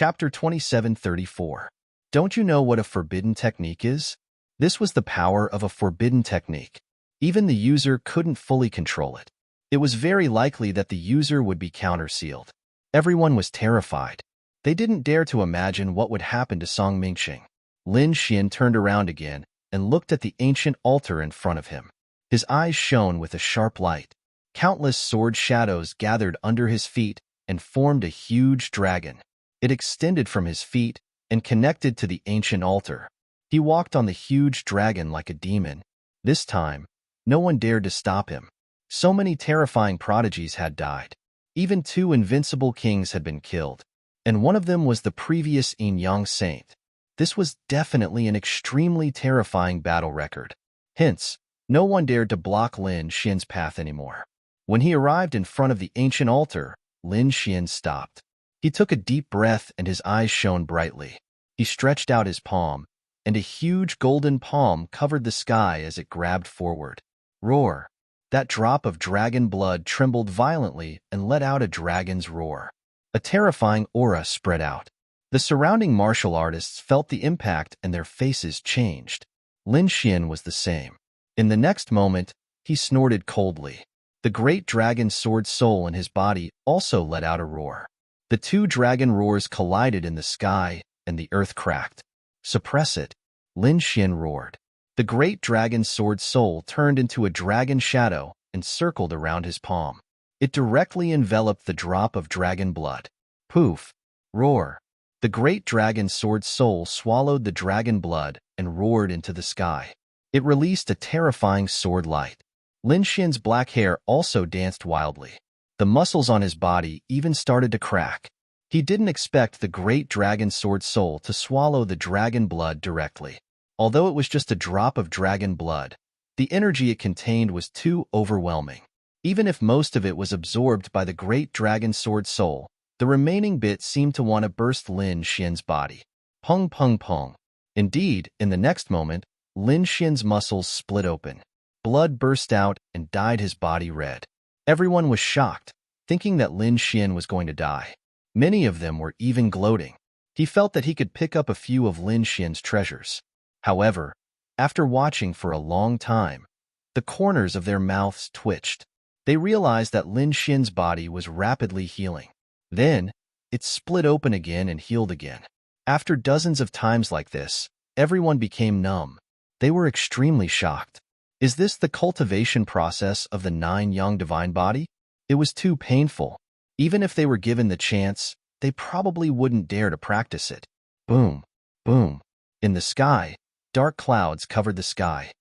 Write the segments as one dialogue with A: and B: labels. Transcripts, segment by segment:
A: Chapter 2734. Don't you know what a forbidden technique is? This was the power of a forbidden technique. Even the user couldn't fully control it. It was very likely that the user would be countersealed. Everyone was terrified. They didn't dare to imagine what would happen to Song Mingxing. Lin Xian turned around again and looked at the ancient altar in front of him. His eyes shone with a sharp light. Countless sword shadows gathered under his feet and formed a huge dragon. It extended from his feet and connected to the ancient altar. He walked on the huge dragon like a demon. This time, no one dared to stop him. So many terrifying prodigies had died. Even 2 invincible kings had been killed, and one of them was the previous Yin-Yang saint. This was definitely an extremely terrifying battle record. Hence, no one dared to block Lin Xian's path anymore. When he arrived in front of the ancient altar, Lin Xian stopped. He took a deep breath and his eyes shone brightly. He stretched out his palm, and a huge golden palm covered the sky as it grabbed forward. Roar! That drop of dragon blood trembled violently and let out a dragon's roar. A terrifying aura spread out. The surrounding martial artists felt the impact and their faces changed. Lin Xian was the same. In the next moment, he snorted coldly. The great dragon sword soul in his body also let out a roar. The 2 dragon roars collided in the sky, and the earth cracked. Suppress it, Lin Xian roared. The great dragon sword soul turned into a dragon shadow and circled around his palm. It directly enveloped the drop of dragon blood. Poof! Roar! The great dragon sword soul swallowed the dragon blood and roared into the sky. It released a terrifying sword light. Lin Xian's black hair also danced wildly. The muscles on his body even started to crack. He didn't expect the great dragon sword soul to swallow the dragon blood directly. Although it was just a drop of dragon blood, the energy it contained was too overwhelming. Even if most of it was absorbed by the great dragon sword soul, the remaining bit seemed to want to burst Lin Xian's body. Pung pung pung. Indeed, in the next moment, Lin Xian's muscles split open. Blood burst out and dyed his body red. Everyone was shocked, thinking that Lin Xian was going to die. Many of them were even gloating. He felt that he could pick up a few of Lin Xian's treasures. However, after watching for a long time, the corners of their mouths twitched. They realized that Lin Xian's body was rapidly healing. Then, it split open again and healed again. After dozens of times like this, everyone became numb. They were extremely shocked. Is this the cultivation process of the 9 Yang divine body? It was too painful. Even if they were given the chance, they probably wouldn't dare to practice it. Boom, boom. In the sky, dark clouds covered the sky.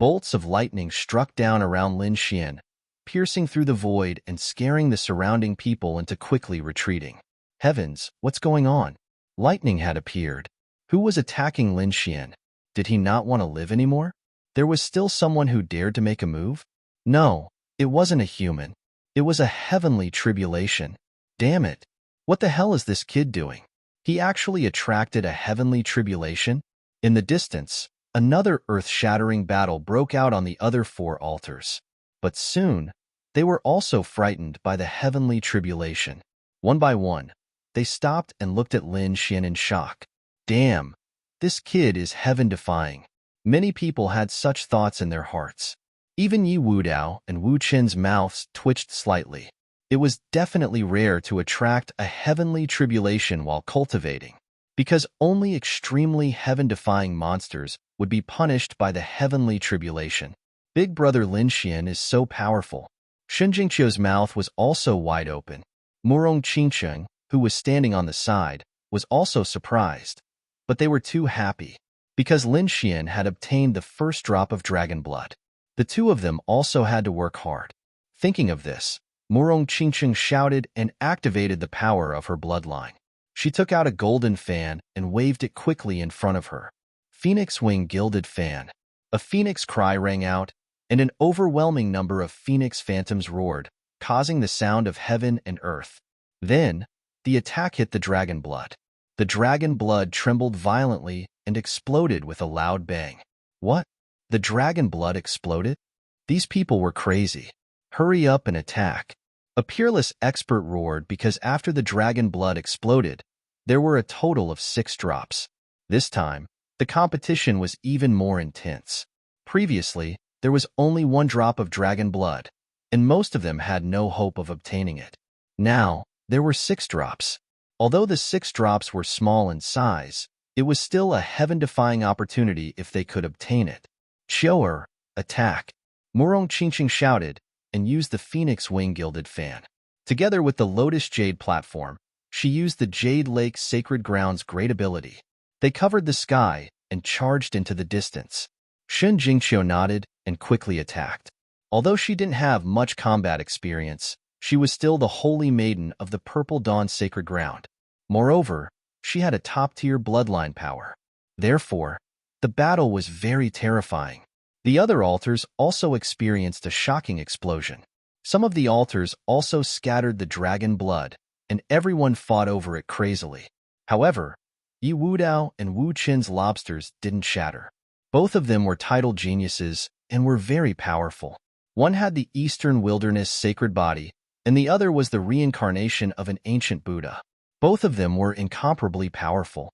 A: Bolts of lightning struck down around Lin Xian, piercing through the void and scaring the surrounding people into quickly retreating. Heavens, what's going on? Lightning had appeared. Who was attacking Lin Xian? Did he not want to live anymore? There was still someone who dared to make a move? No, it wasn't a human. It was a heavenly tribulation. Damn it. What the hell is this kid doing? He actually attracted a heavenly tribulation? In the distance, another earth-shattering battle broke out on the other 4 altars. But soon, they were also frightened by the heavenly tribulation. One by one, they stopped and looked at Lin Xian in shock. Damn, this kid is heaven-defying. Many people had such thoughts in their hearts. Even Yi Wudao and Wu Qin's mouths twitched slightly. It was definitely rare to attract a heavenly tribulation while cultivating, because only extremely heaven-defying monsters would be punished by the heavenly tribulation. Big brother Lin Xian is so powerful. Shen Jingqiu's mouth was also wide open. Murong Qingcheng, who was standing on the side, was also surprised. But they were too happy, because Lin Xian had obtained the first drop of dragon blood. The 2 of them also had to work hard. Thinking of this, Murong Qingcheng shouted and activated the power of her bloodline. She took out a golden fan and waved it quickly in front of her. Phoenix Wing Gilded Fan. A phoenix cry rang out, and an overwhelming number of phoenix phantoms roared, causing the sound of heaven and earth. Then, the attack hit the dragon blood. The dragon blood trembled violently and exploded with a loud bang. What? The dragon blood exploded? These people were crazy. Hurry up and attack. A peerless expert roared because after the dragon blood exploded, There were a total of 6 drops. This time, the competition was even more intense. Previously, there was only 1 drop of dragon blood, and most of them had no hope of obtaining it. Now, there were 6 drops. Although the 6 drops were small in size, it was still a heaven-defying opportunity if they could obtain it. Chioer, attack! Murong Qingqing shouted, and used the Phoenix Wing Gilded Fan. Together with the Lotus Jade platform, she used the Jade Lake Sacred Ground's great ability. They covered the sky and charged into the distance. Shun Jingqiu nodded and quickly attacked. Although she didn't have much combat experience, she was still the Holy Maiden of the Purple Dawn Sacred Ground. Moreover, she had a top-tier bloodline power. Therefore, the battle was very terrifying. The other altars also experienced a shocking explosion. Some of the altars also scattered the dragon blood, and everyone fought over it crazily. However, Yi Wudao and Wu Qin's lobsters didn't shatter. Both of them were titled geniuses and were very powerful. One had the Eastern Wilderness sacred body, and the other was the reincarnation of an ancient Buddha. Both of them were incomparably powerful.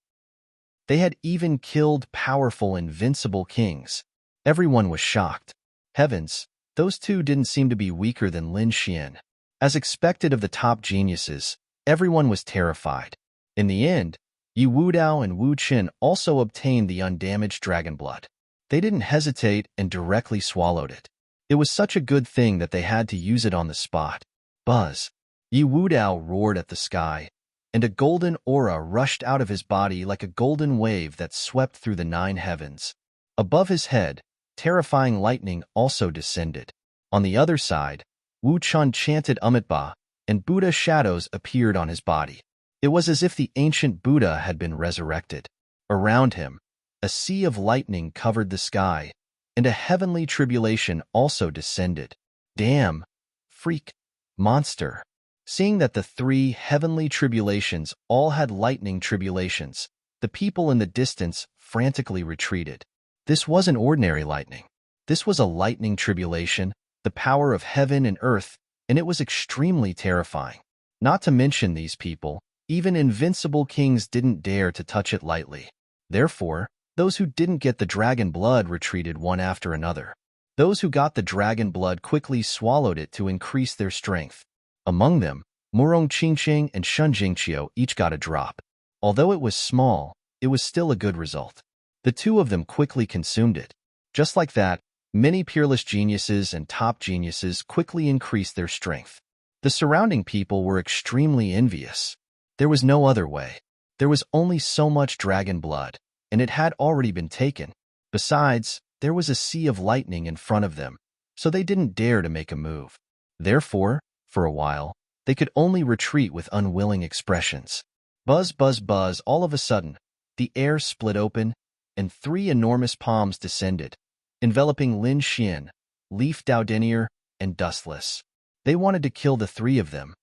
A: They had even killed powerful invincible kings. Everyone was shocked. Heavens, those two didn't seem to be weaker than Lin Xian. As expected of the top geniuses, everyone was terrified. In the end, Yi Wudao and Wu Qin also obtained the undamaged dragon blood. They didn't hesitate and directly swallowed it. It was such a good thing that they had to use it on the spot. Buzz! Yi Wudao roared at the sky, and a golden aura rushed out of his body like a golden wave that swept through the 9 heavens. Above his head, terrifying lightning also descended. On the other side, Wu Chun chanted Amitabha, and Buddha shadows appeared on his body. It was as if the ancient Buddha had been resurrected. Around him, a sea of lightning covered the sky, and a heavenly tribulation also descended. Damn! Freak! Monster! Seeing that the 3 heavenly tribulations all had lightning tribulations, the people in the distance frantically retreated. This wasn't ordinary lightning. This was a lightning tribulation, the power of heaven and earth, and it was extremely terrifying. Not to mention these people, even invincible kings didn't dare to touch it lightly. Therefore, those who didn't get the dragon blood retreated one after another. Those who got the dragon blood quickly swallowed it to increase their strength. Among them, Murong Qingqing and Shun Jingqiu each got a drop. Although it was small, it was still a good result. The 2 of them quickly consumed it. Just like that, many peerless geniuses and top geniuses quickly increased their strength. The surrounding people were extremely envious. There was no other way. There was only so much dragon blood, and it had already been taken. Besides, there was a sea of lightning in front of them, so they didn't dare to make a move. Therefore, for a while, they could only retreat with unwilling expressions. Buzz, buzz, buzz, all of a sudden, the air split open, and 3 enormous palms descended, enveloping Lin Xian, Leaf Doudenier, and Dustless. They wanted to kill the 3 of them.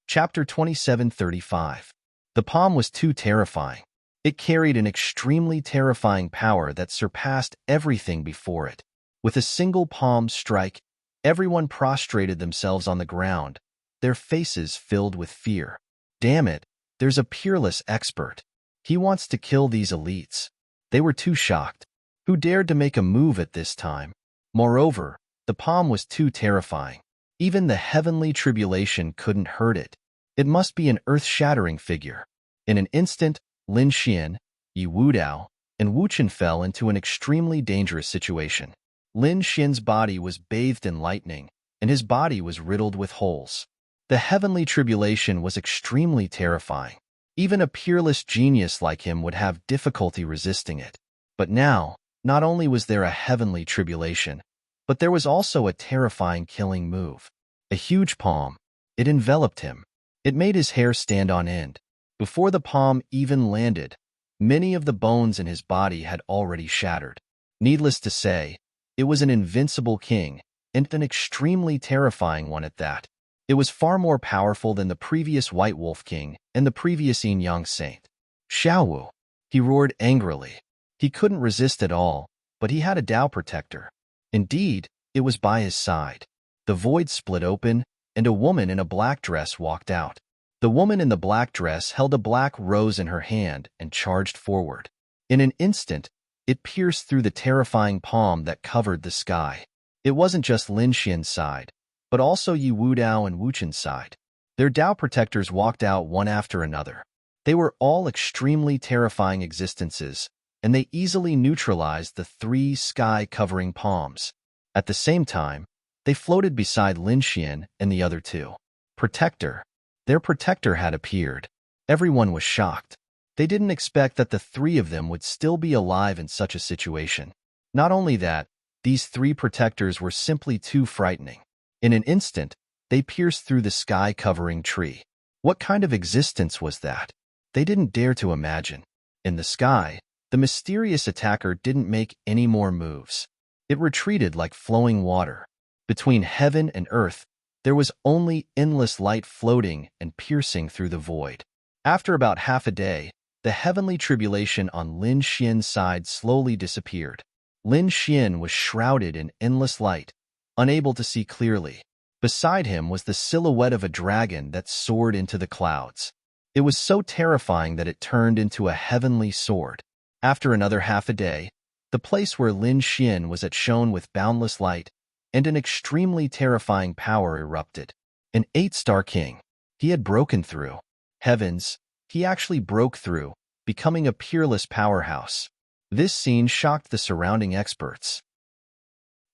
A: Chapter 2735. The palm was too terrifying. It carried an extremely terrifying power that surpassed everything before it. With a single palm strike, everyone prostrated themselves on the ground, their faces filled with fear. Damn it, there's a peerless expert. He wants to kill these elites. They were too shocked. Who dared to make a move at this time? Moreover, the palm was too terrifying. Even the heavenly tribulation couldn't hurt it. It must be an earth-shattering figure. In an instant, Lin Xian, Yi Wudao, and Wu Qin fell into an extremely dangerous situation. Lin Xian's body was bathed in lightning, and his body was riddled with holes. The heavenly tribulation was extremely terrifying. Even a peerless genius like him would have difficulty resisting it. But now, not only was there a heavenly tribulation, but there was also a terrifying killing move. A huge palm. It enveloped him. It made his hair stand on end. Before the palm even landed, many of the bones in his body had already shattered. Needless to say, it was an invincible king, and an extremely terrifying one at that. It was far more powerful than the previous White Wolf King and the previous Yin Yang Saint. Xiaowu! He roared angrily. He couldn't resist at all, but he had a Tao protector. Indeed, it was by his side. The void split open, and a woman in a black dress walked out. The The woman in the black dress held a black rose in her hand and charged forward. In an instant, it pierced through the terrifying palm that covered the sky. It wasn't just Lin Xian's side, but also Yi Wudao and Wu Chen's side. Their Dao protectors walked out one after another. They were all extremely terrifying existences, and they easily neutralized the 3 sky-covering palms. At the same time, they floated beside Lin Xian and the other 2. Protector. Their protector had appeared. Everyone was shocked. They didn't expect that the 3 of them would still be alive in such a situation. Not only that, these 3 protectors were simply too frightening. In an instant, they pierced through the sky-covering tree. What kind of existence was that? They didn't dare to imagine. In the sky, the mysterious attacker didn't make any more moves. It retreated like flowing water. Between heaven and earth, there was only endless light floating and piercing through the void. After about half a day, the heavenly tribulation on Lin Xian's side slowly disappeared. Lin Xian was shrouded in endless light, unable to see clearly. Beside him was the silhouette of a dragon that soared into the clouds. It was so terrifying that it turned into a heavenly sword. After another half a day, the place where Lin Xian was at shone with boundless light, and an extremely terrifying power erupted. An 8-star king. He had broken through. Heavens, he actually broke through, becoming a peerless powerhouse. This scene shocked the surrounding experts.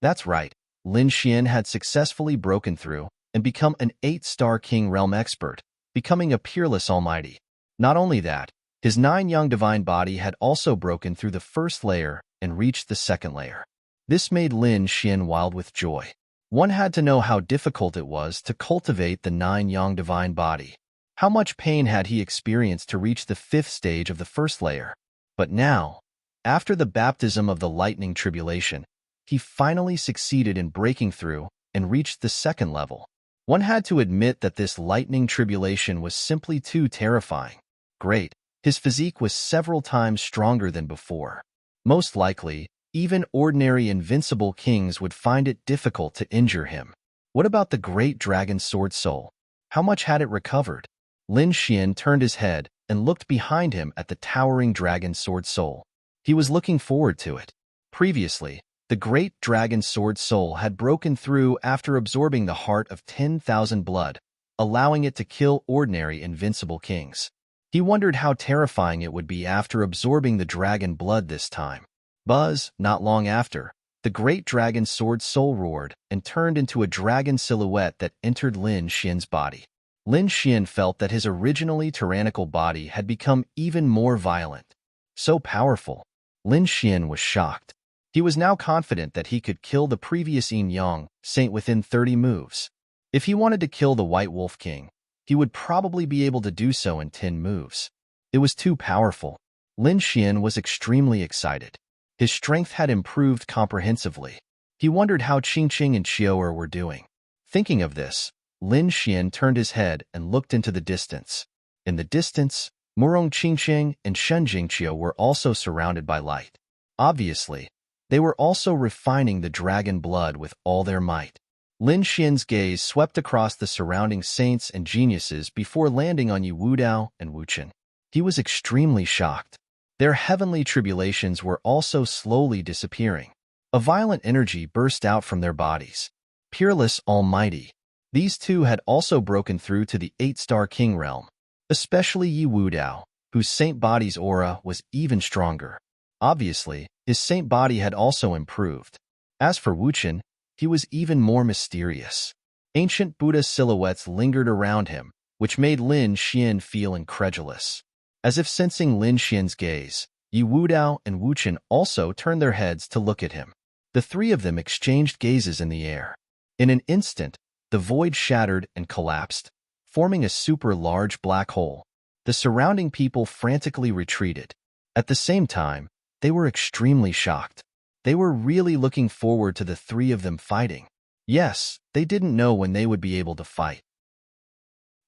A: That's right, Lin Xian had successfully broken through and become an 8-star king realm expert, becoming a peerless almighty. Not only that, his 9 young divine body had also broken through the first layer and reached the second layer. This made Lin Xian wild with joy. One had to know how difficult it was to cultivate the 9 yang divine body. How much pain had he experienced to reach the 5th stage of the first layer? But now, after the baptism of the lightning tribulation, he finally succeeded in breaking through and reached the 2nd level. One had to admit that this lightning tribulation was simply too terrifying. Great. His physique was several times stronger than before. Most likely, even ordinary invincible kings would find it difficult to injure him. What about the great dragon sword soul? How much had it recovered? Lin Xian turned his head and looked behind him at the towering dragon sword soul. He was looking forward to it. Previously, the great dragon sword soul had broken through after absorbing the heart of 10,000 blood, allowing it to kill ordinary invincible kings. He wondered how terrifying it would be after absorbing the dragon blood this time. Buzz, not long after, the great dragon sword soul roared and turned into a dragon silhouette that entered Lin Xian's body. Lin Xian felt that his originally tyrannical body had become even more violent. So powerful. Lin Xian was shocked. He was now confident that he could kill the previous Yin Yang saint within 30 moves. If he wanted to kill the White Wolf King, he would probably be able to do so in 10 moves. It was too powerful. Lin Xian was extremely excited. His strength had improved comprehensively. He wondered how Qingqing and Qiu'er were doing. Thinking of this, Lin Xian turned his head and looked into the distance. In the distance, Murong Qingqing and Shenjing Qiu were also surrounded by light. Obviously, they were also refining the dragon blood with all their might. Lin Xian's gaze swept across the surrounding saints and geniuses before landing on Yi Wudao and Wu Chen. He was extremely shocked. Their heavenly tribulations were also slowly disappearing. A violent energy burst out from their bodies. Peerless Almighty. These 2 had also broken through to the 8-star king realm, especially Yi Wudao, whose saint body's aura was even stronger. Obviously, his saint body had also improved. As for Wu Chen, he was even more mysterious. Ancient Buddha silhouettes lingered around him, which made Lin Xian feel incredulous. As if sensing Lin Xian's gaze, Yi Wudao and Wu Chen also turned their heads to look at him. The 3 of them exchanged gazes in the air. In an instant, the void shattered and collapsed, forming a super large black hole. The surrounding people frantically retreated. At the same time, they were extremely shocked. They were really looking forward to the 3 of them fighting. Yes, they didn't know when they would be able to fight.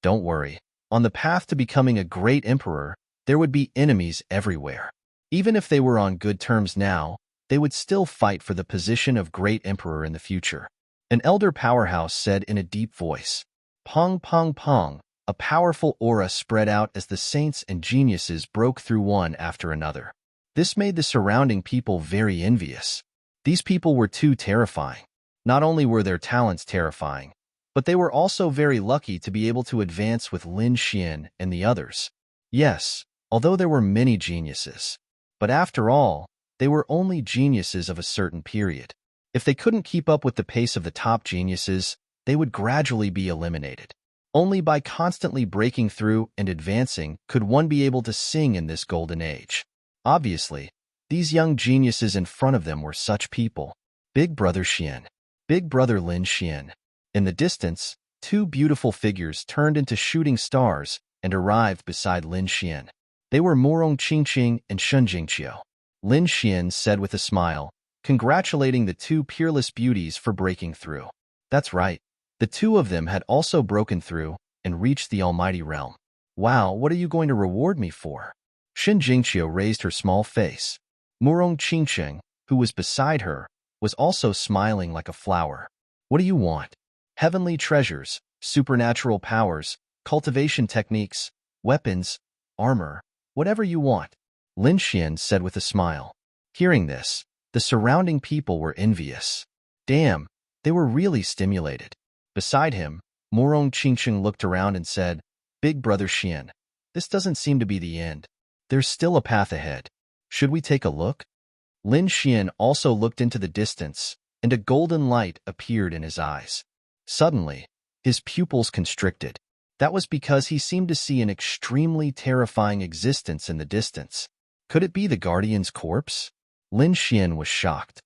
A: Don't worry. On the path to becoming a great emperor, there would be enemies everywhere. Even if they were on good terms now, they would still fight for the position of great emperor in the future. An elder powerhouse said in a deep voice. Pong, pong, pong. A powerful aura spread out as the saints and geniuses broke through one after another. This made the surrounding people very envious. These people were too terrifying. Not only were their talents terrifying, but they were also very lucky to be able to advance with Lin Xian and the others. Yes, although there were many geniuses. But after all, they were only geniuses of a certain period. If they couldn't keep up with the pace of the top geniuses, they would gradually be eliminated. Only by constantly breaking through and advancing could one be able to sing in this golden age. Obviously, these young geniuses in front of them were such people. Big Brother Xian, Big Brother Lin Xian. In the distance, two beautiful figures turned into shooting stars and arrived beside Lin Xian. They were Morong Qingqing and Shun Jingqiu. Lin Xian said with a smile, congratulating the two peerless beauties for breaking through. That's right. The two of them had also broken through and reached the almighty realm. Wow, what are you going to reward me for? Shun Jingqiu raised her small face. Morong Qingqing, who was beside her, was also smiling like a flower. What do you want? Heavenly treasures, supernatural powers, cultivation techniques, weapons, armor, whatever you want, Lin Xian said with a smile. Hearing this, the surrounding people were envious. Damn, they were really stimulated. Beside him, Morong Qingqing looked around and said, Big Brother Xian, this doesn't seem to be the end. There's still a path ahead. Should we take a look? Lin Xian also looked into the distance, and a golden light appeared in his eyes. Suddenly, his pupils constricted. That was because he seemed to see an extremely terrifying existence in the distance. Could it be the Guardian's corpse? Lin Xian was shocked.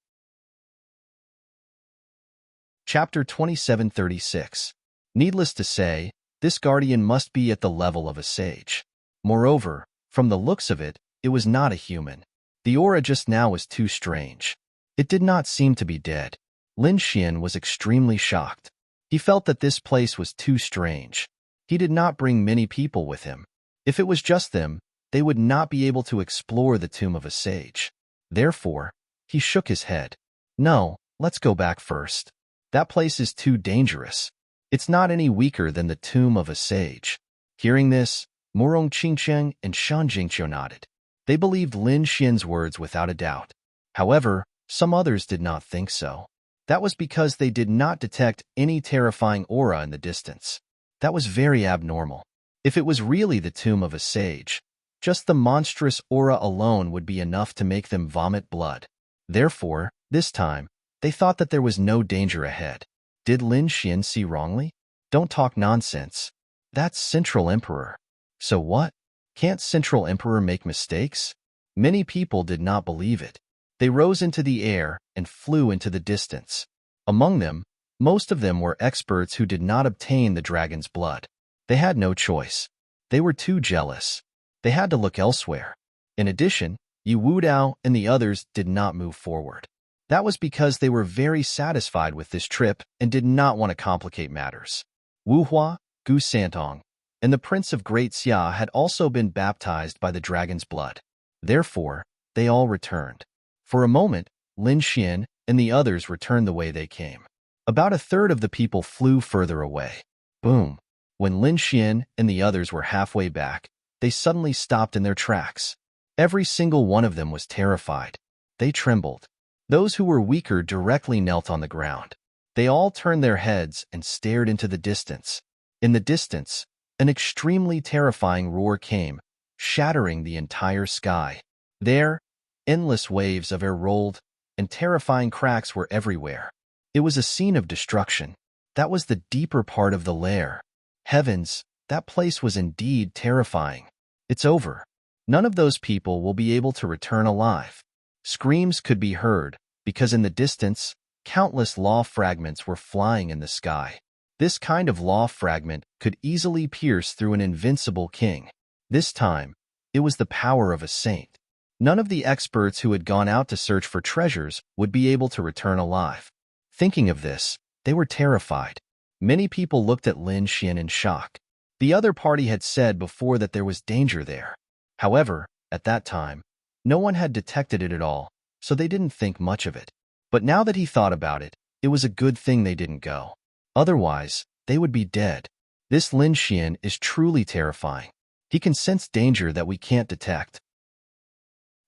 A: Chapter 2736. Needless to say, this guardian must be at the level of a sage. Moreover, from the looks of it, it was not a human. The aura just now was too strange. It did not seem to be dead. Lin Xian was extremely shocked. He felt that this place was too strange. He did not bring many people with him. If it was just them, they would not be able to explore the tomb of a sage. Therefore, he shook his head. No, let's go back first. That place is too dangerous. It's not any weaker than the tomb of a sage. Hearing this, Morong Qingqing and Shun Jingqiu nodded. They believed Lin Xian's words without a doubt. However, some others did not think so. That was because they did not detect any terrifying aura in the distance. That was very abnormal. If it was really the tomb of a sage, just the monstrous aura alone would be enough to make them vomit blood. Therefore, this time, they thought that there was no danger ahead. Did Lin Xian see wrongly? Don't talk nonsense. That's Central Emperor. So what? Can't Central Emperor make mistakes? Many people did not believe it. They rose into the air and flew into the distance. Among them, most of them were experts who did not obtain the dragon's blood. They had no choice. They were too jealous. They had to look elsewhere. In addition, Yu Wudao and the others did not move forward. That was because they were very satisfied with this trip and did not want to complicate matters. Wu Hua, Gu Santong, and the Prince of Great Xia had also been baptized by the dragon's blood. Therefore, they all returned. For a moment, Lin Xian and the others returned the way they came. About a third of the people flew further away. Boom! When Lin Xian and the others were halfway back, they suddenly stopped in their tracks. Every single one of them was terrified. They trembled. Those who were weaker directly knelt on the ground. They all turned their heads and stared into the distance. In the distance, an extremely terrifying roar came, shattering the entire sky. There, endless waves of air rolled, and terrifying cracks were everywhere. It was a scene of destruction. That was the deeper part of the lair. Heavens, that place was indeed terrifying. It's over. None of those people will be able to return alive. Screams could be heard, because in the distance, countless law fragments were flying in the sky. This kind of law fragment could easily pierce through an invincible king. This time, it was the power of a saint. None of the experts who had gone out to search for treasures would be able to return alive. Thinking of this, they were terrified. Many people looked at Lin Xian in shock. The other party had said before that there was danger there. However, at that time, no one had detected it at all, so they didn't think much of it. But now that he thought about it, it was a good thing they didn't go. Otherwise, they would be dead. This Lin Xian is truly terrifying. He can sense danger that we can't detect.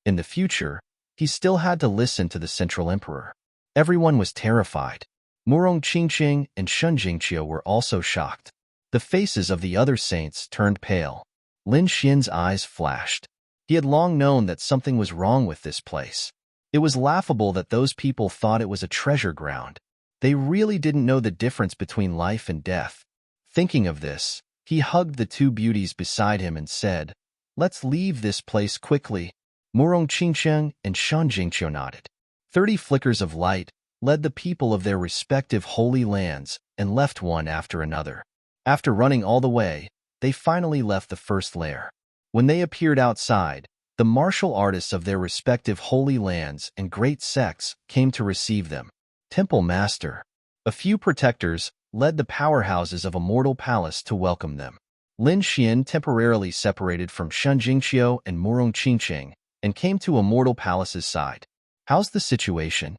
A: In the future, he still had to listen to the Central Emperor. Everyone was terrified. Murong Qingqing and Shun Jingqiu were also shocked. The faces of the other saints turned pale. Lin Xian's eyes flashed. He had long known that something was wrong with this place. It was laughable that those people thought it was a treasure ground. They really didn't know the difference between life and death. Thinking of this, he hugged the two beauties beside him and said, "Let's leave this place quickly." Murong Qingqiang and Shun Jingqiu nodded. 30 flickers of light led the people of their respective holy lands and left one after another. After running all the way, they finally left the first lair. When they appeared outside, the martial artists of their respective holy lands and great sects came to receive them. Temple Master. A few protectors led the powerhouses of a mortal palace to welcome them. Lin Xian temporarily separated from Shun Jingqiu and Murong Qingqing and came to a mortal palace's side. "How's the situation?"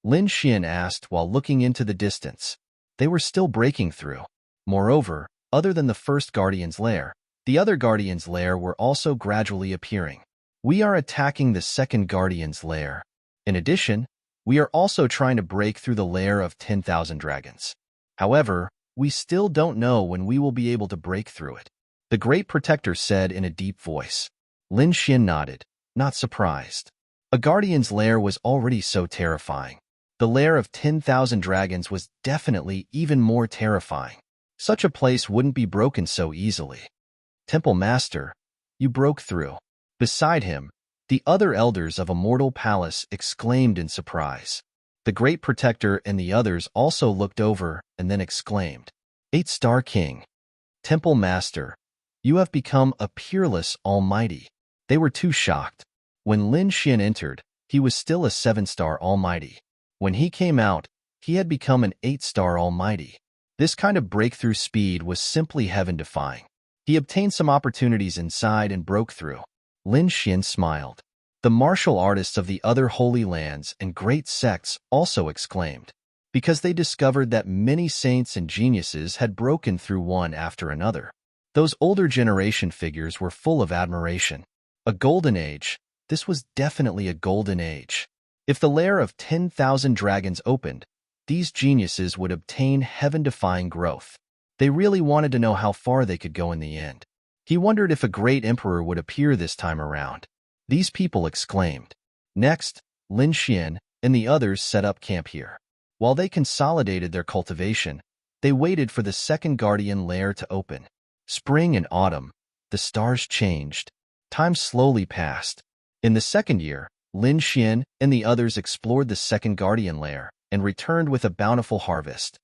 A: Lin Xian asked while looking into the distance. They were still breaking through. Moreover, other than the first Guardian's lair, the other Guardian's lair were also gradually appearing. "We are attacking the second Guardian's lair. In addition, we are also trying to break through the lair of 10,000 dragons. However, we still don't know when we will be able to break through it," the Great Protector said in a deep voice. Lin Xian nodded, not surprised. A Guardian's lair was already so terrifying. The lair of 10,000 dragons was definitely even more terrifying. Such a place wouldn't be broken so easily. "Temple Master, you broke through." Beside him, the other elders of a mortal palace exclaimed in surprise. The Great Protector and the others also looked over and then exclaimed, "Eight-star King, Temple Master, you have become a peerless almighty." They were too shocked. When Lin Xian entered, he was still a 7-star almighty. When he came out, he had become an 8-star almighty. This kind of breakthrough speed was simply heaven-defying. He obtained some opportunities inside and broke through. Lin Xian smiled. The martial artists of the other holy lands and great sects also exclaimed, because they discovered that many saints and geniuses had broken through one after another. Those older generation figures were full of admiration. A golden age. This was definitely a golden age. If the lair of 10,000 dragons opened, these geniuses would obtain heaven-defying growth. They really wanted to know how far they could go in the end. He wondered if a great emperor would appear this time around. These people exclaimed. Next, Lin Xian and the others set up camp here. While they consolidated their cultivation, they waited for the second guardian lair to open. Spring and autumn, the stars changed. Time slowly passed. In the second year, Lin Xian and the others explored the second guardian lair and returned with a bountiful harvest.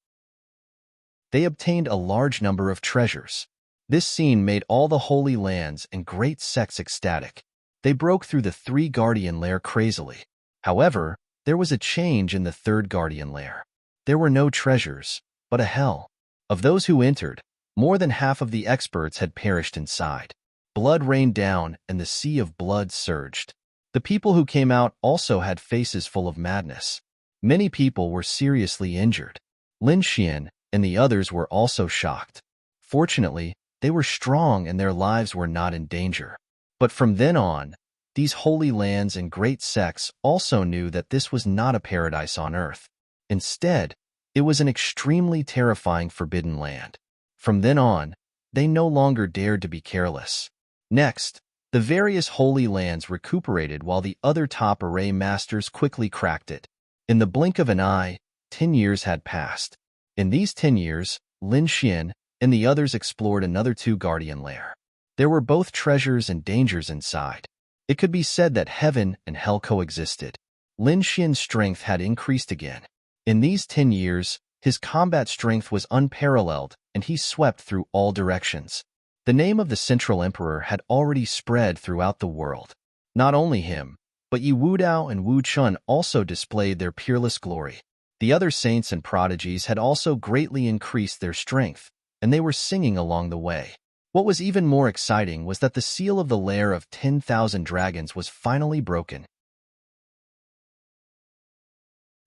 A: They obtained a large number of treasures. This scene made all the holy lands and great sects ecstatic. They broke through the 3 guardian lair crazily. However, there was a change in the 3rd guardian lair. There were no treasures, but a hell. Of those who entered, more than half of the experts had perished inside. Blood rained down and the sea of blood surged. The people who came out also had faces full of madness. Many people were seriously injured. Lin Xian and the others were also shocked. Fortunately, they were strong and their lives were not in danger. But from then on, these holy lands and great sects also knew that this was not a paradise on earth. Instead, it was an extremely terrifying forbidden land. From then on, they no longer dared to be careless. Next, the various holy lands recuperated while the other top array masters quickly cracked it. In the blink of an eye, 10 years had passed. In these 10 years, Lin Xian and the others explored another 2 guardian lair. There were both treasures and dangers inside. It could be said that heaven and hell coexisted. Lin Xian's strength had increased again. In these 10 years, his combat strength was unparalleled and he swept through all directions. The name of the Central Emperor had already spread throughout the world. Not only him, but Yi Wudao and Wu Chun also displayed their peerless glory. The other saints and prodigies had also greatly increased their strength, and they were singing along the way. What was even more exciting was that the seal of the lair of 10,000 dragons was finally broken.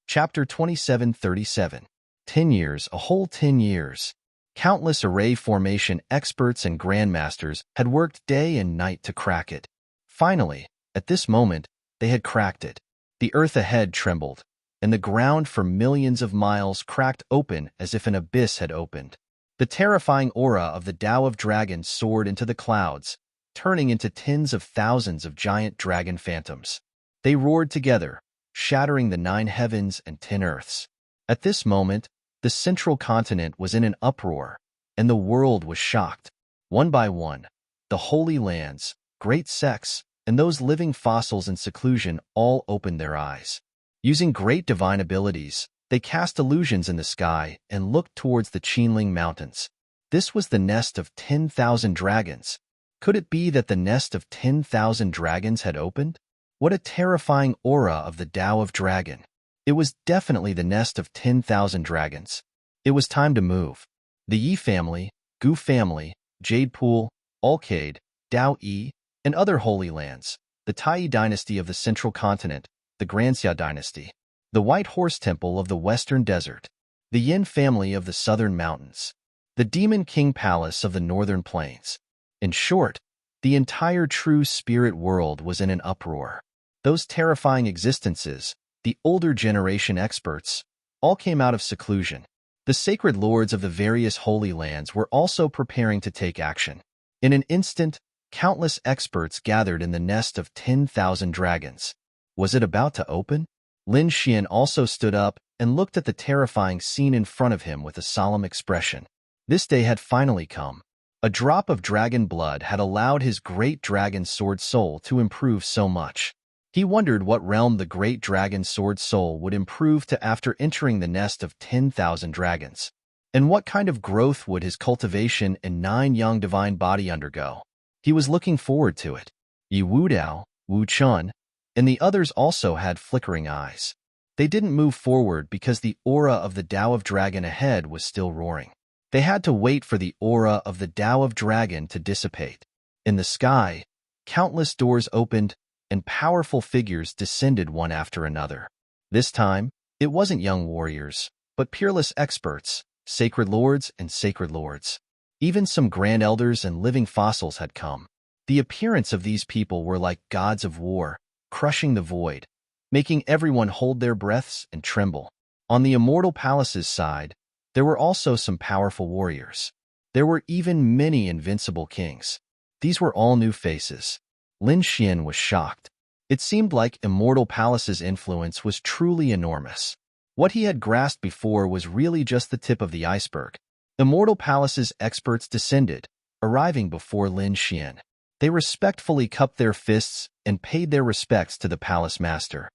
A: Chapter 2737. 10 years, a whole 10 years. Countless array formation experts and grandmasters had worked day and night to crack it. Finally, at this moment, they had cracked it. The earth ahead trembled, and the ground for millions of miles cracked open as if an abyss had opened. The terrifying aura of the Tao of Dragons soared into the clouds, turning into tens of thousands of giant dragon phantoms. They roared together, shattering the 9 heavens and 10 earths. At this moment, the central continent was in an uproar, and the world was shocked. One by one, the Holy Lands, great sects, and those living fossils in seclusion all opened their eyes. Using great divine abilities, they cast illusions in the sky and looked towards the Qinling Mountains. This was the nest of 10,000 dragons. Could it be that the nest of 10,000 dragons had opened? What a terrifying aura of the Tao of Dragon! It was definitely the nest of 10,000 dragons. It was time to move. The Yi family, Gu family, Jade Pool, Alcade, Dao Yi, and other holy lands, the Tai dynasty of the central continent, the Granxia dynasty, the White Horse Temple of the western desert, the Yin family of the southern mountains, the Demon King Palace of the northern plains. In short, the entire true spirit world was in an uproar. Those terrifying existences, the older generation experts, all came out of seclusion. The sacred lords of the various holy lands were also preparing to take action. In an instant, countless experts gathered in the nest of 10,000 dragons. Was it about to open? Lin Xian also stood up and looked at the terrifying scene in front of him with a solemn expression. This day had finally come. A drop of dragon blood had allowed his great dragon sword soul to improve so much. He wondered what realm the great dragon sword soul would improve to after entering the nest of 10,000 dragons. And what kind of growth would his cultivation and 9 young divine body undergo? He was looking forward to it. Yi Wudao, Wu Chun, and the others also had flickering eyes. They didn't move forward because the aura of the Tao of Dragon ahead was still roaring. They had to wait for the aura of the Tao of Dragon to dissipate. In the sky, countless doors opened, and powerful figures descended one after another. This time, it wasn't young warriors, but peerless experts, sacred lords and sacred lords. Even some grand elders and living fossils had come. The appearance of these people were like gods of war, crushing the void, making everyone hold their breaths and tremble. On the Immortal Palace's side, there were also some powerful warriors. There were even many invincible kings. These were all new faces. Lin Xian was shocked. It seemed like Immortal Palace's influence was truly enormous. What he had grasped before was really just the tip of the iceberg. Immortal Palace's experts descended, arriving before Lin Xian. They respectfully cupped their fists and paid their respects to the palace master.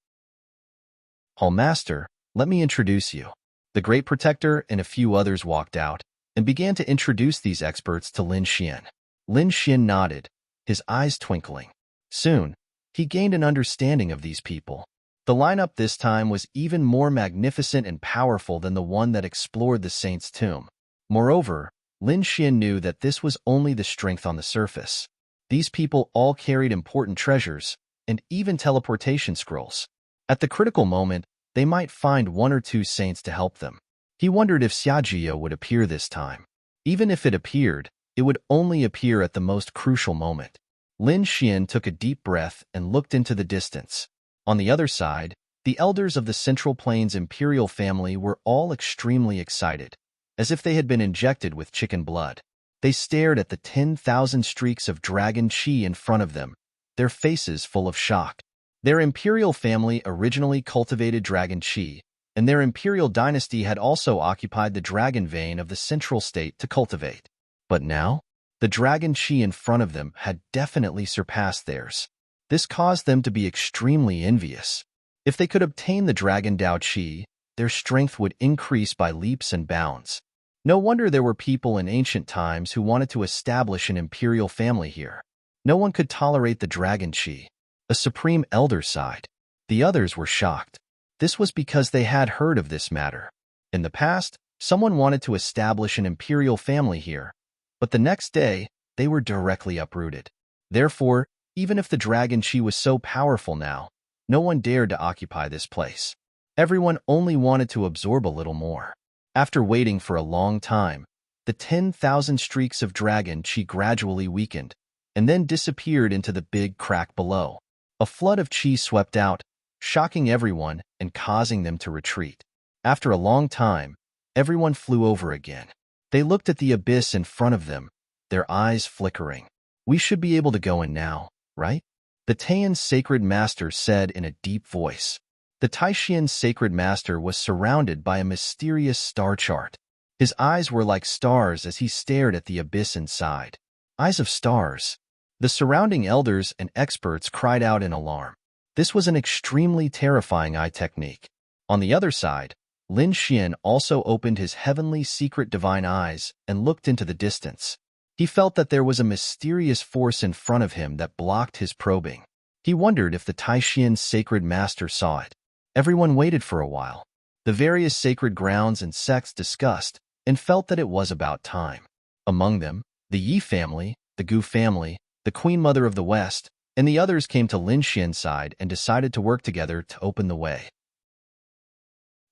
A: Hall Master, let me introduce you. The Great Protector and a few others walked out and began to introduce these experts to Lin Xian. Lin Xian nodded, his eyes twinkling. Soon, he gained an understanding of these people. The lineup this time was even more magnificent and powerful than the one that explored the saint's tomb. Moreover, Lin Xian knew that this was only the strength on the surface. These people all carried important treasures, and even teleportation scrolls. At the critical moment, they might find 1 or 2 saints to help them. He wondered if Xiajia would appear this time. Even if it appeared, it would only appear at the most crucial moment. Lin Xian took a deep breath and looked into the distance. On the other side, the elders of the Central Plains imperial family were all extremely excited, as if they had been injected with chicken blood. They stared at the 10,000 streaks of dragon qi in front of them, their faces full of shock. Their imperial family originally cultivated dragon qi, and their imperial dynasty had also occupied the dragon vein of the central state to cultivate. But now, the dragon qi in front of them had definitely surpassed theirs. This caused them to be extremely envious. If they could obtain the dragon Dao qi, their strength would increase by leaps and bounds. No wonder there were people in ancient times who wanted to establish an imperial family here. No one could tolerate the dragon qi. A supreme elder sighed. The others were shocked. This was because they had heard of this matter. In the past, someone wanted to establish an imperial family here, but the next day, they were directly uprooted. Therefore, even if the dragon qi was so powerful now, no one dared to occupy this place. Everyone only wanted to absorb a little more. After waiting for a long time, the 10,000 streaks of dragon chi gradually weakened, and then disappeared into the big crack below. A flood of chi swept out, shocking everyone and causing them to retreat. After a long time, everyone flew over again. They looked at the abyss in front of them, their eyes flickering. "We should be able to go in now, right?" The Taiyan sacred master said in a deep voice. The Taishian sacred master was surrounded by a mysterious star chart. His eyes were like stars as he stared at the abyss inside. Eyes of stars. The surrounding elders and experts cried out in alarm. This was an extremely terrifying eye technique. On the other side, Lin Xian also opened his heavenly secret divine eyes and looked into the distance. He felt that there was a mysterious force in front of him that blocked his probing. He wondered if the Taishian sacred master saw it. Everyone waited for a while. The various sacred grounds and sects discussed and felt that it was about time. Among them, the Yi family, the Gu family, the Queen Mother of the West, and the others came to Lin Xian's side and decided to work together to open the way.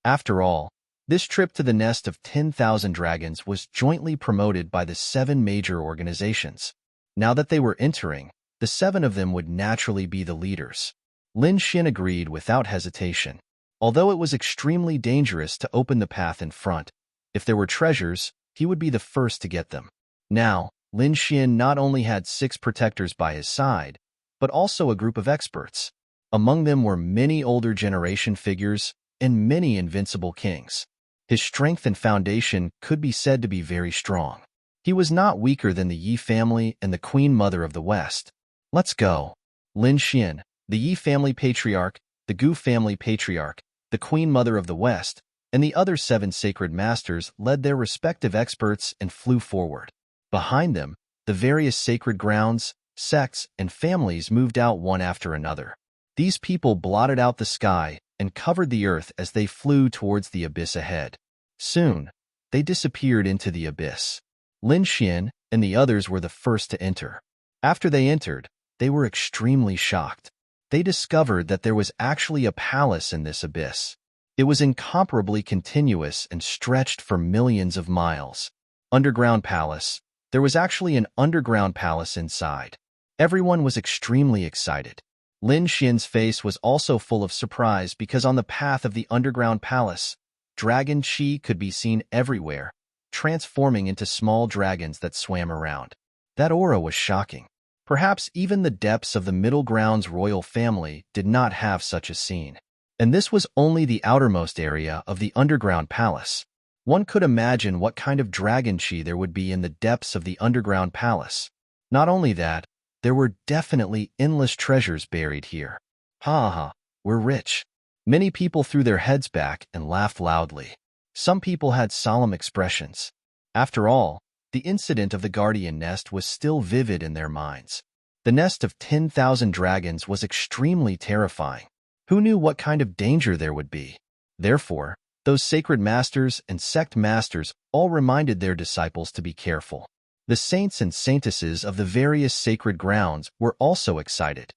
A: After all, this trip to the nest of 10,000 dragons was jointly promoted by the 7 major organizations. Now that they were entering, the 7 of them would naturally be the leaders. Lin Xian agreed without hesitation. Although it was extremely dangerous to open the path in front, if there were treasures, he would be the first to get them. Now, Lin Xian not only had 6 protectors by his side, but also a group of experts. Among them were many older generation figures and many invincible kings. His strength and foundation could be said to be very strong. He was not weaker than the Yi family and the Queen Mother of the West. "Let's go." Lin Xian, the Yi family patriarch, the Gu family patriarch, the Queen Mother of the West, and the other 7 sacred masters led their respective experts and flew forward. Behind them, the various sacred grounds, sects, and families moved out one after another. These people blotted out the sky and covered the earth as they flew towards the abyss ahead. Soon, they disappeared into the abyss. Lin Xian and the others were the first to enter. After they entered, they were extremely shocked. They discovered that there was actually a palace in this abyss. It was incomparably continuous and stretched for millions of miles. Underground palace. There was actually an underground palace inside. Everyone was extremely excited. Lin Xian's face was also full of surprise because on the path of the underground palace, dragon chi could be seen everywhere, transforming into small dragons that swam around. That aura was shocking. Perhaps even the depths of the Middle Grounds royal family did not have such a scene. And this was only the outermost area of the underground palace. One could imagine what kind of dragon chi there would be in the depths of the underground palace. Not only that, there were definitely endless treasures buried here. Ha ha, we're rich. Many people threw their heads back and laughed loudly. Some people had solemn expressions. After all, the incident of the guardian nest was still vivid in their minds. The nest of 10,000 dragons was extremely terrifying. Who knew what kind of danger there would be? Therefore, those sacred masters and sect masters all reminded their disciples to be careful. The saints and saintesses of the various sacred grounds were also excited.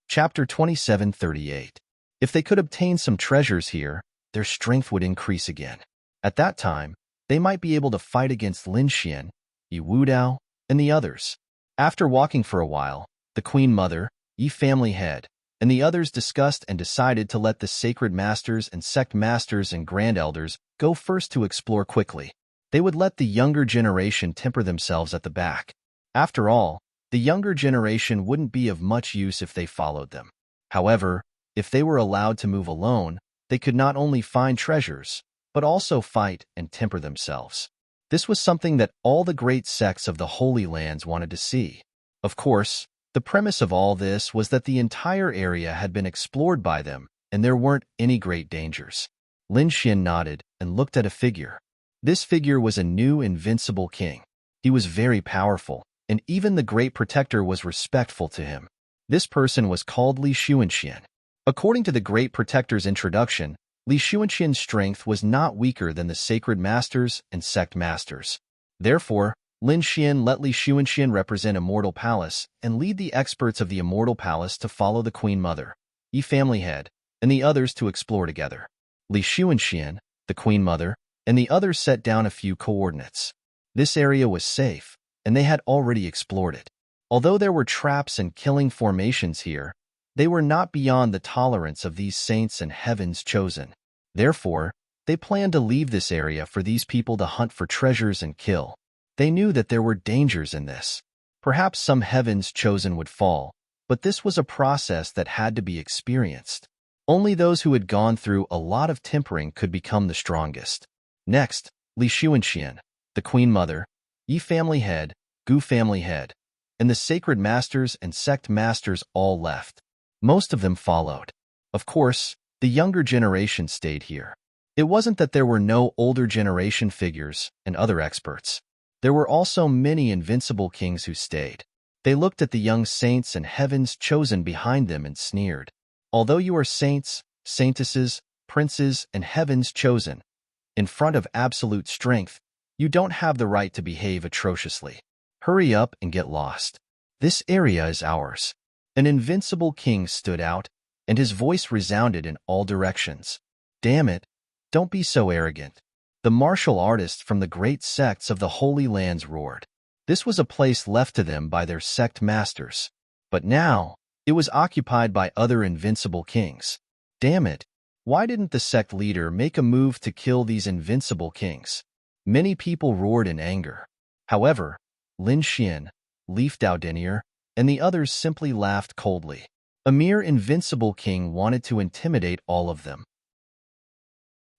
A: Chapter 27:38. If they could obtain some treasures here, their strength would increase again. At that time, they might be able to fight against Lin Xian, Yi Wudao, and the others. After walking for a while, the Queen Mother, Yi family head, and the others discussed and decided to let the sacred masters and sect masters and grand elders go first to explore quickly. They would let the younger generation temper themselves at the back. After all, the younger generation wouldn't be of much use if they followed them. However, if they were allowed to move alone, they could not only find treasures, but also fight and temper themselves. This was something that all the great sects of the Holy Lands wanted to see. Of course, the premise of all this was that the entire area had been explored by them, and there weren't any great dangers. Lin Xian nodded and looked at a figure. This figure was a new invincible king. He was very powerful, and even the great protector was respectful to him. This person was called Li Xuanxian. According to the great protector's introduction, Li Xuanxian's strength was not weaker than the sacred masters and sect masters. Therefore, Lin Xian let Li Xuanxian represent Immortal Palace and lead the experts of the Immortal Palace to follow the Queen Mother, Yi family head, and the others to explore together. Li Xuanxian, the Queen Mother, and the others set down a few coordinates. This area was safe, and they had already explored it. Although there were traps and killing formations here, they were not beyond the tolerance of these saints and heaven's chosen. Therefore, they planned to leave this area for these people to hunt for treasures and kill. They knew that there were dangers in this. Perhaps some heaven's chosen would fall, but this was a process that had to be experienced. Only those who had gone through a lot of tempering could become the strongest. Next, Li Xuanxian, the Queen Mother, Yi family head, Gu family head, and the sacred masters and sect masters all left. Most of them followed. Of course, the younger generation stayed here. It wasn't that there were no older generation figures and other experts. There were also many invincible kings who stayed. They looked at the young saints and heaven's chosen behind them and sneered. Although you are saints, saintesses, princes, and heaven's chosen, in front of absolute strength, you don't have the right to behave atrociously. Hurry up and get lost. This area is ours. An invincible king stood out, and his voice resounded in all directions. Damn it, don't be so arrogant. The martial artists from the great sects of the Holy Lands roared. This was a place left to them by their sect masters. But now, it was occupied by other invincible kings. Damn it, why didn't the sect leader make a move to kill these invincible kings? Many people roared in anger. However, Lin Xian, Leaf Daodenier, and the others simply laughed coldly. A mere invincible king wanted to intimidate all of them.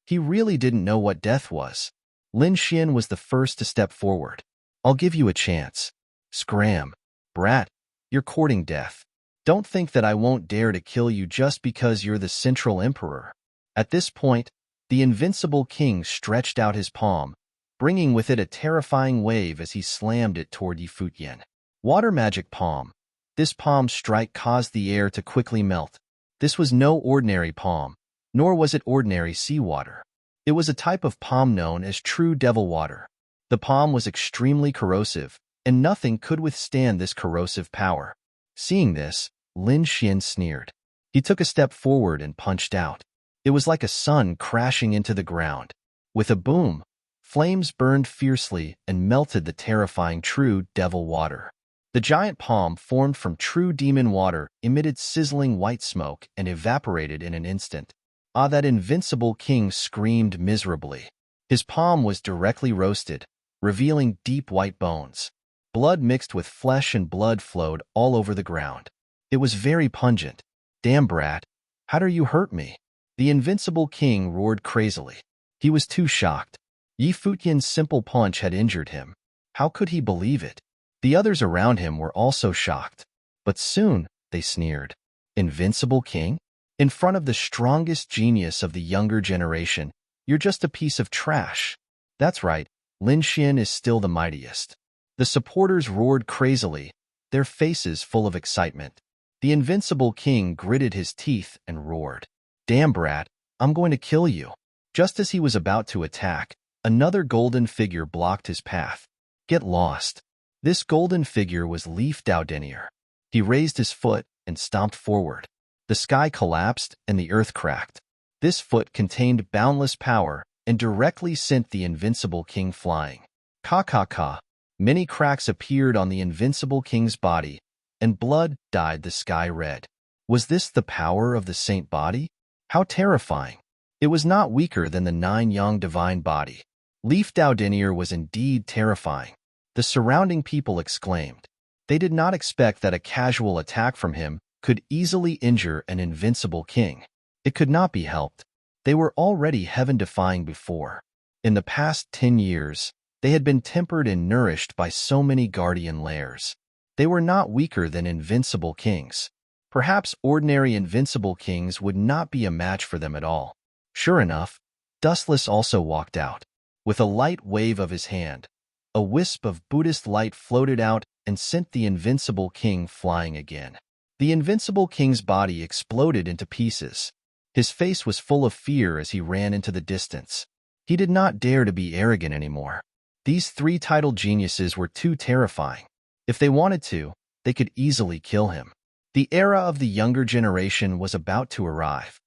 A: He really didn't know what death was. Lin Xian was the first to step forward. I'll give you a chance. Scram. Brat, you're courting death. Don't think that I won't dare to kill you just because you're the central emperor. At this point, the invincible king stretched out his palm, bringing with it a terrifying wave as he slammed it toward Yi Futian. Water magic palm. This palm strike caused the air to quickly melt. This was no ordinary palm, nor was it ordinary seawater. It was a type of palm known as true devil water. The palm was extremely corrosive, and nothing could withstand this corrosive power. Seeing this, Lin Xian sneered. He took a step forward and punched out. It was like a sun crashing into the ground. With a boom, flames burned fiercely and melted the terrifying true devil water. The giant palm formed from true demon water emitted sizzling white smoke and evaporated in an instant. Ah, that invincible king screamed miserably. His palm was directly roasted, revealing deep white bones. Blood mixed with flesh and blood flowed all over the ground. It was very pungent. Damn, brat, how dare you hurt me? The invincible king roared crazily. He was too shocked. Yi Futian's simple punch had injured him. How could he believe it? The others around him were also shocked. But soon, they sneered. Invincible king? In front of the strongest genius of the younger generation, you're just a piece of trash. That's right, Lin Xian is still the mightiest. The supporters roared crazily, their faces full of excitement. The invincible king gritted his teeth and roared. Damn, brat, I'm going to kill you. Just as he was about to attack, another golden figure blocked his path. Get lost. This golden figure was Leaf Daodenier. He raised his foot and stomped forward. The sky collapsed and the earth cracked. This foot contained boundless power and directly sent the invincible king flying. Ka. Many cracks appeared on the invincible king's body, and blood dyed the sky red. Was this the power of the saint body? How terrifying! It was not weaker than the 9-yang divine body. Leaf Daodenier was indeed terrifying. The surrounding people exclaimed. They did not expect that a casual attack from him could easily injure an invincible king. It could not be helped. They were already heaven-defying before. In the past 10 years, they had been tempered and nourished by so many guardian layers. They were not weaker than invincible kings. Perhaps ordinary invincible kings would not be a match for them at all. Sure enough, Dustless also walked out. With a light wave of his hand, a wisp of Buddhist light floated out and sent the invincible king flying again. The invincible king's body exploded into pieces. His face was full of fear as he ran into the distance. He did not dare to be arrogant anymore. These 3 titled geniuses were too terrifying. If they wanted to, they could easily kill him. The era of the younger generation was about to arrive.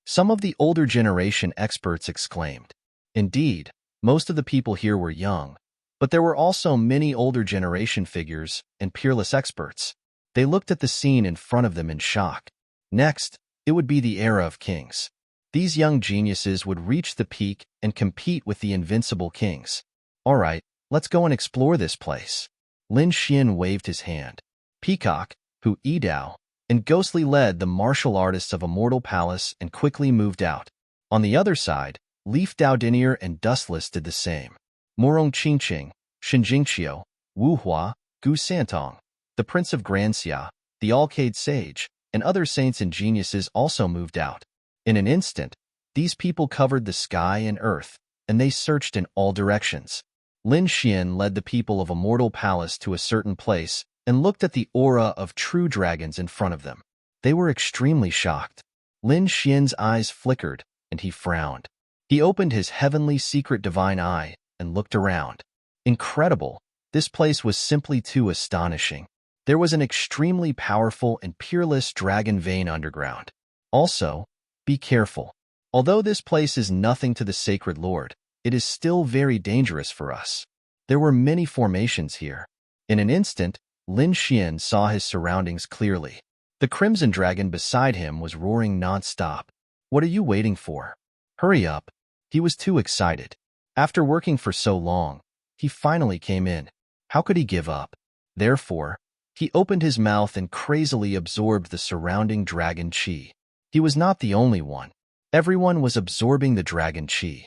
A: Some of the older generation experts exclaimed, Indeed, most of the people here were young, but there were also many older generation figures and peerless experts. They looked at the scene in front of them in shock. Next, it would be the era of kings. These young geniuses would reach the peak and compete with the invincible kings. All right, let's go and explore this place. Lin Xian waved his hand. Peacock, Hu Yidao, and Ghostly led the martial artists of Immortal Palace and quickly moved out. On the other side, Leaf Daodinier and Dustless did the same. Morong Qingqing, Shinjingqiu, Wu Hua, Gu Santong, the Prince of Granxia, the Alcade Sage, and other saints and geniuses also moved out. In an instant, these people covered the sky and earth, and they searched in all directions. Lin Xian led the people of Immortal Palace to a certain place and looked at the aura of true dragons in front of them. They were extremely shocked. Lin Xian's eyes flickered, and he frowned. He opened his heavenly secret divine eye and looked around. Incredible! This place was simply too astonishing. There was an extremely powerful and peerless dragon vein underground. Also, be careful. Although this place is nothing to the Sacred Lord, it is still very dangerous for us. There were many formations here. In an instant, Lin Xian saw his surroundings clearly. The crimson dragon beside him was roaring non-stop. What are you waiting for? Hurry up. He was too excited. After working for so long, he finally came in. How could he give up? Therefore, he opened his mouth and crazily absorbed the surrounding dragon qi. He was not the only one. Everyone was absorbing the dragon qi.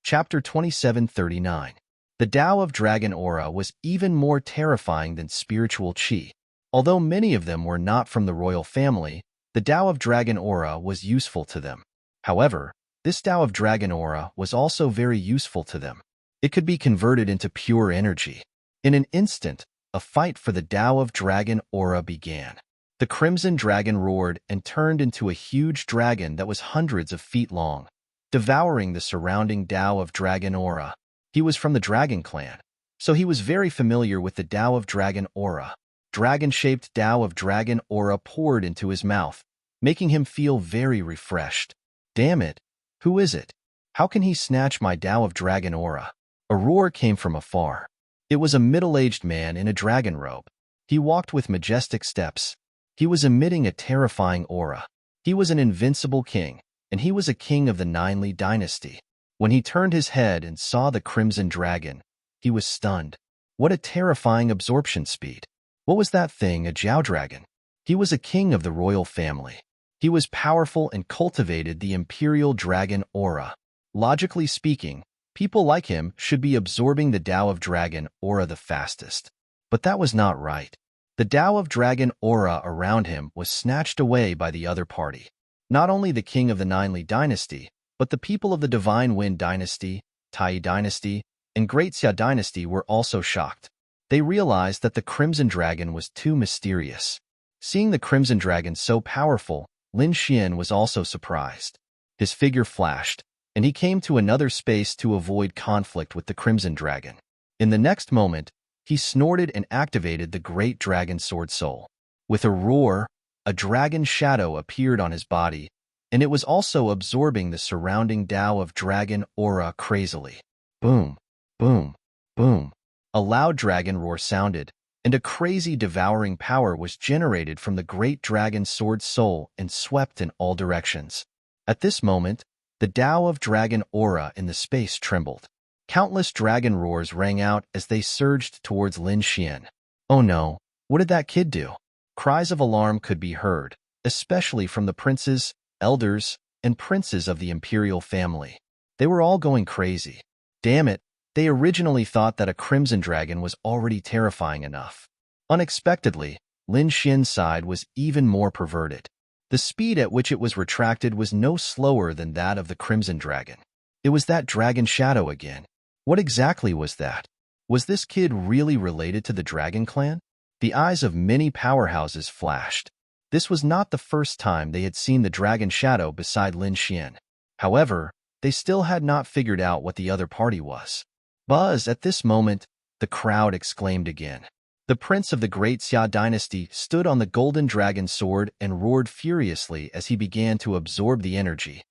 A: Chapter 2739. The Tao of Dragon Aura was even more terrifying than spiritual qi. Although many of them were not from the royal family, the Tao of Dragon Aura was useful to them. However, this Tao of Dragon Aura was also very useful to them. It could be converted into pure energy. In an instant, a fight for the Tao of Dragon Aura began. The crimson dragon roared and turned into a huge dragon that was hundreds of feet long, devouring the surrounding Tao of Dragon Aura. He was from the Dragon Clan, so he was very familiar with the Tao of Dragon Aura. Dragon-shaped Tao of Dragon Aura poured into his mouth, making him feel very refreshed. Damn it! Who is it? How can he snatch my Tao of Dragon Aura? A roar came from afar. It was a middle-aged man in a dragon robe. He walked with majestic steps. He was emitting a terrifying aura. He was an invincible king, and he was a king of the Ninely dynasty. When he turned his head and saw the crimson dragon, he was stunned. What a terrifying absorption speed! What was that thing, a Jiao dragon? He was a king of the royal family. He was powerful and cultivated the imperial dragon aura. Logically speaking, people like him should be absorbing the Tao of Dragon Aura the fastest. But that was not right. The Tao of Dragon Aura around him was snatched away by the other party. Not only the king of the Ninely dynasty, but the people of the Divine Wind dynasty, Tai dynasty, and Great Xia dynasty were also shocked. They realized that the Crimson Dragon was too mysterious. Seeing the Crimson Dragon so powerful, Lin Xian was also surprised. His figure flashed, and he came to another space to avoid conflict with the Crimson Dragon. In the next moment, he snorted and activated the Great Dragon Sword Soul. With a roar, a dragon shadow appeared on his body, and it was also absorbing the surrounding Tao of Dragon Aura crazily. Boom, boom, boom. A loud dragon roar sounded, and a crazy devouring power was generated from the Great Dragon Sword Soul and swept in all directions. At this moment, the Tao of Dragon Aura in the space trembled. Countless dragon roars rang out as they surged towards Lin Xian. Oh no, what did that kid do? Cries of alarm could be heard, especially from the princes, elders, and princes of the imperial family. They were all going crazy. Damn it, they originally thought that a crimson dragon was already terrifying enough. Unexpectedly, Lin Xian's side was even more perverted. The speed at which it was retracted was no slower than that of the crimson dragon. It was that dragon shadow again. What exactly was that? Was this kid really related to the Dragon Clan? The eyes of many powerhouses flashed. This was not the first time they had seen the dragon shadow beside Lin Xian. However, they still had not figured out what the other party was. Buzz, at this moment, the crowd exclaimed again. The prince of the Great Xia dynasty stood on the golden dragon sword and roared furiously as he began to absorb the energy.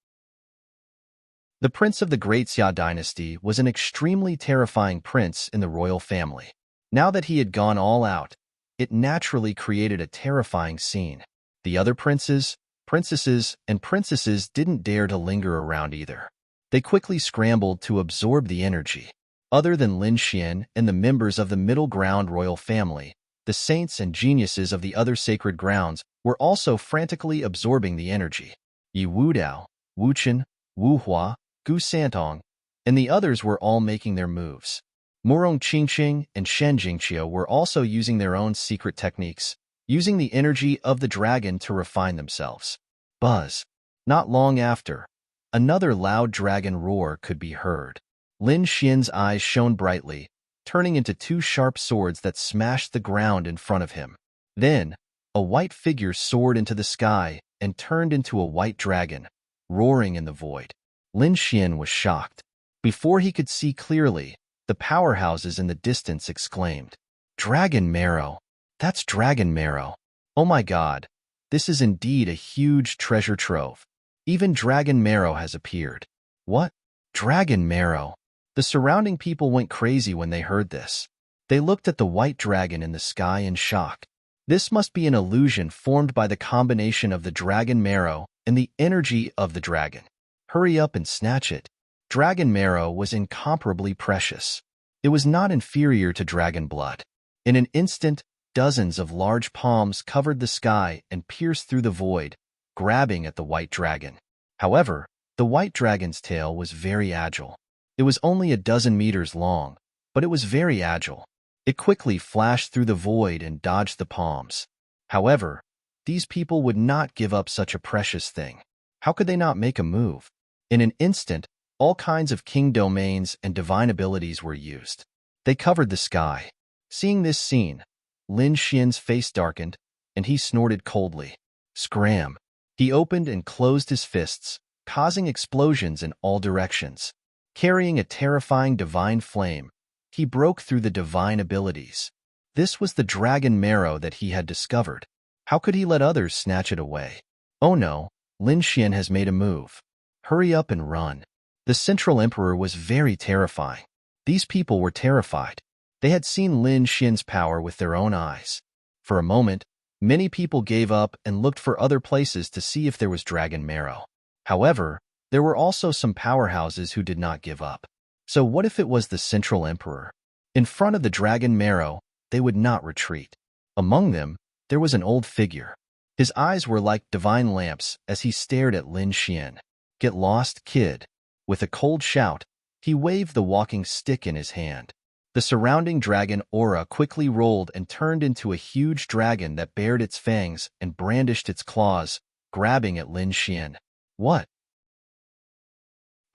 A: The prince of the Great Xia dynasty was an extremely terrifying prince in the royal family. Now that he had gone all out, it naturally created a terrifying scene. The other princes, princesses, and princesses didn't dare to linger around either. They quickly scrambled to absorb the energy. Other than Lin Xian and the members of the middle ground royal family, the saints and geniuses of the other sacred grounds were also frantically absorbing the energy. Yi Wudao, Wu Chen, Wu Hua, Gu Santong, and the others were all making their moves. Murong Qingqing and Shen Jingqiu were also using their own secret techniques, using the energy of the dragon to refine themselves. Buzz. Not long after, another loud dragon roar could be heard. Lin Xian's eyes shone brightly, turning into two sharp swords that smashed the ground in front of him. Then, a white figure soared into the sky and turned into a white dragon, roaring in the void. Lin Xian was shocked. Before he could see clearly, the powerhouses in the distance exclaimed, "Dragon marrow! That's dragon marrow! Oh my god, this is indeed a huge treasure trove. Even dragon marrow has appeared." What? Dragon marrow? The surrounding people went crazy when they heard this. They looked at the white dragon in the sky in shock. This must be an illusion formed by the combination of the dragon marrow and the energy of the dragon. Hurry up and snatch it. Dragon marrow was incomparably precious. It was not inferior to dragon blood. In an instant, dozens of large palms covered the sky and pierced through the void, grabbing at the white dragon. However, the white dragon's tail was very agile. It was only a dozen meters long, but it was very agile. It quickly flashed through the void and dodged the palms. However, these people would not give up such a precious thing. How could they not make a move? In an instant, all kinds of king domains and divine abilities were used. They covered the sky. Seeing this scene, Lin Xian's face darkened, and he snorted coldly. Scram! He opened and closed his fists, causing explosions in all directions. Carrying a terrifying divine flame, he broke through the divine abilities. This was the dragon marrow that he had discovered. How could he let others snatch it away? Oh no, Lin Xian has made a move. Hurry up and run. The Central Emperor was very terrifying. These people were terrified. They had seen Lin Xian's power with their own eyes. For a moment, many people gave up and looked for other places to see if there was dragon marrow. However, there were also some powerhouses who did not give up. So what if it was the Central Emperor? In front of the dragon marrow, they would not retreat. Among them, there was an old figure. His eyes were like divine lamps as he stared at Lin Xian. Get lost, kid. With a cold shout, he waved the walking stick in his hand. The surrounding dragon aura quickly rolled and turned into a huge dragon that bared its fangs and brandished its claws, grabbing at Lin Xian. What?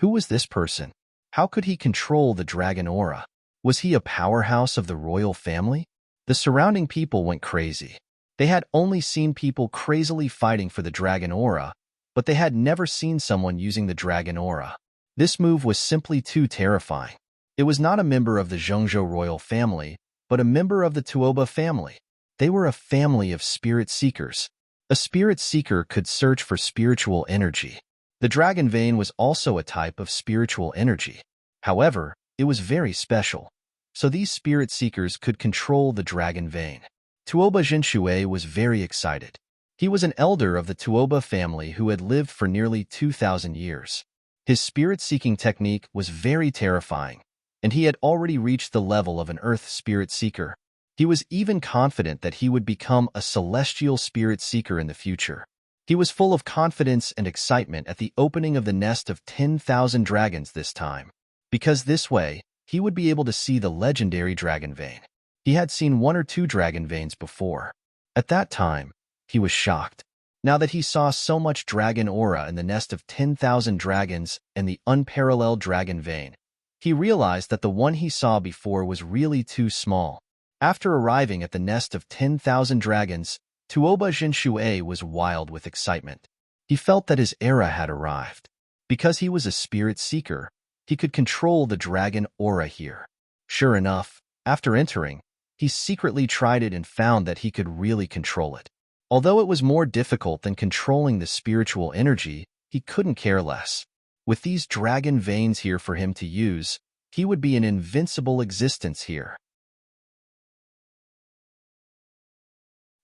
A: Who was this person? How could he control the dragon aura? Was he a powerhouse of the royal family? The surrounding people went crazy. They had only seen people crazily fighting for the dragon aura, but they had never seen someone using the dragon aura. This move was simply too terrifying. It was not a member of the Zhengzhou royal family, but a member of the Tuoba family. They were a family of spirit seekers. A spirit seeker could search for spiritual energy. The dragon vein was also a type of spiritual energy. However, it was very special, so these spirit seekers could control the dragon vein. Tuoba Zhenxue was very excited. He was an elder of the Tuoba family who had lived for nearly 2,000 years. His spirit-seeking technique was very terrifying, and he had already reached the level of an earth spirit seeker. He was even confident that he would become a celestial spirit seeker in the future. He was full of confidence and excitement at the opening of the nest of 10,000 dragons this time, because this way, he would be able to see the legendary dragon vein. He had seen 1 or 2 dragon veins before. At that time, he was shocked. Now that he saw so much dragon aura in the nest of 10,000 dragons and the unparalleled dragon vein, he realized that the one he saw before was really too small. After arriving at the nest of 10,000 dragons, Tuoba Zhenxue was wild with excitement. He felt that his era had arrived. Because he was a spirit seeker, he could control the dragon aura here. Sure enough, after entering, he secretly tried it and found that he could really control it. Although it was more difficult than controlling the spiritual energy, he couldn't care less. With these dragon veins here for him to use, he would be an invincible existence here.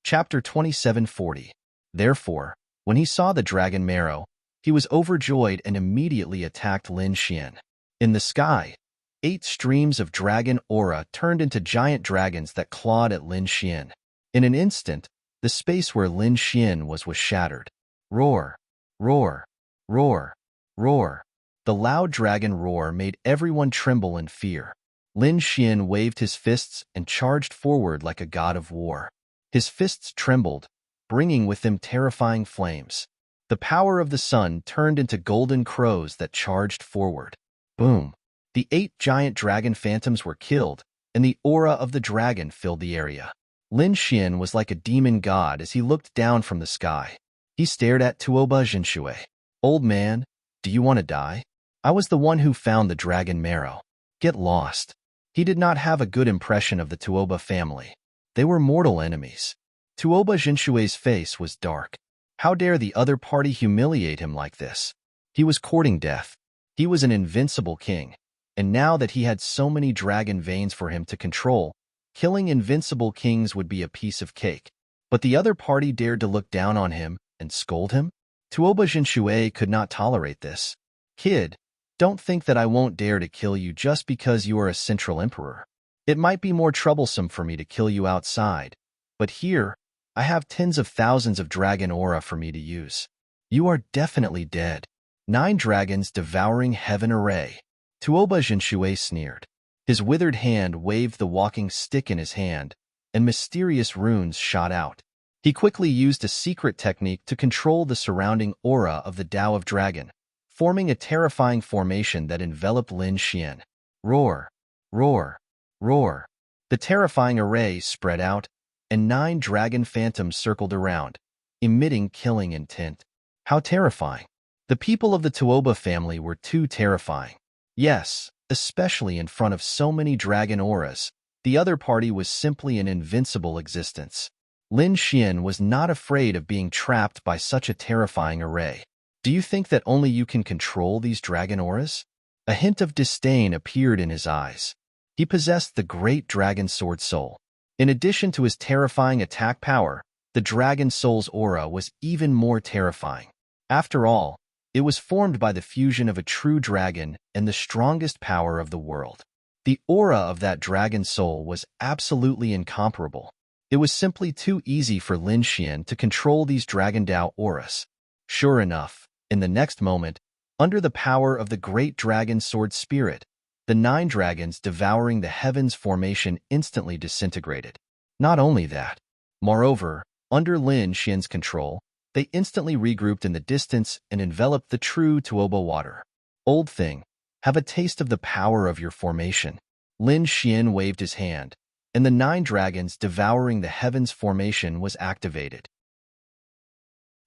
A: Chapter 2740. Therefore, when he saw the dragon marrow, he was overjoyed and immediately attacked Lin Xian. In the sky, 8 streams of dragon aura turned into giant dragons that clawed at Lin Xian. In an instant, the space where Lin Xian was shattered. Roar, roar, roar, roar. The loud dragon roar made everyone tremble in fear. Lin Xian waved his fists and charged forward like a god of war. His fists trembled, bringing with them terrifying flames. The power of the sun turned into golden crows that charged forward. Boom! The 8 giant dragon phantoms were killed, and the aura of the dragon filled the area. Lin Xian was like a demon god as he looked down from the sky. He stared at Tuoba Jinshui. "Old man, do you want to die? I was the one who found the dragon marrow. Get lost." He did not have a good impression of the Tuoba family. They were mortal enemies. Tuoba Jinshui's face was dark. How dare the other party humiliate him like this? He was courting death. He was an invincible king, and now that he had so many dragon veins for him to control, killing invincible kings would be a piece of cake. But the other party dared to look down on him and scold him? Tuoba Jinshui could not tolerate this. "Kid, don't think that I won't dare to kill you just because you are a central emperor. It might be more troublesome for me to kill you outside, but here, I have tens of thousands of dragon aura for me to use. You are definitely dead." 9 dragons devouring heaven array. Tuoba Jinshui sneered. His withered hand waved the walking stick in his hand, and mysterious runes shot out. He quickly used a secret technique to control the surrounding aura of the Tao of Dragon, forming a terrifying formation that enveloped Lin Xian. Roar, roar, roar. The terrifying array spread out, and 9 dragon phantoms circled around, emitting killing intent. How terrifying! The people of the Tuoba family were too terrifying. Yes, especially in front of so many dragon auras, the other party was simply an invincible existence. Lin Xian was not afraid of being trapped by such a terrifying array. "Do you think that only you can control these dragon auras?" A hint of disdain appeared in his eyes. He possessed the great dragon sword soul. In addition to his terrifying attack power, the dragon soul's aura was even more terrifying. After all, it was formed by the fusion of a true dragon and the strongest power of the world. The aura of that dragon soul was absolutely incomparable. It was simply too easy for Lin Xian to control these dragon Tao auras. Sure enough, in the next moment, under the power of the great dragon sword spirit, the 9 dragons devouring the heavens formation instantly disintegrated. Not only that, moreover, under Lin Xian's control, they instantly regrouped in the distance and enveloped the true Tuoba water. "Old thing, have a taste of the power of your formation." Lin Xian waved his hand, and the 9 dragons devouring the heavens formation was activated.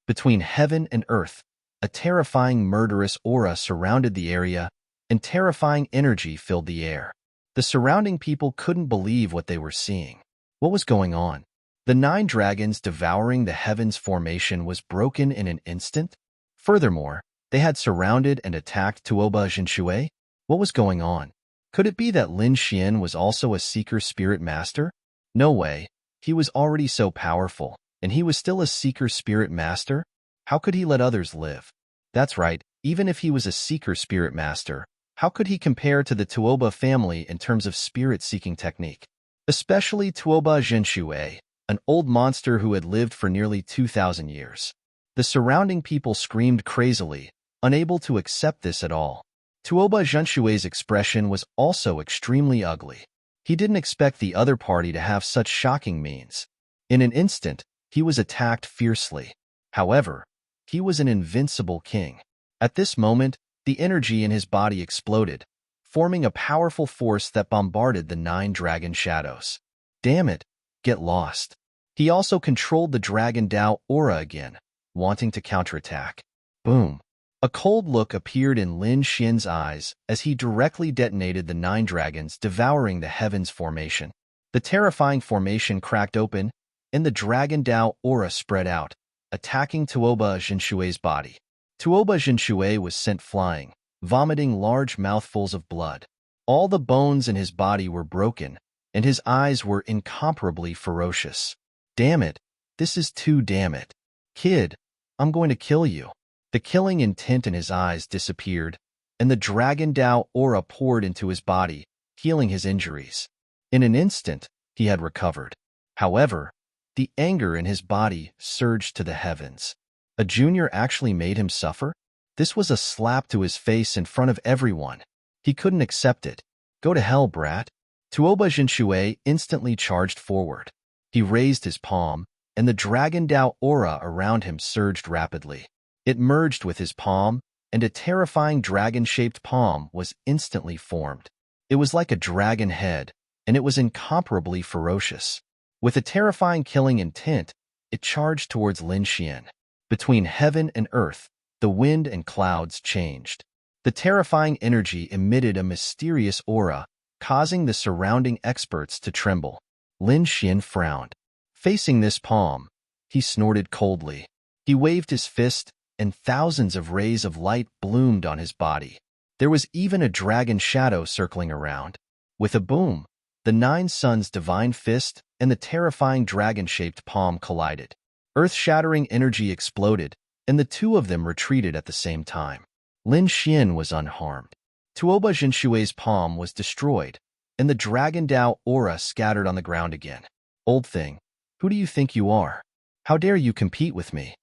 A: Between heaven and earth, a terrifying murderous aura surrounded the area, and terrifying energy filled the air. The surrounding people couldn't believe what they were seeing. What was going on? The 9 dragons devouring the heavens formation was broken in an instant? Furthermore, they had surrounded and attacked Tuoba Jinshui? What was going on? Could it be that Lin Xian was also a seeker spirit master? No way. He was already so powerful, and he was still a seeker spirit master? How could he let others live? That's right, even if he was a seeker spirit master, how could he compare to the Tuoba family in terms of spirit-seeking technique? Especially Tuoba Jinshui, an old monster who had lived for nearly 2,000 years. The surrounding people screamed crazily, unable to accept this at all. Tuoba Jinshui's expression was also extremely ugly. He didn't expect the other party to have such shocking means. In an instant, he was attacked fiercely. However, he was an invincible king. At this moment, the energy in his body exploded, forming a powerful force that bombarded the 9 dragon shadows. Damn it, get lost. He also controlled the dragon Tao aura again, wanting to counterattack. Boom. A cold look appeared in Lin Xian's eyes as he directly detonated the 9 dragons devouring the heavens formation. The terrifying formation cracked open, and the dragon Tao aura spread out, attacking Tuoba Jinshui's body. Tuoba Jinshui was sent flying, vomiting large mouthfuls of blood. All the bones in his body were broken, and his eyes were incomparably ferocious. Damn it, this is too damn it. Kid, I'm going to kill you. The killing intent in his eyes disappeared, and the Dragon Dao aura poured into his body, healing his injuries. In an instant, he had recovered. However, the anger in his body surged to the heavens. A junior actually made him suffer? This was a slap to his face in front of everyone. He couldn't accept it. Go to hell, brat. Tuoba Jinshui instantly charged forward. He raised his palm, and the Dragon Dao aura around him surged rapidly. It merged with his palm, and a terrifying dragon-shaped palm was instantly formed. It was like a dragon head, and it was incomparably ferocious. With a terrifying killing intent, it charged towards Lin Xian. Between heaven and earth, the wind and clouds changed. The terrifying energy emitted a mysterious aura, causing the surrounding experts to tremble. Lin Xian frowned. Facing this palm, he snorted coldly. He waved his fist, and thousands of rays of light bloomed on his body. There was even a dragon shadow circling around. With a boom, the Nine Suns' divine fist and the terrifying dragon-shaped palm collided. Earth-shattering energy exploded, and the two of them retreated at the same time. Lin Xian was unharmed. Tuoba Jinshui's palm was destroyed, and the Dragon Dao aura scattered on the ground again. Old thing, who do you think you are? How dare you compete with me?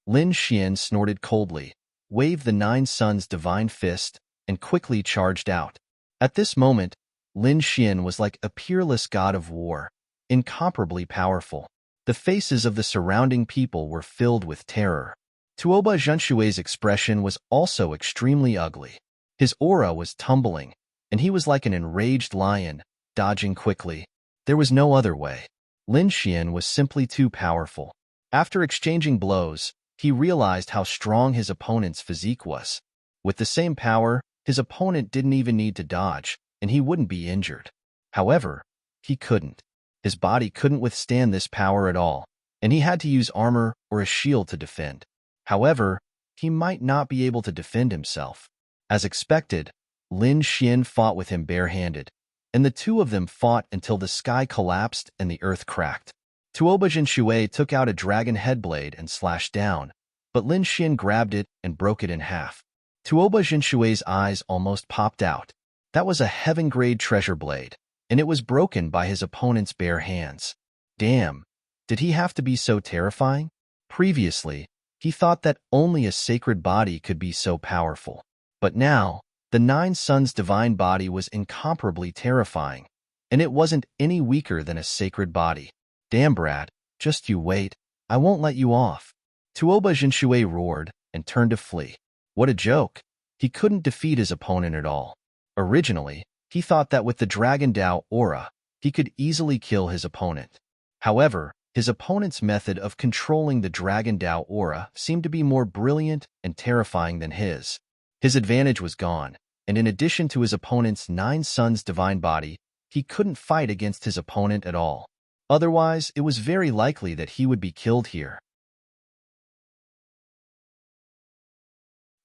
A: Lin Xian snorted coldly, waved the Nine Suns' divine fist, and quickly charged out. At this moment, Lin Xian was like a peerless god of war, incomparably powerful. The faces of the surrounding people were filled with terror. Tuoba Jinshui's expression was also extremely ugly. His aura was tumbling, and he was like an enraged lion, dodging quickly. There was no other way. Lin Xian was simply too powerful. After exchanging blows, he realized how strong his opponent's physique was. With the same power, his opponent didn't even need to dodge, and he wouldn't be injured. However, he couldn't. His body couldn't withstand this power at all, and he had to use armor or a shield to defend. However, he might not be able to defend himself. As expected, Lin Xian fought with him barehanded, and the two of them fought until the sky collapsed and the earth cracked. Tuoba Jinshui took out a dragon headblade and slashed down, but Lin Xian grabbed it and broke it in half. Tuoba Jinshui's eyes almost popped out. That was a heaven-grade treasure blade, and it was broken by his opponent's bare hands. Damn, did he have to be so terrifying? Previously, he thought that only a sacred body could be so powerful. But now, the Nine Suns' divine body was incomparably terrifying, and it wasn't any weaker than a sacred body. Damn, brat, just you wait. I won't let you off. Tuoba Jinshui roared and turned to flee. What a joke. He couldn't defeat his opponent at all. Originally, he thought that with the Dragon Dao aura, he could easily kill his opponent. However, his opponent's method of controlling the Dragon Dao aura seemed to be more brilliant and terrifying than his. His advantage was gone, and in addition to his opponent's Nine Suns' divine body, he couldn't fight against his opponent at all. Otherwise, it was very likely that he would be killed here.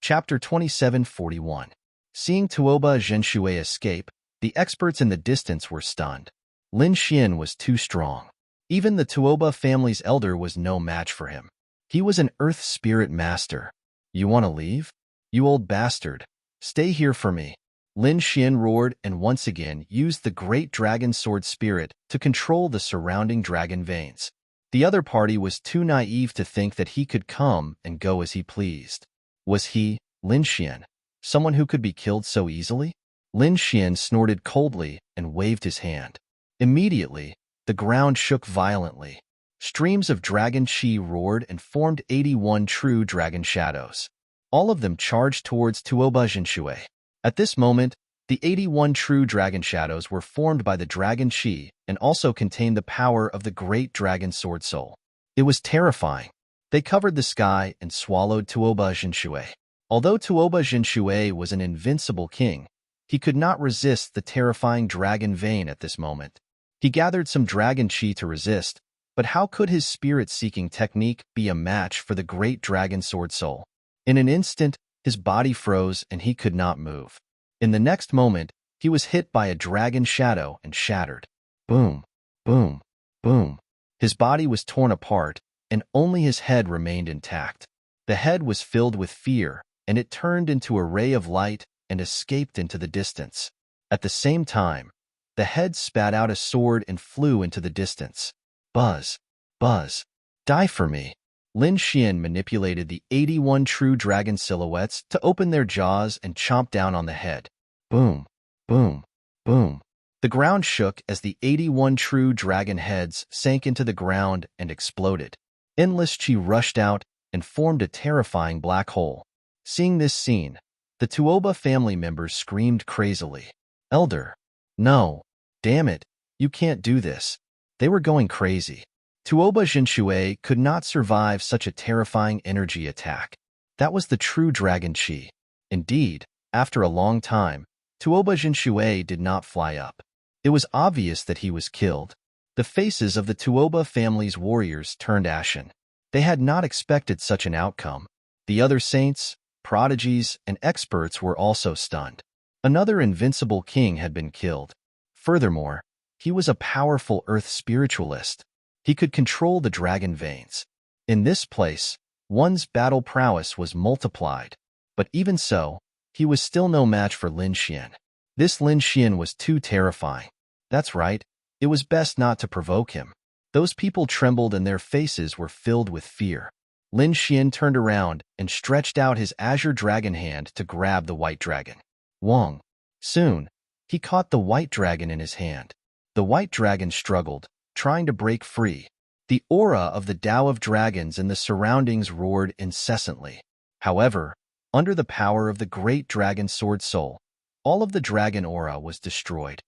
A: Chapter 2741. Seeing Tuoba Jinshui escape, the experts in the distance were stunned. Lin Xian was too strong. Even the Tuoba family's elder was no match for him. He was an earth spirit master. You want to leave? You old bastard. Stay here for me. Lin Xian roared and once again used the great dragon sword spirit to control the surrounding dragon veins. The other party was too naive to think that he could come and go as he pleased. Was he, Lin Xian, someone who could be killed so easily? Lin Xian snorted coldly and waved his hand. Immediately, the ground shook violently. Streams of dragon chi roared and formed 81 true dragon shadows. All of them charged towards Tuoba Jinshui. At this moment, the 81 true dragon shadows were formed by the dragon chi and also contained the power of the great dragon sword soul. It was terrifying. They covered the sky and swallowed Tuoba Jinshui. Although Tuoba Jinshui was an invincible king, he could not resist the terrifying dragon vein at this moment. He gathered some dragon chi to resist, but how could his spirit-seeking technique be a match for the great dragon sword soul? In an instant, His body froze and he could not move. In the next moment, he was hit by a dragon shadow and shattered. Boom, boom, boom. His body was torn apart, and only his head remained intact. The head was filled with fear, and it turned into a ray of light and escaped into the distance. At the same time, the head spat out a sword and flew into the distance. Buzz, buzz, die for me. Lin Xian manipulated the 81 true dragon silhouettes to open their jaws and chomp down on the head. Boom, boom, boom. The ground shook as the 81 true dragon heads sank into the ground and exploded. Endless chi rushed out and formed a terrifying black hole. Seeing this scene, the Tuoba family members screamed crazily. Elder, no, damn it, you can't do this. They were going crazy. Tuoba Jinxue could not survive such a terrifying energy attack. That was the true dragon chi. Indeed, after a long time, Tuoba Jinxue did not fly up. It was obvious that he was killed. The faces of the Tuoba family's warriors turned ashen. They had not expected such an outcome. The other saints, prodigies, and experts were also stunned. Another invincible king had been killed. Furthermore, he was a powerful earth spiritualist. He could control the dragon veins. In this place, one's battle prowess was multiplied. But even so, he was still no match for Lin Xian. This Lin Xian was too terrifying. That's right, it was best not to provoke him. Those people trembled and their faces were filled with fear. Lin Xian turned around and stretched out his azure dragon hand to grab the white dragon. Wong. Soon, he caught the white dragon in his hand. The white dragon struggled, trying to break free. The aura of the Tao of dragons in the surroundings roared incessantly. However, under the power of the great dragon sword soul, all of the dragon aura was destroyed.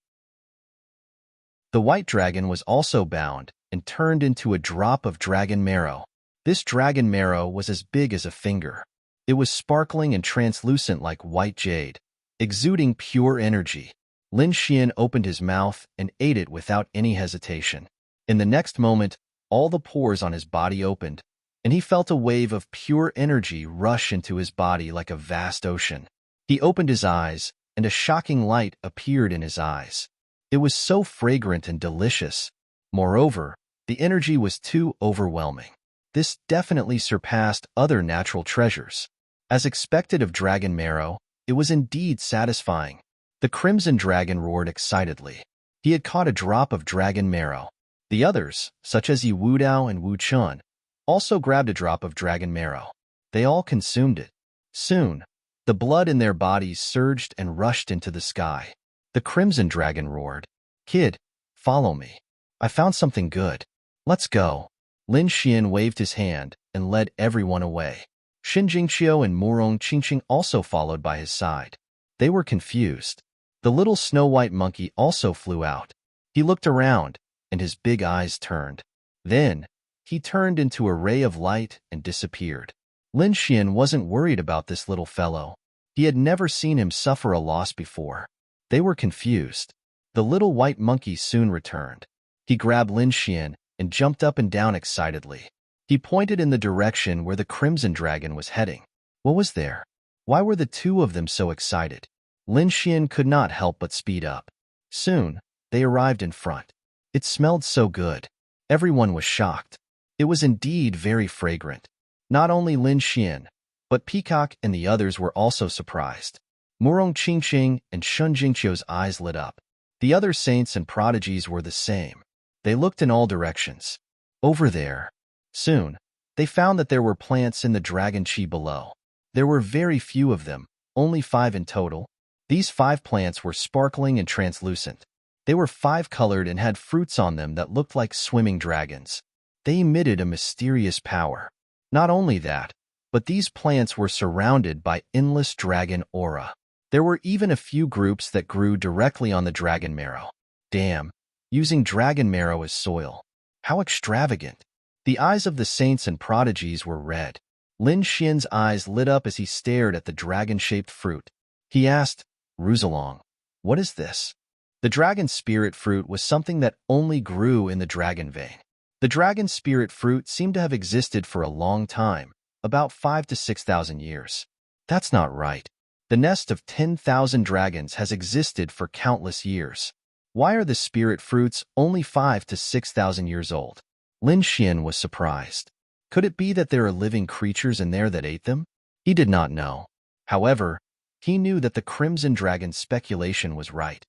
A: The white dragon was also bound and turned into a drop of dragon marrow. This dragon marrow was as big as a finger. It was sparkling and translucent like white jade, exuding pure energy. Lin Xian opened his mouth and ate it without any hesitation. In the next moment, all the pores on his body opened, and he felt a wave of pure energy rush into his body like a vast ocean. He opened his eyes, and a shocking light appeared in his eyes. It was so fragrant and delicious. Moreover, the energy was too overwhelming. This definitely surpassed other natural treasures. As expected of dragon marrow, it was indeed satisfying. The crimson dragon roared excitedly. He had caught a drop of dragon marrow. The others, such as Yi Wudao and Wu Chun, also grabbed a drop of dragon marrow. They all consumed it. Soon, the blood in their bodies surged and rushed into the sky. The crimson dragon roared, "Kid, follow me. I found something good. Let's go." Lin Xian waved his hand and led everyone away. Xin Jingqiu and Murong Qingqing also followed by his side. They were confused. The little snow-white monkey also flew out. He looked around, and his big eyes turned. Then, he turned into a ray of light and disappeared. Lin Xian wasn't worried about this little fellow. He had never seen him suffer a loss before. They were confused. The little white monkey soon returned. He grabbed Lin Xian and jumped up and down excitedly. He pointed in the direction where the crimson dragon was heading. What was there? Why were the two of them so excited? Lin Xian could not help but speed up. Soon, they arrived in front. It smelled so good. Everyone was shocked. It was indeed very fragrant. Not only Lin Xian, but Peacock and the others were also surprised. Murong Qingqing and Shun Jingqiu's eyes lit up. The other saints and prodigies were the same. They looked in all directions. Over there. Soon, they found that there were plants in the dragon chi below. There were very few of them, only 5 in total. These 5 plants were sparkling and translucent. They were 5-colored and had fruits on them that looked like swimming dragons. They emitted a mysterious power. Not only that, but these plants were surrounded by endless dragon aura. There were even a few groups that grew directly on the dragon marrow. Damn, using dragon marrow as soil. How extravagant. The eyes of the saints and prodigies were red. Lin Xian's eyes lit up as he stared at the dragon-shaped fruit. He asked, "Ruzalong, what is this?" The dragon spirit fruit was something that only grew in the dragon vein. The dragon spirit fruit seemed to have existed for a long time, about 5,000 to 6,000 years. That's not right. The nest of 10,000 dragons has existed for countless years. Why are the spirit fruits only 5 to 6,000 years old? Lin Xian was surprised. Could it be that there are living creatures in there that ate them? He did not know. However, he knew that the Crimson Dragon's speculation was right.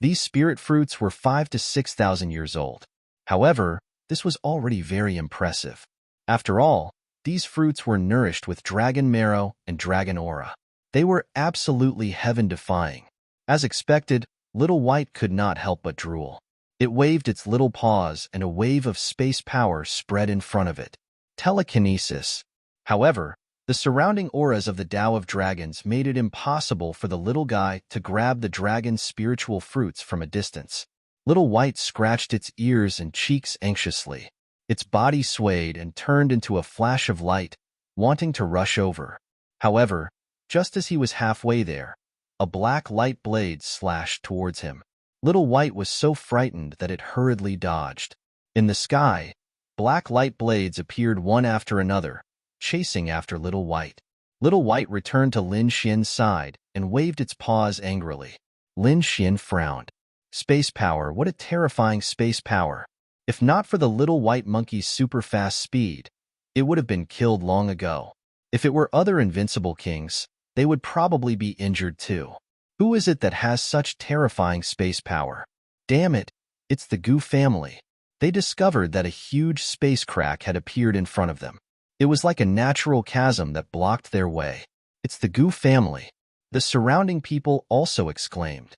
A: These spirit fruits were 5 to 6,000 years old. However, this was already very impressive. After all, these fruits were nourished with dragon marrow and dragon aura. They were absolutely heaven-defying. As expected, Little White could not help but drool. It waved its little paws and a wave of space power spread in front of it. Telekinesis. However, the surrounding auras of the Tao of Dragons made it impossible for the little guy to grab the dragon's spiritual fruits from a distance. Little White scratched its ears and cheeks anxiously. Its body swayed and turned into a flash of light, wanting to rush over. However, just as he was halfway there, a black light blade slashed towards him. Little White was so frightened that it hurriedly dodged. In the sky, black light blades appeared one after another, chasing after Little White. Little White returned to Lin Xian's side and waved its paws angrily. Lin Xian frowned. Space power, what a terrifying space power. If not for the little white monkey's super-fast speed, it would have been killed long ago. If it were other invincible kings, they would probably be injured too. Who is it that has such terrifying space power? Damn it, it's the Gu family. They discovered that a huge space crack had appeared in front of them. It was like a natural chasm that blocked their way. It's the Gu family. The surrounding people also exclaimed.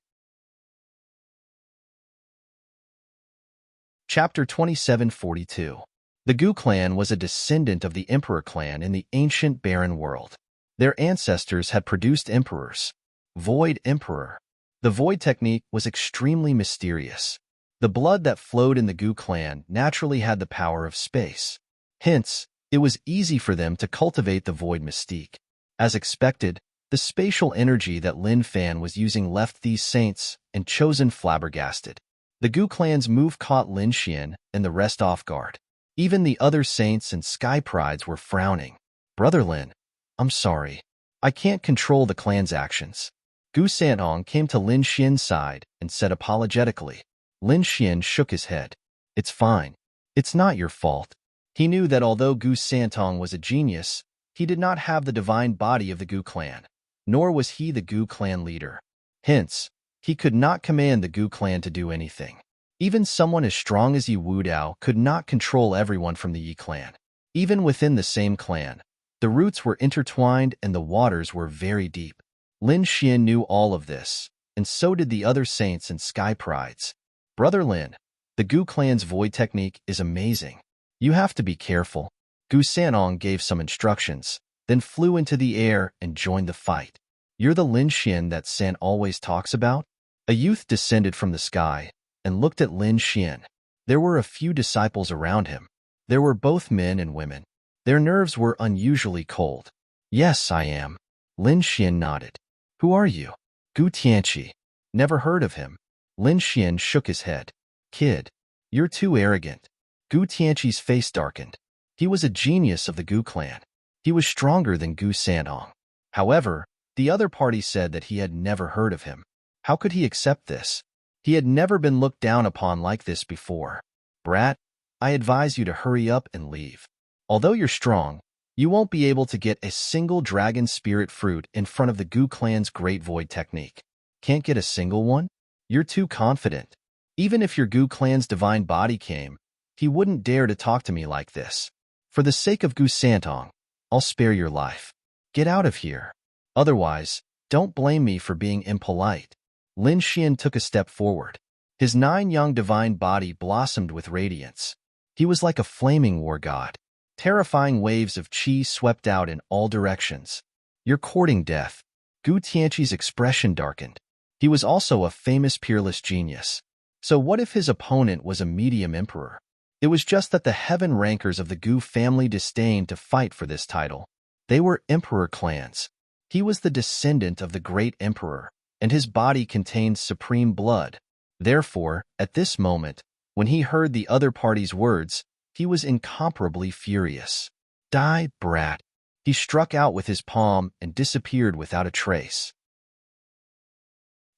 A: Chapter 2742. The Gu clan was a descendant of the Emperor clan in the ancient barren world. Their ancestors had produced emperors. Void Emperor. The void technique was extremely mysterious. The blood that flowed in the Gu clan naturally had the power of space. Hence, it was easy for them to cultivate the void mystique. As expected, the spatial energy that Lin Fan was using left these saints and chosen flabbergasted. The Gu clan's move caught Lin Xian and the rest off guard. Even the other saints and sky prides were frowning. Brother Lin, I'm sorry. I can't control the clan's actions. Gu Santong came to Lin Xian's side and said apologetically. Lin Xian shook his head. It's fine. It's not your fault. He knew that although Gu Santong was a genius, he did not have the divine body of the Gu clan, nor was he the Gu clan leader. Hence, he could not command the Gu clan to do anything. Even someone as strong as Yi Wudao could not control everyone from the Yi clan. Even within the same clan, the roots were intertwined and the waters were very deep. Lin Xian knew all of this, and so did the other saints and sky prides. Brother Lin, the Gu clan's void technique is amazing. You have to be careful. Gu Sanong gave some instructions, then flew into the air and joined the fight. You're the Lin Xian that San always talks about? A youth descended from the sky and looked at Lin Xian. There were a few disciples around him. There were both men and women. Their nerves were unusually cold. Yes, I am. Lin Xian nodded. Who are you? Gu Tianqi. Never heard of him. Lin Xian shook his head. Kid, you're too arrogant. Gu Tianqi's face darkened. He was a genius of the Gu clan. He was stronger than Gu Santong. However, the other party said that he had never heard of him. How could he accept this? He had never been looked down upon like this before. Brat, I advise you to hurry up and leave. Although you're strong, you won't be able to get a single dragon spirit fruit in front of the Gu clan's great void technique. Can't get a single one? You're too confident. Even if your Gu clan's divine body came, he wouldn't dare to talk to me like this. For the sake of Gu Santong, I'll spare your life. Get out of here. Otherwise, don't blame me for being impolite. Lin Xian took a step forward. His 9-young divine body blossomed with radiance. He was like a flaming war god. Terrifying waves of qi swept out in all directions. You're courting death. Gu Tianqi's expression darkened. He was also a famous peerless genius. So what if his opponent was a medium emperor? It was just that the heaven rankers of the Gu family disdained to fight for this title. They were emperor clans. He was the descendant of the great emperor, and his body contained supreme blood. Therefore, at this moment, when he heard the other party's words, he was incomparably furious. Die, brat. He struck out with his palm and disappeared without a trace.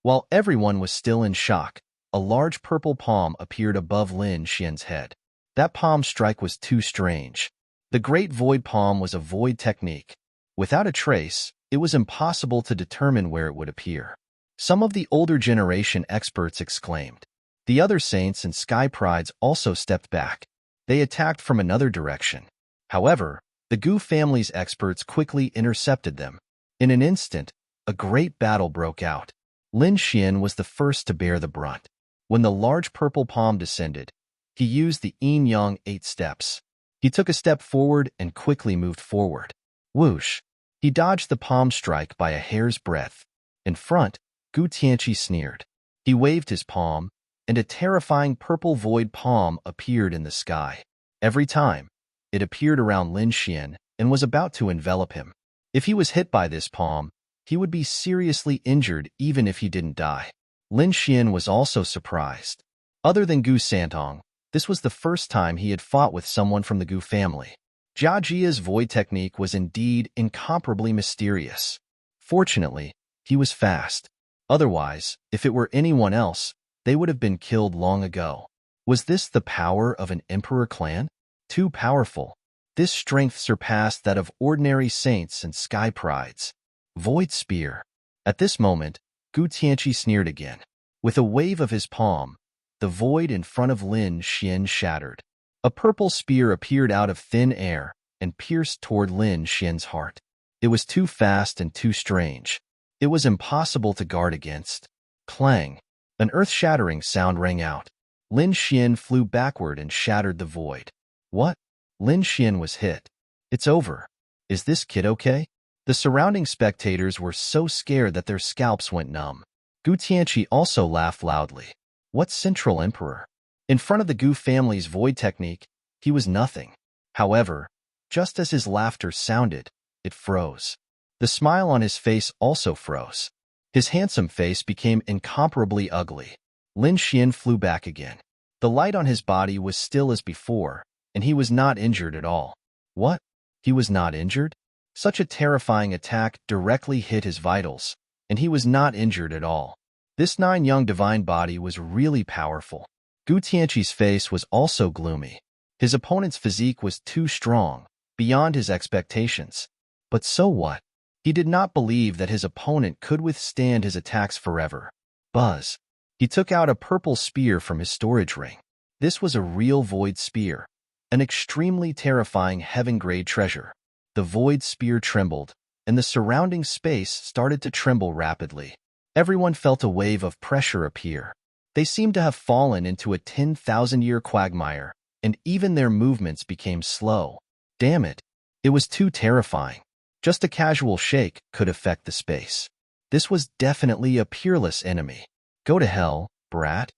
A: While everyone was still in shock, a large purple palm appeared above Lin Xian's head. That palm strike was too strange. The Great Void Palm was a void technique. Without a trace, it was impossible to determine where it would appear. Some of the older generation experts exclaimed. The other saints and sky prides also stepped back. They attacked from another direction. However, the Gu family's experts quickly intercepted them. In an instant, a great battle broke out. Lin Xian was the first to bear the brunt. When the large purple palm descended, he used the yin-yang 8 steps. He took a step forward and quickly moved forward. Whoosh! He dodged the palm strike by a hair's breadth. In front, Gu Tianqi sneered. He waved his palm, and a terrifying purple void palm appeared in the sky. Every time, it appeared around Lin Xian and was about to envelop him. If he was hit by this palm, he would be seriously injured even if he didn't die. Lin Xian was also surprised. Other than Gu Santong, this was the first time he had fought with someone from the Gu family. Jia Jia's void technique was indeed incomparably mysterious. Fortunately, he was fast. Otherwise, if it were anyone else, they would have been killed long ago. Was this the power of an emperor clan? Too powerful. This strength surpassed that of ordinary saints and sky prides. Void Spear. At this moment, Gu Tianqi sneered again. With a wave of his palm, the void in front of Lin Xian shattered. A purple spear appeared out of thin air and pierced toward Lin Xian's heart. It was too fast and too strange. It was impossible to guard against. Clang! An earth-shattering sound rang out. Lin Xian flew backward and shattered the void. What? Lin Xian was hit. It's over. Is this kid okay? The surrounding spectators were so scared that their scalps went numb. Gu Tianqi also laughed loudly. What Central Emperor? In front of the Gu family's void technique, he was nothing. However, just as his laughter sounded, it froze. The smile on his face also froze. His handsome face became incomparably ugly. Lin Xian flew back again. The light on his body was still as before, and he was not injured at all. What? He was not injured? Such a terrifying attack directly hit his vitals, and he was not injured at all. This nine-young divine body was really powerful. Gu Tianqi's face was also gloomy. His opponent's physique was too strong, beyond his expectations. But so what? He did not believe that his opponent could withstand his attacks forever. Buzz. He took out a purple spear from his storage ring. This was a real void spear, an extremely terrifying heaven-grade treasure. The void spear trembled, and the surrounding space started to tremble rapidly. Everyone felt a wave of pressure appear. They seemed to have fallen into a 10,000-year quagmire, and even their movements became slow. Damn it! It was too terrifying. Just a casual shake could affect the space. This was definitely a peerless enemy. Go to hell, brat.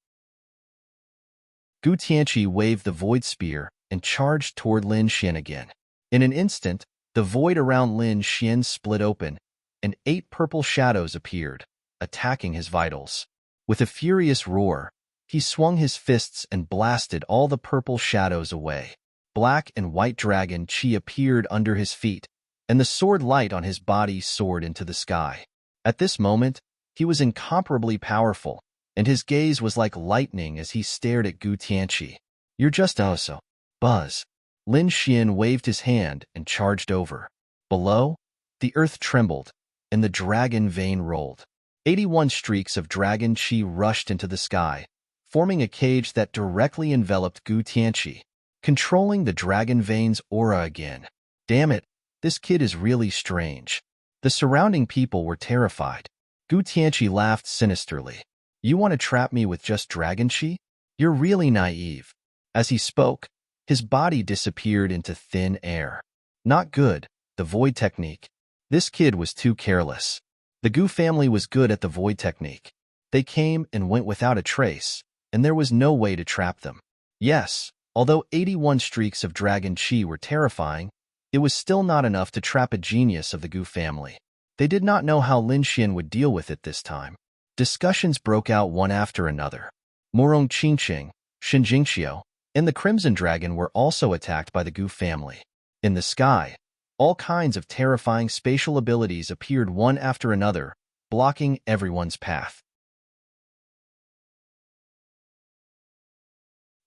A: Gu Tianqi waved the void spear and charged toward Lin Xian again. In an instant, the void around Lin Xian split open, and 8 purple shadows appeared, attacking his vitals. With a furious roar, he swung his fists and blasted all the purple shadows away. Black and white dragon chi appeared under his feet, and the sword light on his body soared into the sky. At this moment, he was incomparably powerful, and his gaze was like lightning as he stared at Gu Tianqi. You're just also. Buzz. Lin Xian waved his hand and charged over. Below, the earth trembled, and the dragon vein rolled. 81 streaks of dragon chi rushed into the sky, forming a cage that directly enveloped Gu Tianqi, controlling the dragon vein's aura again. Damn it, this kid is really strange. The surrounding people were terrified. Gu Tianqi laughed sinisterly. You want to trap me with just dragon chi? You're really naive. As he spoke, his body disappeared into thin air. Not good, the void technique. This kid was too careless. The Gu family was good at the void technique. They came and went without a trace, and there was no way to trap them. Yes, although 81 streaks of dragon chi were terrifying, it was still not enough to trap a genius of the Gu family. They did not know how Lin Xian would deal with it this time. Discussions broke out one after another. Morong Qingqing, Shinjingxiu, and the Crimson Dragon were also attacked by the Gu family. In the sky, All kinds of terrifying spatial abilities appeared one after another, blocking everyone's path.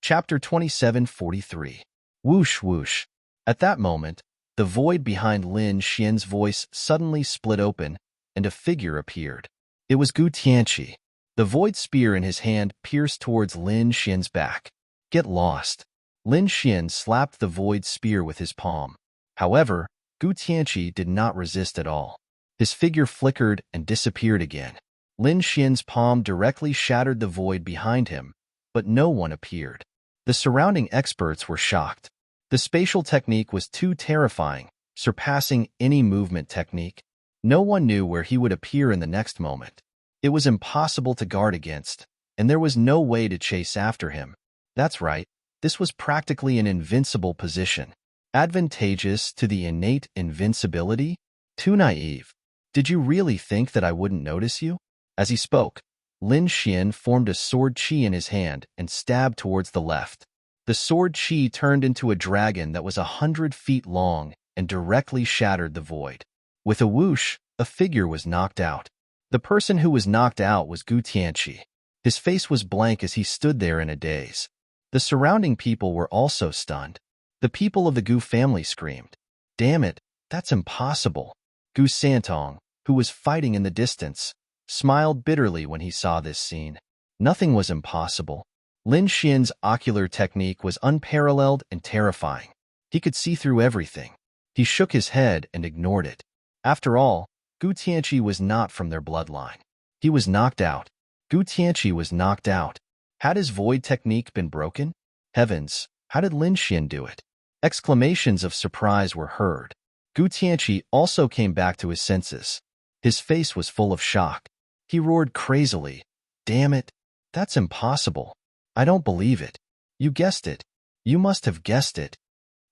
A: Chapter 27:43. Whoosh whoosh. At that moment, the void behind Lin Xian's voice suddenly split open, and a figure appeared. It was Gu Tianqi. The void spear in his hand pierced towards Lin Xian's back. Get lost. Lin Xian slapped the void spear with his palm. However, Gu Tianqi did not resist at all. His figure flickered and disappeared again. Lin Xian's palm directly shattered the void behind him, but no one appeared. The surrounding experts were shocked. The spatial technique was too terrifying, surpassing any movement technique. No one knew where he would appear in the next moment. It was impossible to guard against, and there was no way to chase after him. That's right, this was practically an invincible position. Advantageous to the innate invincibility? Too naive. Did you really think that I wouldn't notice you? As he spoke, Lin Xian formed a sword qi in his hand and stabbed towards the left. The sword qi turned into a dragon that was 100 feet long and directly shattered the void. With a whoosh, a figure was knocked out. The person who was knocked out was Gu Tianqi. His face was blank as he stood there in a daze. The surrounding people were also stunned. The people of the Gu family screamed, "Damn it, that's impossible." Gu Santong, who was fighting in the distance, smiled bitterly when he saw this scene. Nothing was impossible. Lin Xian's ocular technique was unparalleled and terrifying. He could see through everything. He shook his head and ignored it. After all, Gu Tianqi was not from their bloodline. He was knocked out. Gu Tianqi was knocked out. Had his void technique been broken? Heavens, how did Lin Xian do it? Exclamations of surprise were heard. Gu Tianqi also came back to his senses. His face was full of shock. He roared crazily, "Damn it, that's impossible. I don't believe it. You guessed it. You must have guessed it."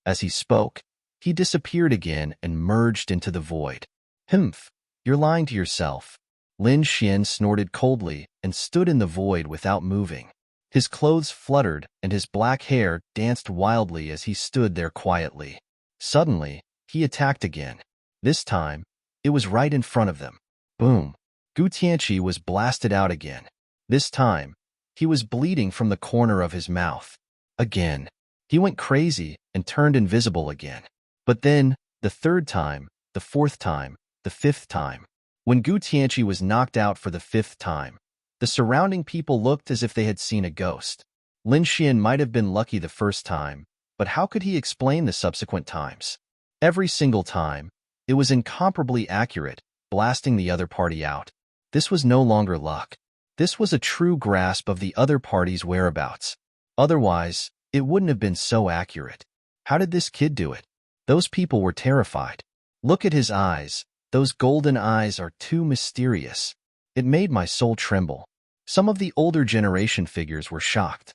A: As he spoke, he disappeared again and merged into the void. "Humph, you're lying to yourself." Lin Xian snorted coldly and stood in the void without moving. His clothes fluttered and his black hair danced wildly as he stood there quietly. Suddenly, he attacked again. This time, it was right in front of them. Boom. Gu Tianqi was blasted out again. This time, he was bleeding from the corner of his mouth. Again, he went crazy and turned invisible again. But then, the third time, the fourth time, the fifth time. When Gu Tianqi was knocked out for the fifth time, the surrounding people looked as if they had seen a ghost. Lin Xian might have been lucky the first time, but how could he explain the subsequent times? Every single time, it was incomparably accurate, blasting the other party out. This was no longer luck. This was a true grasp of the other party's whereabouts. Otherwise, it wouldn't have been so accurate. How did this kid do it? Those people were terrified. Look at his eyes. Those golden eyes are too mysterious. It made my soul tremble. Some of the older generation figures were shocked.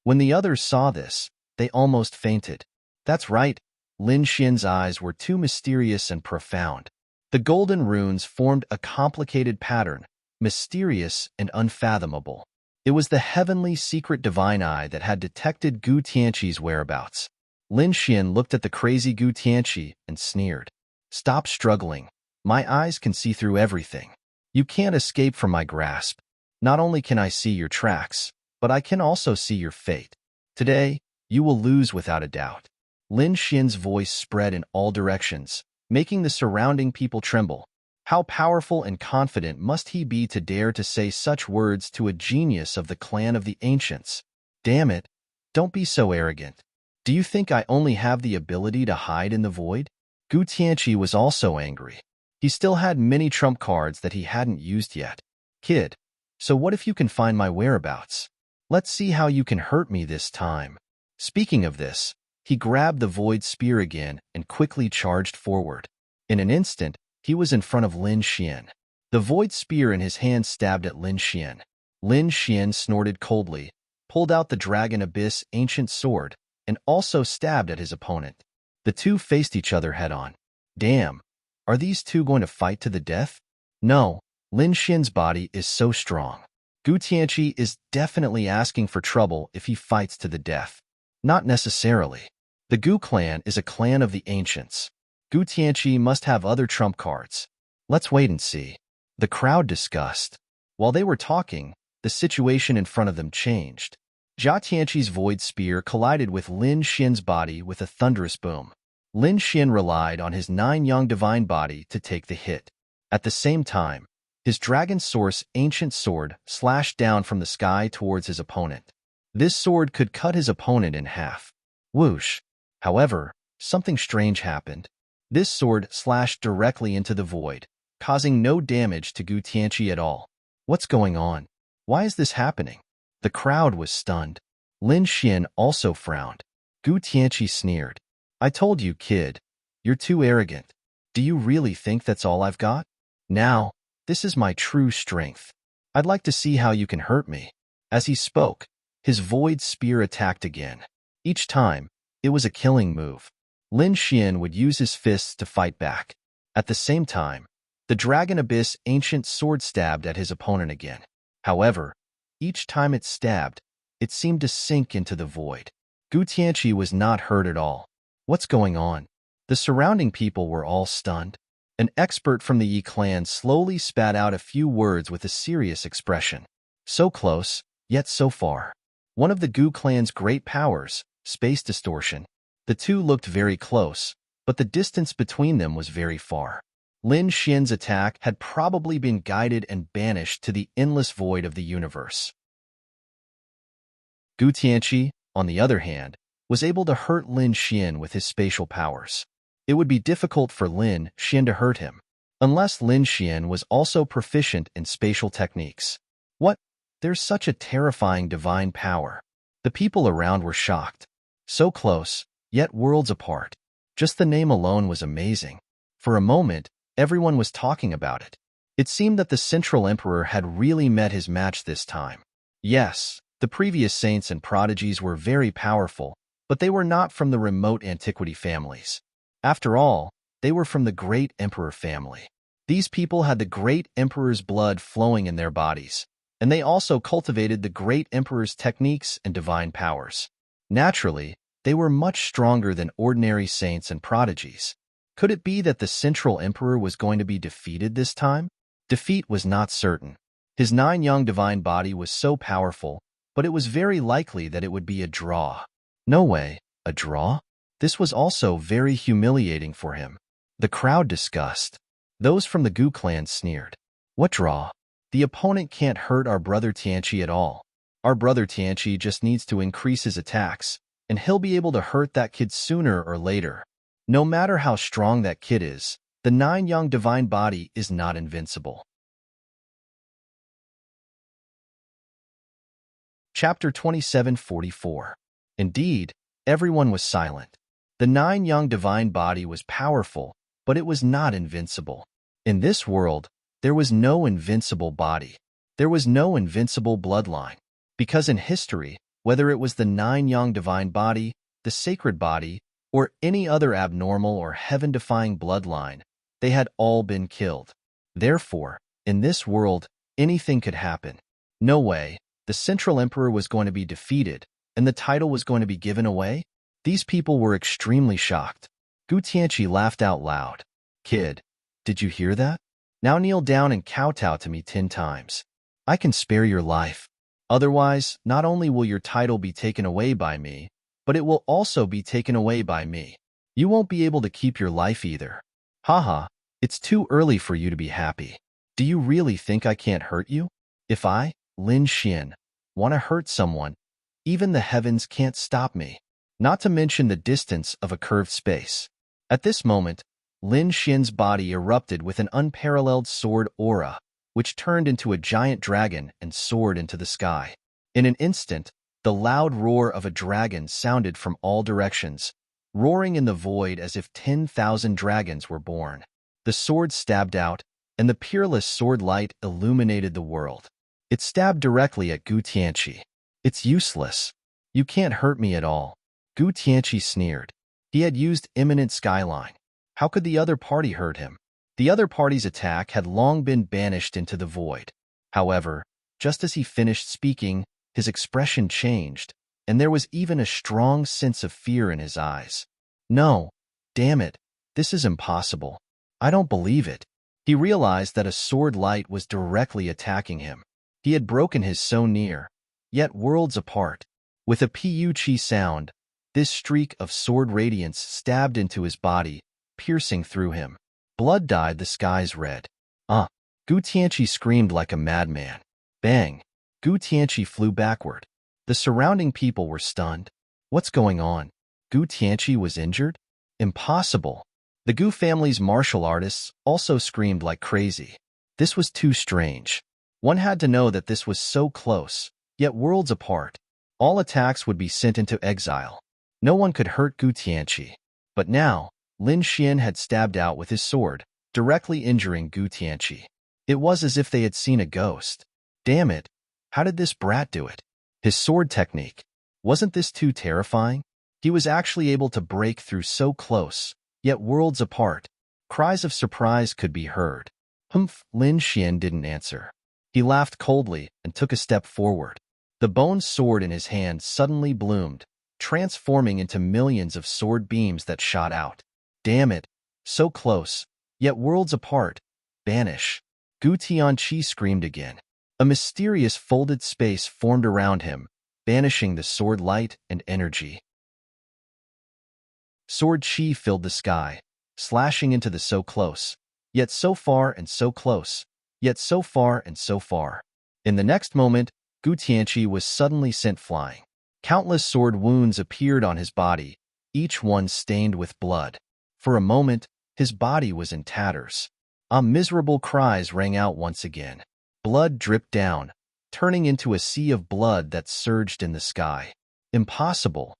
A: When the others saw this, they almost fainted. That's right, Lin Xian's eyes were too mysterious and profound. The golden runes formed a complicated pattern, mysterious and unfathomable. It was the heavenly secret divine eye that had detected Gu Tianqi's whereabouts. Lin Xian looked at the crazy Gu Tianqi and sneered. "Stop struggling. My eyes can see through everything. You can't escape from my grasp. Not only can I see your tracks, but I can also see your fate. Today, you will lose without a doubt." Lin Xian's voice spread in all directions, making the surrounding people tremble. How powerful and confident must he be to dare to say such words to a genius of the clan of the ancients? Damn it, don't be so arrogant. Do you think I only have the ability to hide in the void? Gu Tianqi was also angry. He still had many trump cards that he hadn't used yet. Kid, so what if you can find my whereabouts? Let's see how you can hurt me this time. Speaking of this, he grabbed the void spear again and quickly charged forward. In an instant, he was in front of Lin Xian. The void spear in his hand stabbed at Lin Xian. Lin Xian snorted coldly, pulled out the Dragon Abyss ancient sword, and also stabbed at his opponent. The two faced each other head-on. Damn, are these two going to fight to the death? No, Lin Xian's body is so strong. Gu Tianqi is definitely asking for trouble if he fights to the death. Not necessarily. The Gu clan is a clan of the ancients. Gu Tianqi must have other trump cards. Let's wait and see. The crowd discussed. While they were talking, the situation in front of them changed. Jia Tianqi's void spear collided with Lin Xian's body with a thunderous boom. Lin Xian relied on his 9-yang divine body to take the hit. At the same time, his dragon source ancient sword slashed down from the sky towards his opponent. This sword could cut his opponent in half. Whoosh! However, something strange happened. This sword slashed directly into the void, causing no damage to Gu Tianqi at all. What's going on? Why is this happening? The crowd was stunned. Lin Xian also frowned. Gu Tianqi sneered. I told you, kid. You're too arrogant. Do you really think that's all I've got? Now, this is my true strength. I'd like to see how you can hurt me. As he spoke, his void spear attacked again. Each time, it was a killing move. Lin Xian would use his fists to fight back. At the same time, the Dragon Abyss ancient sword stabbed at his opponent again. However, each time it stabbed, it seemed to sink into the void. Gu Tianqi was not hurt at all. What's going on? The surrounding people were all stunned. An expert from the Yi clan slowly spat out a few words with a serious expression. So close, yet so far. One of the Gu clan's great powers, space distortion. The two looked very close, but the distance between them was very far. Lin Xian's attack had probably been guided and banished to the endless void of the universe. Gu Tianqi, on the other hand, was able to hurt Lin Xian with his spatial powers. It would be difficult for Lin Xian to hurt him, unless Lin Xian was also proficient in spatial techniques. What? There's such a terrifying divine power. The people around were shocked. So close, yet worlds apart. Just the name alone was amazing. For a moment, everyone was talking about it. It seemed that the Central Emperor had really met his match this time. Yes, the previous saints and prodigies were very powerful, but they were not from the remote antiquity families. After all, they were from the great emperor family. These people had the great emperor's blood flowing in their bodies, and they also cultivated the great emperor's techniques and divine powers. Naturally, they were much stronger than ordinary saints and prodigies. Could it be that the Central Emperor was going to be defeated this time? Defeat was not certain. His 9-yang divine body was so powerful, but it was very likely that it would be a draw. No way, a draw? This was also very humiliating for him. The crowd discussed. Those from the Gu clan sneered. What draw? The opponent can't hurt our brother Tianqi at all. Our brother Tianqi just needs to increase his attacks, and he'll be able to hurt that kid sooner or later. No matter how strong that kid is, the 9-yang divine body is not invincible. Chapter 27:44. Indeed, everyone was silent. The 9-yang divine body was powerful, but it was not invincible. In this world, there was no invincible body. There was no invincible bloodline. Because in history, whether it was the 9-yang divine body, the sacred body, or any other abnormal or heaven-defying bloodline, they had all been killed. Therefore, in this world, anything could happen. No way, the Central Emperor was going to be defeated, and the title was going to be given away? These people were extremely shocked. Gu Tianqi laughed out loud. Kid, did you hear that? Now kneel down and kowtow to me 10 times. I can spare your life. Otherwise, not only will your title be taken away by me, but it will also be taken away by me. You won't be able to keep your life either. Haha, it's too early for you to be happy. Do you really think I can't hurt you? If I, Lin Xian, want to hurt someone, even the heavens can't stop me. Not to mention the distance of a curved space. At this moment, Lin Xian's body erupted with an unparalleled sword aura, which turned into a giant dragon and soared into the sky. In an instant, the loud roar of a dragon sounded from all directions, roaring in the void as if 10,000 dragons were born. The sword stabbed out, and the peerless sword light illuminated the world. It stabbed directly at Gu Tianqi. It's useless. You can't hurt me at all. Gu Tianqi sneered. He had used imminent skyline. How could the other party hurt him? The other party's attack had long been banished into the void. However, just as he finished speaking, his expression changed. and there was even a strong sense of fear in his eyes. No, damn it, this is impossible. I don't believe it. He realized that a sword light was directly attacking him. He had broken his so near, yet worlds apart. With a pu-chi sound, this streak of sword radiance stabbed into his body, piercing through him. Blood dyed the skies red. Gu Tianqi screamed like a madman. Bang! Gu Tianqi flew backward. The surrounding people were stunned. What's going on? Gu Tianqi was injured? Impossible. The Gu family's martial artists also screamed like crazy. This was too strange. One had to know that this was so close, yet worlds apart. All attacks would be sent into exile. No one could hurt Gu Tianqi. But now, Lin Xian had stabbed out with his sword, directly injuring Gu Tianqi. It was as if they had seen a ghost. Damn it, how did this brat do it? His sword technique. Wasn't this too terrifying? He was actually able to break through so close, yet worlds apart. Cries of surprise could be heard. Lin Xian didn't answer. He laughed coldly and took a step forward. The bone sword in his hand suddenly bloomed, transforming into millions of sword beams that shot out. Damn it, so close, yet worlds apart. Banish. Gu Tianqi screamed again. A mysterious folded space formed around him, banishing the sword light and energy. Sword chi filled the sky, slashing into the so close, yet so far and so close, yet so far and so far. In the next moment, Gu Tianqi was suddenly sent flying. Countless sword wounds appeared on his body, each one stained with blood. For a moment, his body was in tatters. Miserable cries rang out once again. Blood dripped down, turning into a sea of blood that surged in the sky. Impossible.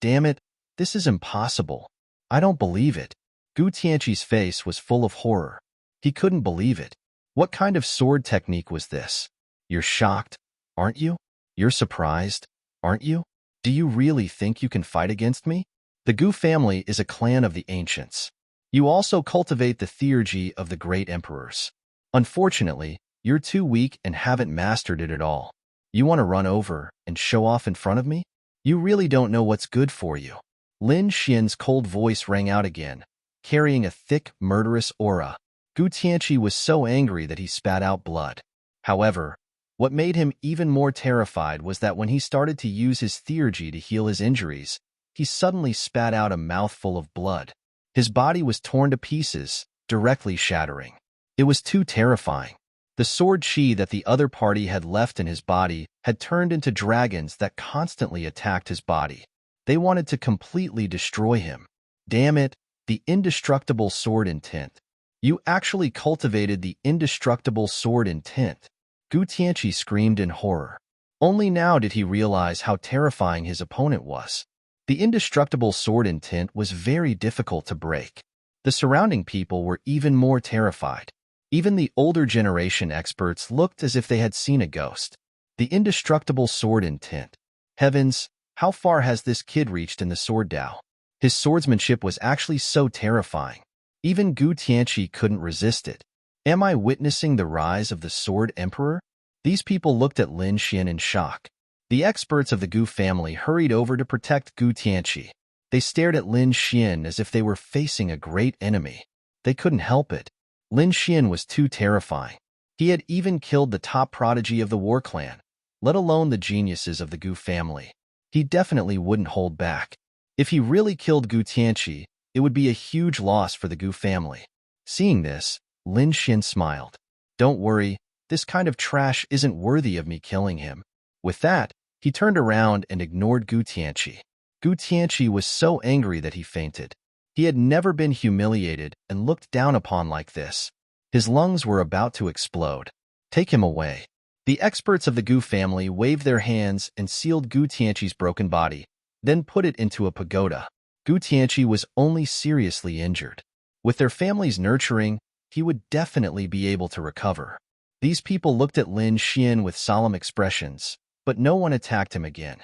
A: Damn it, this is impossible. I don't believe it. Gu Tianqi's face was full of horror. He couldn't believe it. What kind of sword technique was this? You're shocked, aren't you? You're surprised, aren't you? Do you really think you can fight against me? The Gu family is a clan of the ancients. You also cultivate the theurgy of the great emperors. Unfortunately, you're too weak and haven't mastered it at all. You want to run over and show off in front of me? You really don't know what's good for you. Lin Xian's cold voice rang out again, carrying a thick, murderous aura. Gu Tianqi was so angry that he spat out blood. However, what made him even more terrified was that when he started to use his theurgy to heal his injuries, he suddenly spat out a mouthful of blood. His body was torn to pieces, directly shattering. It was too terrifying. The sword chi that the other party had left in his body had turned into dragons that constantly attacked his body. They wanted to completely destroy him. Damn it, the indestructible sword intent. You actually cultivated the indestructible sword intent. Gu Tianqi screamed in horror. Only now did he realize how terrifying his opponent was. The indestructible sword intent was very difficult to break. The surrounding people were even more terrified. Even the older generation experts looked as if they had seen a ghost. The indestructible sword intent. Heavens, how far has this kid reached in the sword Dao? His swordsmanship was actually so terrifying. Even Gu Tianqi couldn't resist it. Am I witnessing the rise of the Sword Emperor? These people looked at Lin Xian in shock. The experts of the Gu family hurried over to protect Gu Tianqi. They stared at Lin Xian as if they were facing a great enemy. They couldn't help it. Lin Xian was too terrifying. He had even killed the top prodigy of the war clan, let alone the geniuses of the Gu family. He definitely wouldn't hold back. If he really killed Gu Tianqi, it would be a huge loss for the Gu family. Seeing this, Lin Xian smiled. Don't worry, this kind of trash isn't worthy of me killing him. With that, he turned around and ignored Gu Tianqi. Gu Tianqi was so angry that he fainted. He had never been humiliated and looked down upon like this. His lungs were about to explode. Take him away. The experts of the Gu family waved their hands and sealed Gu Tianqi's broken body, then put it into a pagoda. Gu Tianqi was only seriously injured. With their family's nurturing, he would definitely be able to recover. These people looked at Lin Xian with solemn expressions, but no one attacked him again.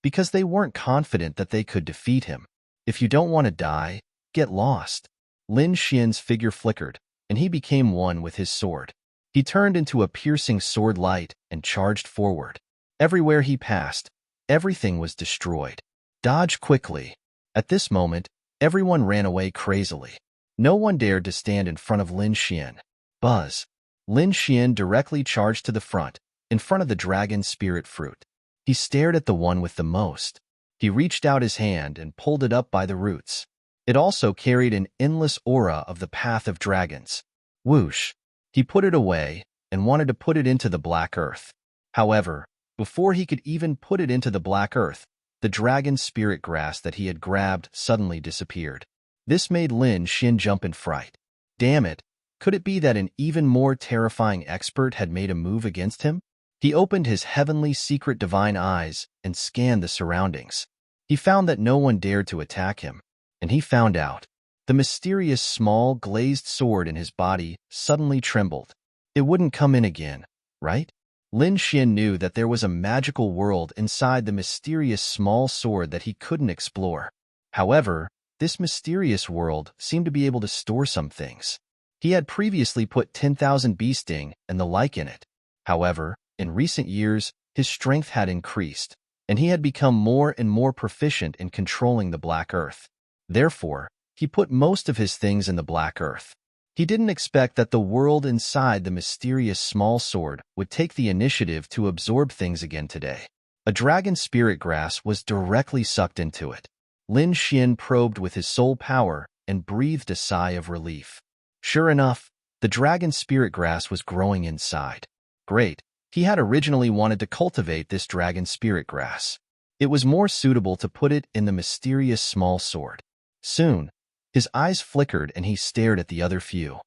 A: Because they weren't confident that they could defeat him. If you don't want to die, get lost. Lin Xian's figure flickered, and he became one with his sword. He turned into a piercing sword light and charged forward. Everywhere he passed, everything was destroyed. Dodge quickly. At this moment, everyone ran away crazily. No one dared to stand in front of Lin Xian. Buzz. Lin Xian directly charged to the front, in front of the dragon spirit fruit. He stared at the one with the most. He reached out his hand and pulled it up by the roots. It also carried an endless aura of the path of dragons. Whoosh! He put it away and wanted to put it into the black earth. However, before he could even put it into the black earth, the dragon spirit grass that he had grabbed suddenly disappeared. This made Lin Xian jump in fright. Damn it! Could it be that an even more terrifying expert had made a move against him? He opened his heavenly secret divine eyes and scanned the surroundings. He found that no one dared to attack him, and he found out. The mysterious small glazed sword in his body suddenly trembled. It wouldn't come in again, right? Lin Xian knew that there was a magical world inside the mysterious small sword that he couldn't explore. However, this mysterious world seemed to be able to store some things. He had previously put 10,000 bee sting and the like in it. However, in recent years, his strength had increased, and he had become more and more proficient in controlling the Black Earth. Therefore, he put most of his things in the Black Earth. He didn't expect that the world inside the mysterious small sword would take the initiative to absorb things again today. A dragon spirit grass was directly sucked into it. Lin Xian probed with his soul power and breathed a sigh of relief. Sure enough, the dragon spirit grass was growing inside. Great. He had originally wanted to cultivate this dragon spirit grass. It was more suitable to put it in the mysterious small sword. Soon, his eyes flickered and he stared at the other few.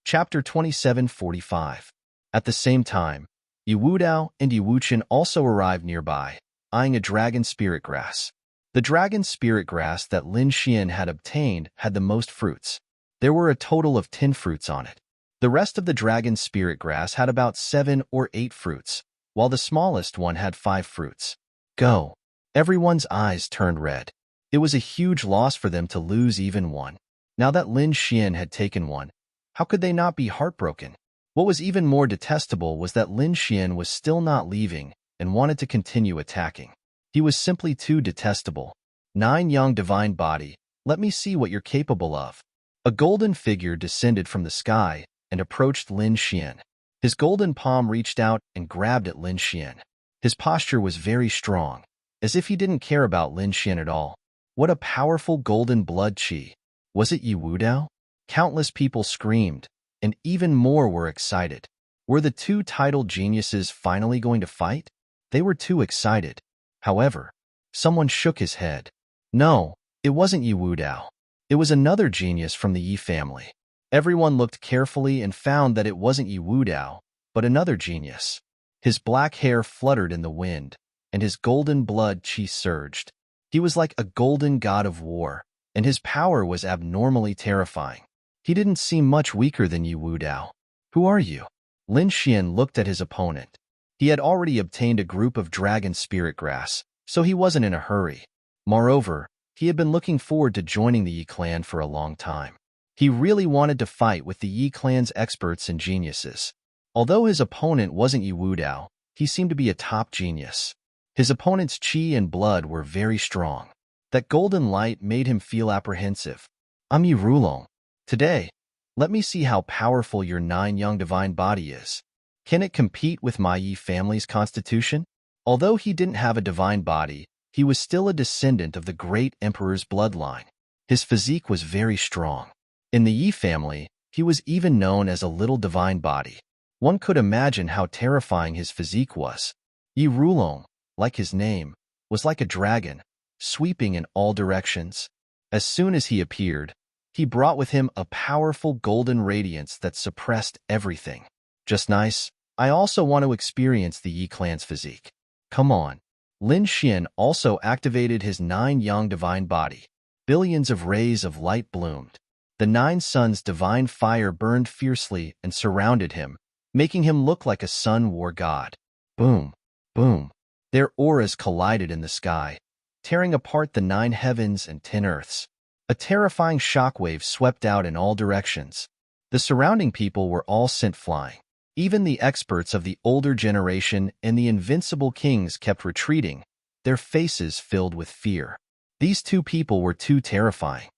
A: Chapter 2745. At the same time, Yi Wudao and Yi Wuqian also arrived nearby, eyeing a dragon spirit grass. The dragon spirit grass that Lin Xian had obtained had the most fruits. There were a total of 10 fruits on it. The rest of the dragon spirit grass had about 7 or 8 fruits, while the smallest one had 5 fruits. Go! Everyone's eyes turned red. It was a huge loss for them to lose even one. Now that Lin Xian had taken one, how could they not be heartbroken? What was even more detestable was that Lin Xian was still not leaving and wanted to continue attacking. He was simply too detestable. 9 young divine body, let me see what you're capable of. A golden figure descended from the sky and approached Lin Xian. His golden palm reached out and grabbed at Lin Xian. His posture was very strong, as if he didn't care about Lin Xian at all. What a powerful golden blood chi. Was it Yi Wudao? Countless people screamed, and even more were excited. Were the 2 titled geniuses finally going to fight? They were too excited. However, someone shook his head. No, it wasn't Yi Wudao. It was another genius from the Yi family. Everyone looked carefully and found that it wasn't Yi Wudao, but another genius. His black hair fluttered in the wind, and his golden blood chi surged. He was like a golden god of war, and his power was abnormally terrifying. He didn't seem much weaker than Yi Wudao. Who are you? Lin Xian looked at his opponent. He had already obtained a group of dragon spirit grass, so he wasn't in a hurry. Moreover, he had been looking forward to joining the Yi clan for a long time. He really wanted to fight with the Yi clan's experts and geniuses. Although his opponent wasn't Yi Wudao, he seemed to be a top genius. His opponent's chi and blood were very strong. That golden light made him feel apprehensive. I'm Yi Rulong. Today, let me see how powerful your 9 young divine body is. Can it compete with my Yi family's constitution? Although he didn't have a divine body, he was still a descendant of the great emperor's bloodline. His physique was very strong. In the Yi family, he was even known as a little divine body. One could imagine how terrifying his physique was. Yi Rulong, like his name, was like a dragon, sweeping in all directions. As soon as he appeared, he brought with him a powerful golden radiance that suppressed everything. Just nice. I also want to experience the Yi clan's physique. Come on. Lin Xian also activated his 9 young divine body. Billions of rays of light bloomed. The 9 suns' divine fire burned fiercely and surrounded him, making him look like a sun war god. Boom, boom. Their auras collided in the sky, tearing apart the 9 heavens and 10 earths. A terrifying shockwave swept out in all directions. The surrounding people were all sent flying. Even the experts of the older generation and the invincible kings kept retreating, their faces filled with fear. These two people were too terrifying.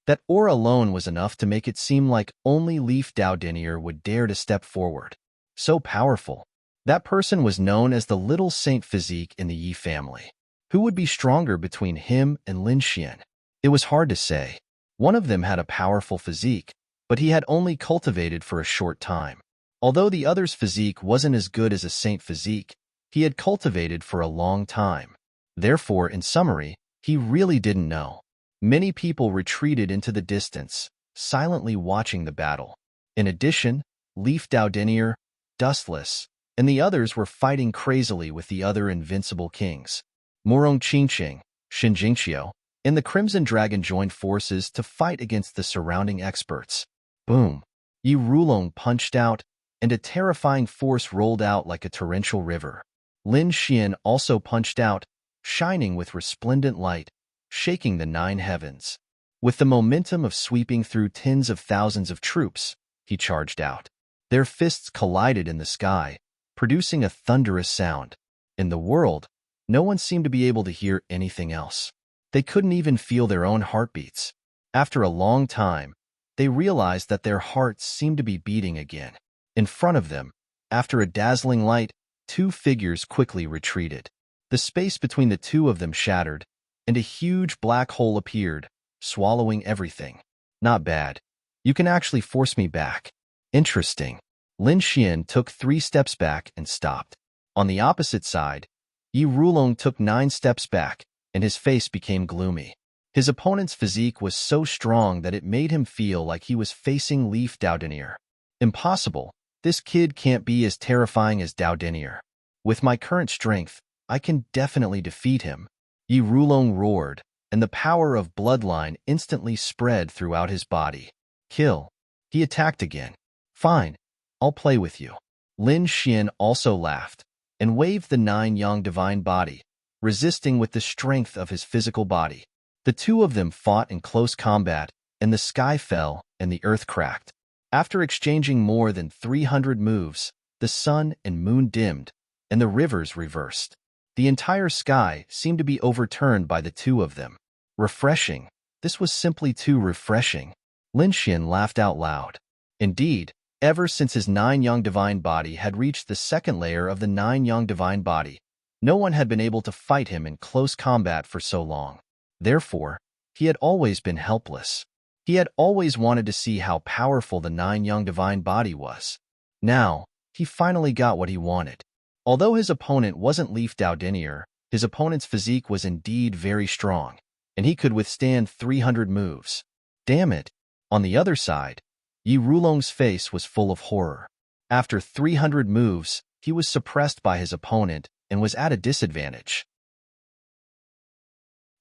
A: That aura alone was enough to make it seem like only Leaf Doudenier would dare to step forward. So powerful. That person was known as the Little Saint Physique in the Yi family. Who would be stronger between him and Lin Xian? It was hard to say. One of them had a powerful physique, but he had only cultivated for a short time. Although the other's physique wasn't as good as a saint physique, he had cultivated for a long time. Therefore, in summary, he really didn't know. Many people retreated into the distance, silently watching the battle. In addition, Leaf Doudenier, Dustless, and the others were fighting crazily with the other invincible kings. Murong Qingqing, Xin Jingqiu, and the Crimson Dragon joined forces to fight against the surrounding experts. Boom! Yi Rulong punched out, and a terrifying force rolled out like a torrential river. Lin Xian also punched out, shining with resplendent light, shaking the 9 heavens. With the momentum of sweeping through tens of thousands of troops, he charged out. Their fists collided in the sky, producing a thunderous sound. In the world, no one seemed to be able to hear anything else. They couldn't even feel their own heartbeats. After a long time, they realized that their hearts seemed to be beating again. In front of them, after a dazzling light, 2 figures quickly retreated. The space between the two of them shattered, and a huge black hole appeared, swallowing everything. Not bad. You can actually force me back. Interesting. Lin Xian took 3 steps back and stopped. On the opposite side, Yi Rulong took 9 steps back, and his face became gloomy. His opponent's physique was so strong that it made him feel like he was facing Leaf Doudenier. Impossible. This kid can't be as terrifying as Doudenier. With my current strength, I can definitely defeat him. Yi Rulong roared, and the power of bloodline instantly spread throughout his body. Kill. He attacked again. Fine. I'll play with you. Lin Xian also laughed, and waved the 9 yang divine body, resisting with the strength of his physical body. The two of them fought in close combat, and the sky fell and the earth cracked. After exchanging more than 300 moves, the sun and moon dimmed, and the rivers reversed. The entire sky seemed to be overturned by the two of them. Refreshing. This was simply too refreshing. Lin Xian laughed out loud. Indeed, ever since his 9 yang divine body had reached the second layer of the 9 yang divine body, no one had been able to fight him in close combat for so long. Therefore, he had always been helpless. He had always wanted to see how powerful the 9 yang divine body was. Now, he finally got what he wanted. Although his opponent wasn't Leaf Doudenier, his opponent's physique was indeed very strong, and he could withstand 300 moves. Damn it! On the other side, Yi Rulong's face was full of horror. After 300 moves, he was suppressed by his opponent and was at a disadvantage.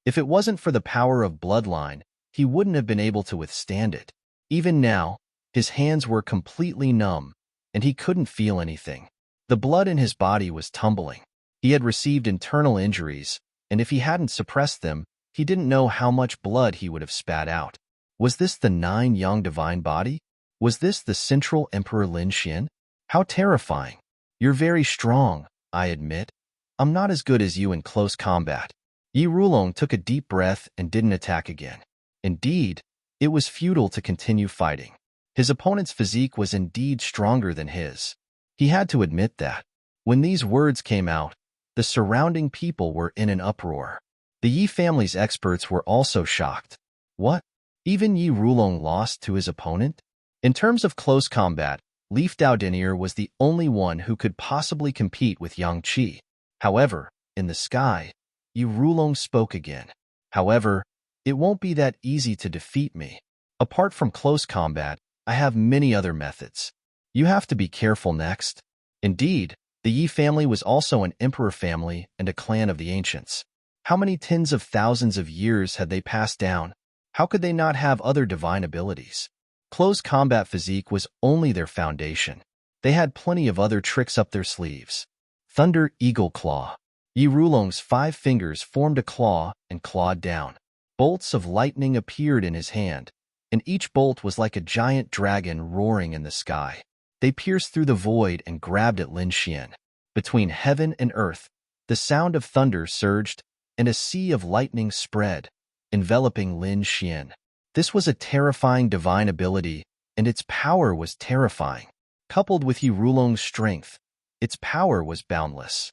A: If it wasn't for the power of bloodline, he wouldn't have been able to withstand it. Even now, his hands were completely numb, and he couldn't feel anything. The blood in his body was tumbling. He had received internal injuries, and if he hadn't suppressed them, he didn't know how much blood he would have spat out. Was this the 9 yang divine body? Was this the Central Emperor Lin Xian? How terrifying. You're very strong, I admit. I'm not as good as you in close combat. Yi Rulong took a deep breath and didn't attack again. Indeed, it was futile to continue fighting. His opponent's physique was indeed stronger than his. He had to admit that. When these words came out, the surrounding people were in an uproar. The Yi family's experts were also shocked. What? Even Yi Rulong lost to his opponent? In terms of close combat, Leaf Doudenier was the only one who could possibly compete with Yang Qi. However, in the sky, Yi Rulong spoke again. However, it won't be that easy to defeat me. Apart from close combat, I have many other methods. You have to be careful next. Indeed, the Yi family was also an emperor family and a clan of the ancients. How many tens of thousands of years had they passed down? How could they not have other divine abilities? Close combat physique was only their foundation. They had plenty of other tricks up their sleeves. Thunder Eagle Claw. Yi Rulong's 5 fingers formed a claw and clawed down. Bolts of lightning appeared in his hand, and each bolt was like a giant dragon roaring in the sky. They pierced through the void and grabbed at Lin Xian. Between heaven and earth, the sound of thunder surged, and a sea of lightning spread, enveloping Lin Xian. This was a terrifying divine ability, and its power was terrifying. Coupled with Yi Rulong's strength, its power was boundless.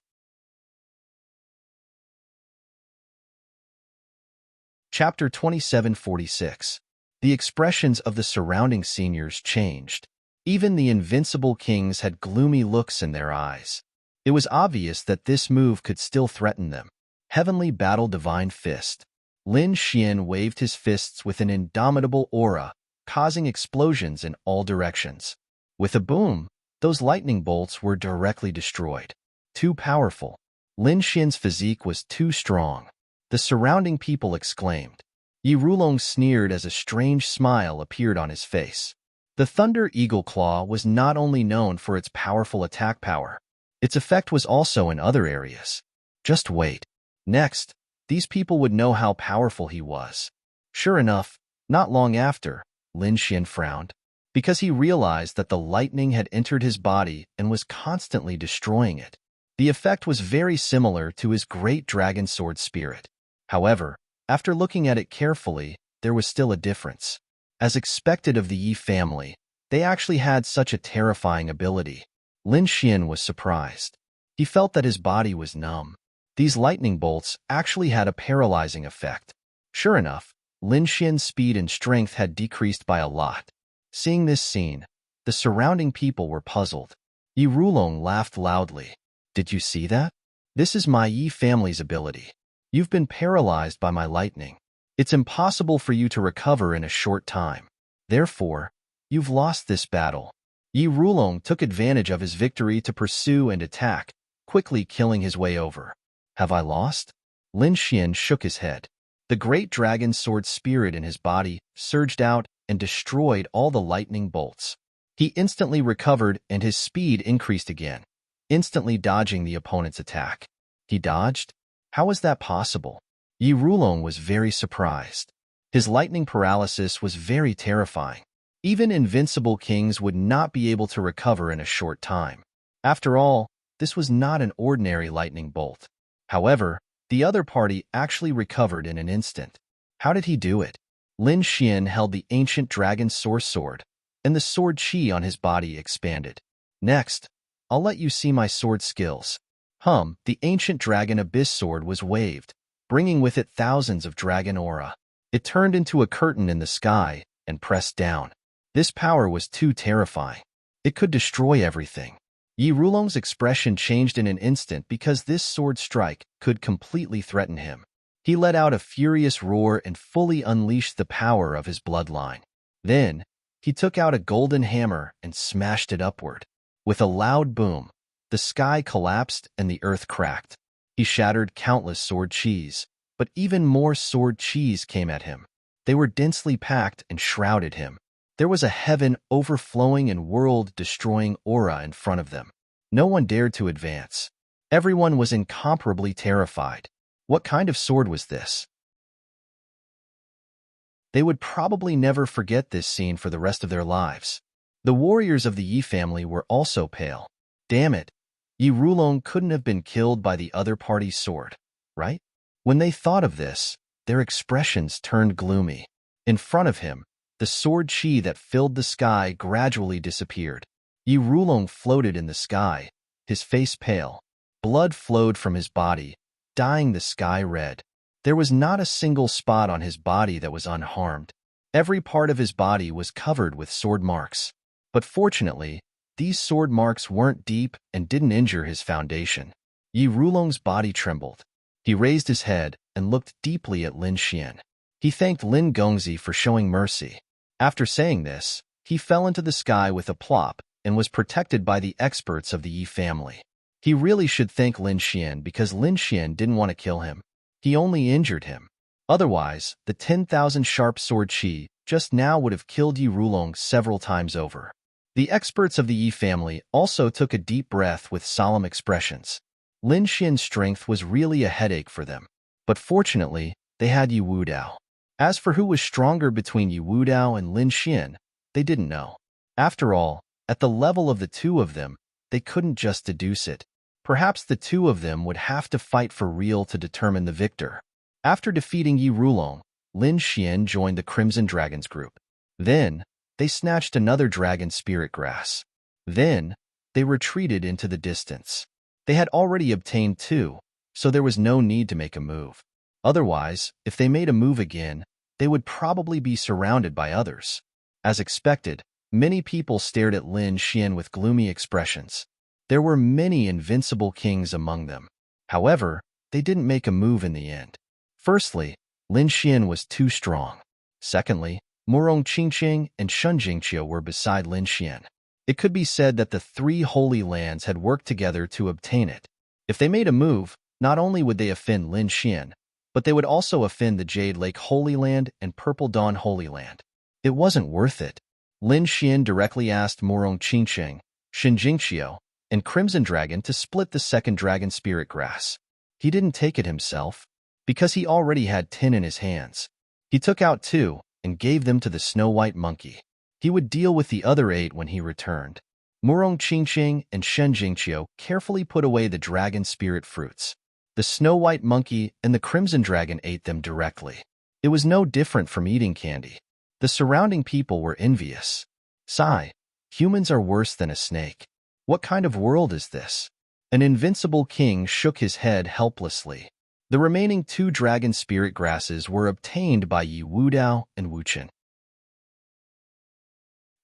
A: Chapter 2746. The expressions of the surrounding seniors changed. Even the invincible kings had gloomy looks in their eyes. It was obvious that this move could still threaten them. Heavenly Battle Divine Fist. Lin Xian waved his fists with an indomitable aura, causing explosions in all directions. With a boom, those lightning bolts were directly destroyed. Too powerful. Lin Xian's physique was too strong. The surrounding people exclaimed. Yi Rulong sneered as a strange smile appeared on his face. The Thunder Eagle Claw was not only known for its powerful attack power, its effect was also in other areas. Just wait. Next, these people would know how powerful he was. Sure enough, not long after, Lin Xian frowned, because he realized that the lightning had entered his body and was constantly destroying it. The effect was very similar to his great dragon sword spirit. However, after looking at it carefully, there was still a difference. As expected of the Yi family, they actually had such a terrifying ability. Lin Xian was surprised. He felt that his body was numb. These lightning bolts actually had a paralyzing effect. Sure enough, Lin Xian's speed and strength had decreased by a lot. Seeing this scene, the surrounding people were puzzled. Yi Rulong laughed loudly. Did you see that? This is my Yi family's ability. You've been paralyzed by my lightning. It's impossible for you to recover in a short time. Therefore, you've lost this battle. Yi Rulong took advantage of his victory to pursue and attack, quickly killing his way over. Have I lost? Lin Xian shook his head. The great dragon sword spirit in his body surged out and destroyed all the lightning bolts. He instantly recovered and his speed increased again, instantly dodging the opponent's attack. He dodged? How was that possible? Yi Rulong was very surprised. His lightning paralysis was very terrifying. Even invincible kings would not be able to recover in a short time. After all, this was not an ordinary lightning bolt. However, the other party actually recovered in an instant. How did he do it? Lin Xian held the ancient dragon source sword, and the sword chi on his body expanded. Next, I'll let you see my sword skills. The ancient dragon abyss sword was waved, bringing with it thousands of dragon aura. It turned into a curtain in the sky and pressed down. This power was too terrifying. It could destroy everything. Yi Rulong's expression changed in an instant because this sword strike could completely threaten him. He let out a furious roar and fully unleashed the power of his bloodline. Then, he took out a golden hammer and smashed it upward. With a loud boom, the sky collapsed and the earth cracked. He shattered countless sword chis, but even more sword chis came at him. They were densely packed and shrouded him. There was a heaven overflowing and world-destroying aura in front of them. No one dared to advance. Everyone was incomparably terrified. What kind of sword was this? They would probably never forget this scene for the rest of their lives. The warriors of the Yi family were also pale. Damn it, Yi Rulong couldn't have been killed by the other party's sword, right? When they thought of this, their expressions turned gloomy. In front of him, the sword chi that filled the sky gradually disappeared. Yi Rulong floated in the sky, his face pale. Blood flowed from his body, dyeing the sky red. There was not a single spot on his body that was unharmed. Every part of his body was covered with sword marks. But fortunately, these sword marks weren't deep and didn't injure his foundation. Yi Rulong's body trembled. He raised his head and looked deeply at Lin Xian. He thanked Lin Gongzi for showing mercy. After saying this, he fell into the sky with a plop and was protected by the experts of the Yi family. He really should thank Lin Xian because Lin Xian didn't want to kill him. He only injured him. Otherwise, the 10,000 sharp sword chi just now would have killed Yi Rulong several times over. The experts of the Yi family also took a deep breath with solemn expressions. Lin Xian's strength was really a headache for them. But fortunately, they had Yi Wudao. As for who was stronger between Yi Wudao and Lin Xian, they didn't know. After all, at the level of the two of them, they couldn't just deduce it. Perhaps the two of them would have to fight for real to determine the victor. After defeating Yi Rulong, Lin Xian joined the Crimson Dragon's group. Then, they snatched another dragon spirit grass. Then, they retreated into the distance. They had already obtained two, so there was no need to make a move. Otherwise, if they made a move again, they would probably be surrounded by others. As expected, many people stared at Lin Xian with gloomy expressions. There were many invincible kings among them. However, they didn't make a move in the end. Firstly, Lin Xian was too strong. Secondly, Murong Qingqing and Shun Jingqiu were beside Lin Xian. It could be said that the three Holy Lands had worked together to obtain it. If they made a move, not only would they offend Lin Xian, but they would also offend the Jade Lake Holy Land and Purple Dawn Holy Land. It wasn't worth it. Lin Xian directly asked Murong Qingqing, Shun Jingqiu, and Crimson Dragon to split the second dragon spirit grass. He didn't take it himself, because he already had 10 in his hands. He took out 2 and gave them to the Snow White Monkey. He would deal with the other 8 when he returned. Murong Qingqing and Shun Jingqiu carefully put away the dragon spirit fruits. The Snow White Monkey and the Crimson Dragon ate them directly. It was no different from eating candy. The surrounding people were envious. Sigh, humans are worse than a snake. What kind of world is this? An invincible king shook his head helplessly. The remaining 2 dragon spirit grasses were obtained by Yi Wudao and Wu Chen.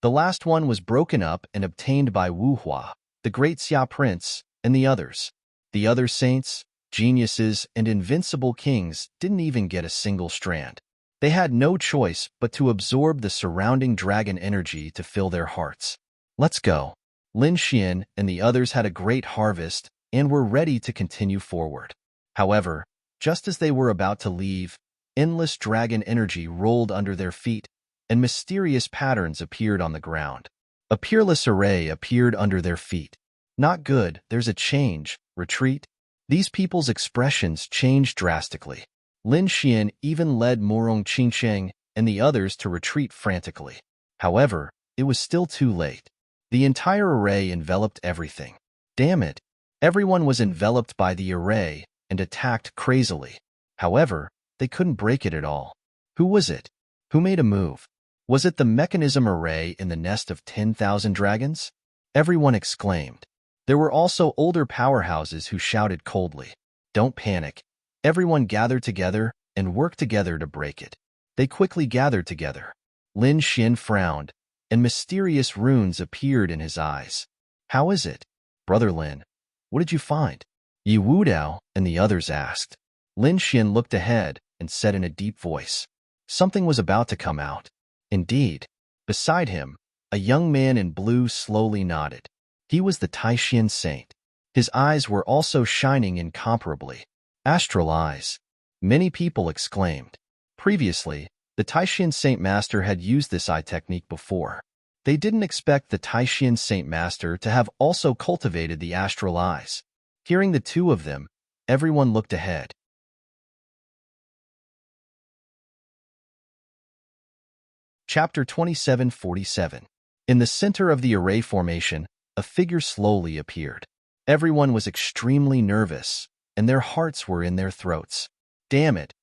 A: The last one was broken up and obtained by Wu Hua, the great Xia prince, and the others. The other saints, geniuses, and invincible kings didn't even get a single strand. They had no choice but to absorb the surrounding dragon energy to fill their hearts. Let's go. Lin Xian and the others had a great harvest and were ready to continue forward. However, just as they were about to leave, endless dragon energy rolled under their feet, and mysterious patterns appeared on the ground. A peerless array appeared under their feet. Not good, there's a change, retreat. These people's expressions changed drastically. Lin Xian even led Murong Qingqing and the others to retreat frantically. However, it was still too late. The entire array enveloped everything. Damn it! Everyone was enveloped by the array and attacked crazily. However, they couldn't break it at all. Who was it? Who made a move? Was it the mechanism array in the nest of 10,000 dragons? Everyone exclaimed. There were also older powerhouses who shouted coldly, "Don't panic." Everyone gathered together and worked together to break it. They quickly gathered together. Lin Xian frowned, and mysterious runes appeared in his eyes. How is it? Brother Lin, what did you find? Yi Wudao and the others asked. Lin Xian looked ahead and said in a deep voice. Something was about to come out. Indeed. Beside him, a young man in blue slowly nodded. He was the Taishan saint. His eyes were also shining incomparably. Astral eyes. Many people exclaimed. Previously, the Taishan Saint Master had used this eye technique before. They didn't expect the Taishan Saint Master to have also cultivated the astral eyes. Hearing the two of them, everyone looked ahead. Chapter 2747. In the center of the array formation, a figure slowly appeared. Everyone was extremely nervous, and their hearts were in their throats. Damn it!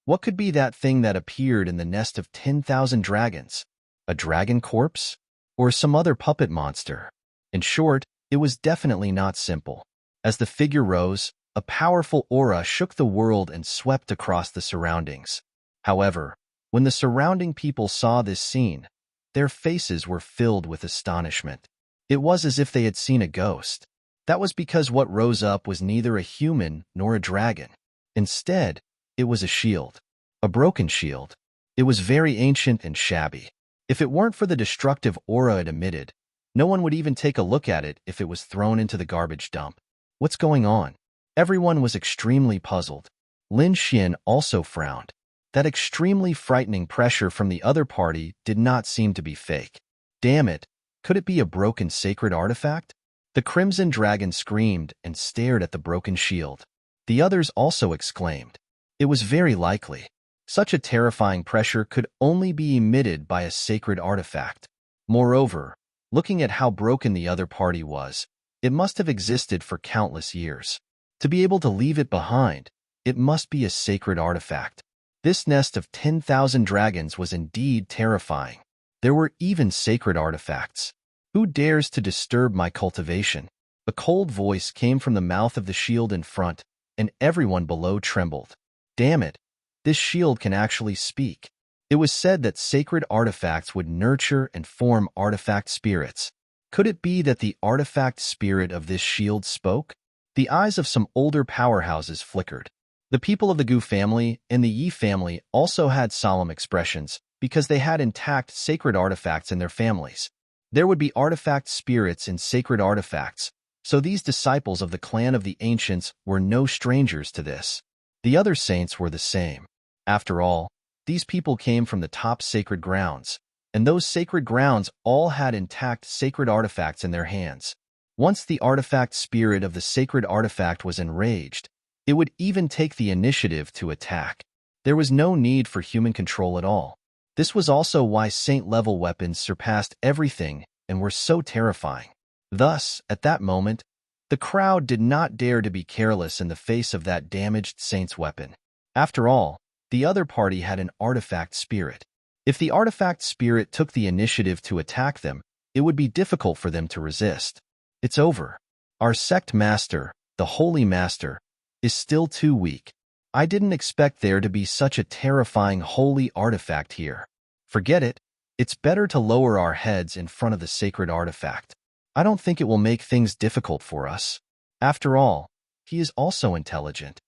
A: What could be that thing that appeared in the nest of 10,000 dragons? A dragon corpse? Or some other puppet monster? In short, it was definitely not simple. As the figure rose, a powerful aura shook the world and swept across the surroundings. However, when the surrounding people saw this scene, their faces were filled with astonishment. It was as if they had seen a ghost. That was because what rose up was neither a human nor a dragon. Instead, it was a shield. A broken shield. It was very ancient and shabby. If it weren't for the destructive aura it emitted, no one would even take a look at it if it was thrown into the garbage dump. What's going on? Everyone was extremely puzzled. Lin Xian also frowned. That extremely frightening pressure from the other party did not seem to be fake. Damn it, could it be a broken sacred artifact? The Crimson Dragon screamed and stared at the broken shield. The others also exclaimed. It was very likely. Such a terrifying pressure could only be emitted by a sacred artifact. Moreover, looking at how broken the other party was, it must have existed for countless years. To be able to leave it behind, it must be a sacred artifact. This nest of 10,000 dragons was indeed terrifying. There were even sacred artifacts. Who dares to disturb my cultivation? A cold voice came from the mouth of the shield in front, and everyone below trembled. Damn it, this shield can actually speak. It was said that sacred artifacts would nurture and form artifact spirits. Could it be that the artifact spirit of this shield spoke? The eyes of some older powerhouses flickered. The people of the Gu family and the Yi family also had solemn expressions because they had intact sacred artifacts in their families. There would be artifact spirits in sacred artifacts, so these disciples of the clan of the ancients were no strangers to this. The other saints were the same. After all, these people came from the top sacred grounds, and those sacred grounds all had intact sacred artifacts in their hands. Once the artifact spirit of the sacred artifact was enraged, it would even take the initiative to attack. There was no need for human control at all. This was also why saint-level weapons surpassed everything and were so terrifying. Thus, at that moment, the crowd did not dare to be careless in the face of that damaged saint's weapon. After all, the other party had an artifact spirit. If the artifact spirit took the initiative to attack them, it would be difficult for them to resist. It's over. Our sect master, the Holy Master, is still too weak. I didn't expect there to be such a terrifying holy artifact here. Forget it. It's better to lower our heads in front of the sacred artifact. I don't think it will make things difficult for us. After all, he is also intelligent.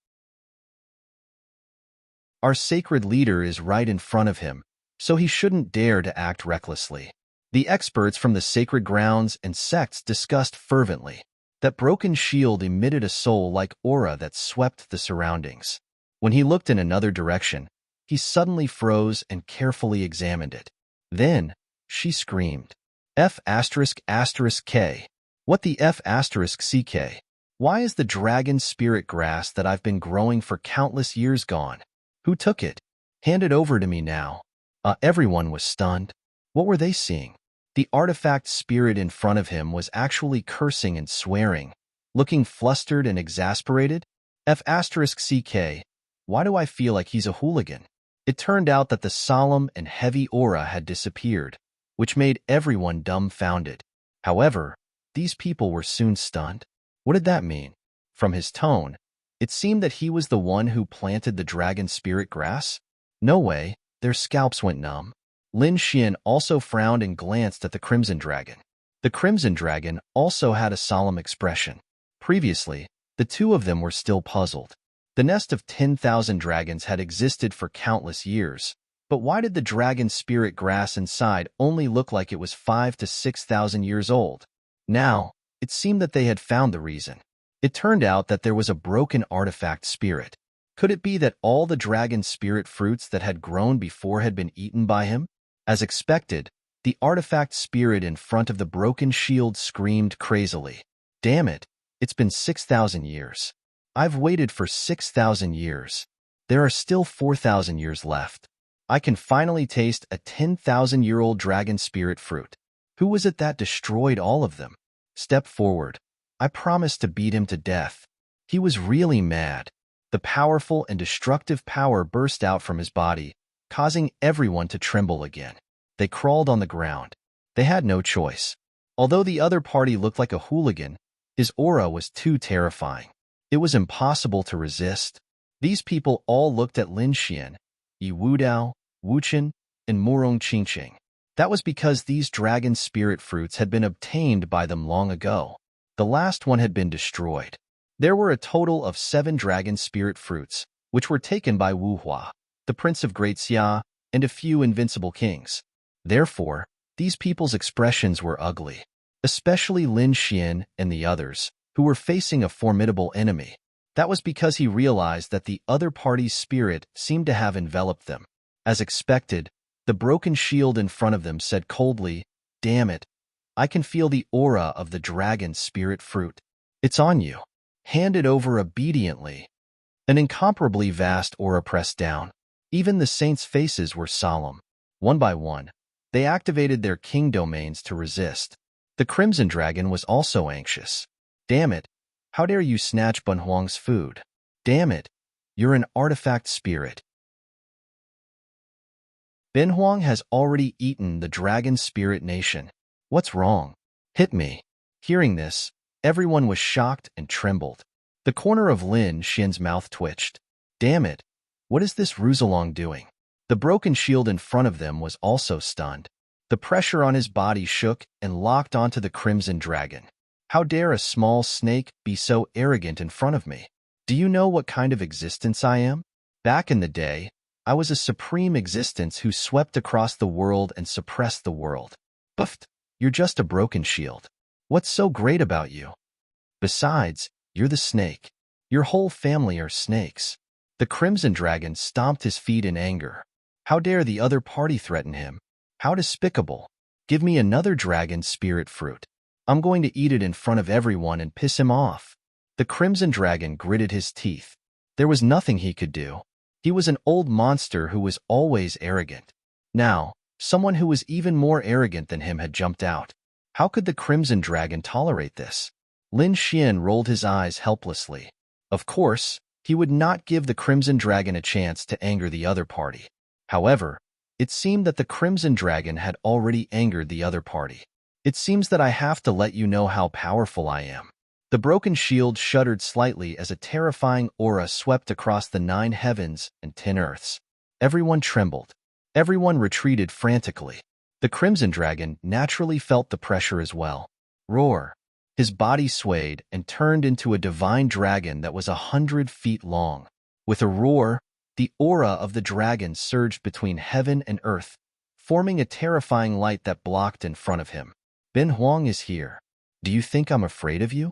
A: Our sacred leader is right in front of him, so he shouldn't dare to act recklessly. The experts from the sacred grounds and sects discussed fervently. That broken shield emitted a soul-like aura that swept the surroundings. When he looked in another direction, he suddenly froze and carefully examined it. Then, she screamed, F***K. What the F***CK? Why is the dragon spirit grass that I've been growing for countless years gone? Who took it? Hand it over to me now. Everyone was stunned. What were they seeing? The artifact spirit in front of him was actually cursing and swearing, looking flustered and exasperated. F***CK. Why do I feel like he's a hooligan? It turned out that the solemn and heavy aura had disappeared, which made everyone dumbfounded. However, these people were soon stunned. What did that mean? From his tone, it seemed that he was the one who planted the dragon spirit grass. No way, their scalps went numb. Lin Xian also frowned and glanced at the Crimson Dragon. The Crimson Dragon also had a solemn expression. Previously, the two of them were still puzzled. The nest of 10,000 dragons had existed for countless years, but why did the dragon spirit grass inside only look like it was 5,000 to 6,000 years old? Now, it seemed that they had found the reason. It turned out that there was a broken artifact spirit. Could it be that all the dragon spirit fruits that had grown before had been eaten by him? As expected, the artifact spirit in front of the broken shield screamed crazily. Damn it, it's been 6,000 years. I've waited for 6,000 years. There are still 4,000 years left. I can finally taste a 10,000-year-old dragon spirit fruit. Who was it that destroyed all of them? Step forward. I promised to beat him to death. He was really mad. The powerful and destructive power burst out from his body, causing everyone to tremble again. They crawled on the ground. They had no choice. Although the other party looked like a hooligan, his aura was too terrifying. It was impossible to resist. These people all looked at Lin Xian, Yi Wudao, Wu Chen, and Murong Qingqing. That was because these dragon spirit fruits had been obtained by them long ago. The last one had been destroyed. There were a total of 7 dragon spirit fruits, which were taken by Wu Hua, the Prince of Great Xia, and a few invincible kings. Therefore, these people's expressions were ugly, especially Lin Xian and the others, who were facing a formidable enemy. That was because he realized that the other party's spirit seemed to have enveloped them. As expected, the broken shield in front of them said coldly, "Damn it, I can feel the aura of the dragon spirit fruit. It's on you. Hand it over obediently." An incomparably vast aura pressed down. Even the saints' faces were solemn. One by one, they activated their king domains to resist. The Crimson Dragon was also anxious. Damn it, how dare you snatch Bunhuang's food? Damn it, you're an artifact spirit. Binhuang has already eaten the Dragon Spirit Nation. What's wrong? Hit me. Hearing this, everyone was shocked and trembled. The corner of Lin Xian's mouth twitched. Damn it, what is this Ruzalong doing? The broken shield in front of them was also stunned. The pressure on his body shook and locked onto the Crimson Dragon. How dare a small snake be so arrogant in front of me? Do you know what kind of existence I am? Back in the day, I was a supreme existence who swept across the world and suppressed the world. Buffed, you're just a broken shield. What's so great about you? Besides, you're the snake. Your whole family are snakes. The Crimson Dragon stomped his feet in anger. How dare the other party threaten him? How despicable. Give me another dragon spirit fruit. I'm going to eat it in front of everyone and piss him off. The Crimson Dragon gritted his teeth. There was nothing he could do. He was an old monster who was always arrogant. Now, someone who was even more arrogant than him had jumped out. How could the Crimson Dragon tolerate this? Lin Xian rolled his eyes helplessly. Of course, he would not give the Crimson Dragon a chance to anger the other party. However, it seemed that the Crimson Dragon had already angered the other party. It seems that I have to let you know how powerful I am. The broken shield shuddered slightly as a terrifying aura swept across the 9 heavens and 10 earths. Everyone trembled. Everyone retreated frantically. The Crimson Dragon naturally felt the pressure as well. Roar! His body swayed and turned into a divine dragon that was 100 feet long. With a roar, the aura of the dragon surged between heaven and earth, forming a terrifying light that blocked in front of him. Binhuang is here. Do you think I'm afraid of you?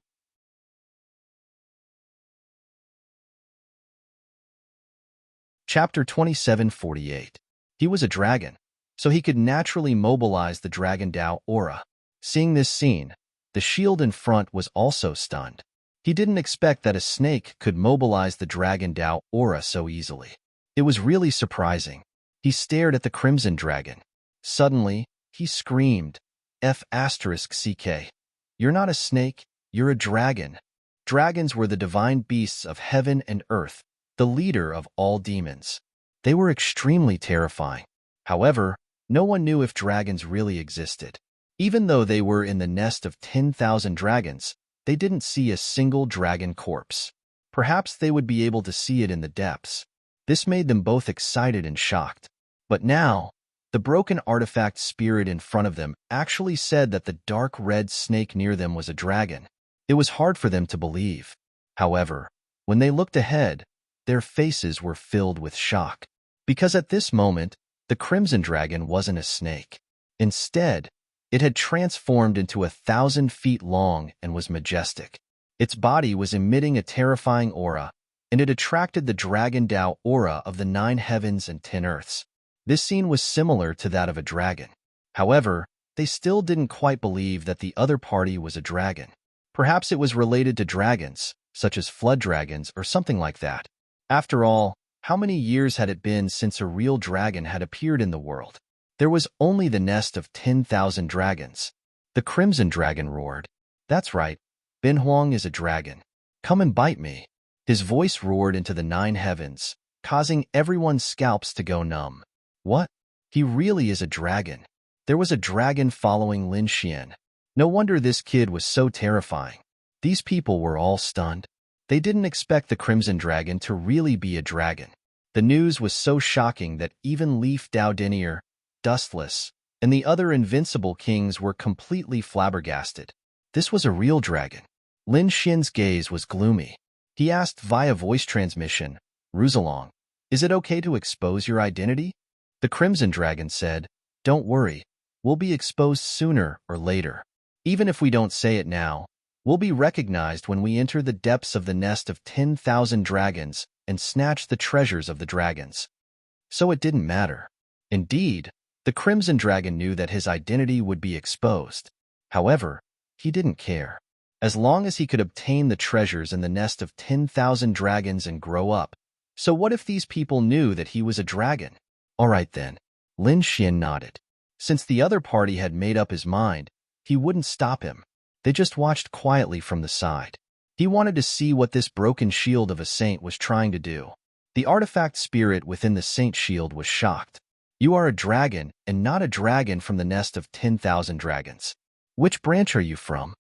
A: Chapter 2748. He was a dragon, so he could naturally mobilize the Dragon Dao aura. Seeing this scene, the shield in front was also stunned. He didn't expect that a snake could mobilize the Dragon Dao aura so easily. It was really surprising. He stared at the Crimson Dragon. Suddenly, he screamed, F***CK. You're not a snake, you're a dragon. Dragons were the divine beasts of heaven and earth, the leader of all demons. They were extremely terrifying. However, no one knew if dragons really existed. Even though they were in the nest of 10,000 dragons, they didn't see a single dragon corpse. Perhaps they would be able to see it in the depths. This made them both excited and shocked. But now, the broken artifact spirit in front of them actually said that the dark red snake near them was a dragon. It was hard for them to believe. However, when they looked ahead, their faces were filled with shock. Because at this moment, the Crimson Dragon wasn't a snake. Instead, it had transformed into 1,000 feet long and was majestic. Its body was emitting a terrifying aura, and it attracted the Dragon Dao aura of the 9 heavens and 10 earths. This scene was similar to that of a dragon. However, they still didn't quite believe that the other party was a dragon. Perhaps it was related to dragons, such as flood dragons or something like that. After all, how many years had it been since a real dragon had appeared in the world? There was only the nest of 10,000 dragons. The Crimson Dragon roared. That's right, Binhuang is a dragon. Come and bite me. His voice roared into the 9 heavens, causing everyone's scalps to go numb. What? He really is a dragon. There was a dragon following Lin Xian. No wonder this kid was so terrifying. These people were all stunned. They didn't expect the Crimson Dragon to really be a dragon. The news was so shocking that even Leaf Dao Denier, Dustless, and the other invincible kings were completely flabbergasted. This was a real dragon. Lin Xian's gaze was gloomy. He asked via voice transmission, Ruzalong, is it okay to expose your identity? The Crimson Dragon said, Don't worry, we'll be exposed sooner or later. Even if we don't say it now, we'll be recognized when we enter the depths of the nest of 10,000 dragons and snatch the treasures of the dragons. So it didn't matter. Indeed, the Crimson Dragon knew that his identity would be exposed. However, he didn't care. As long as he could obtain the treasures in the nest of 10,000 dragons and grow up, So what if these people knew that he was a dragon? All right then. Lin Xian nodded. Since the other party had made up his mind, he wouldn't stop him. They just watched quietly from the side. He wanted to see what this broken shield of a saint was trying to do. The artifact spirit within the saint shield was shocked. You are a dragon, and not a dragon from the nest of 10,000 dragons. Which branch are you from?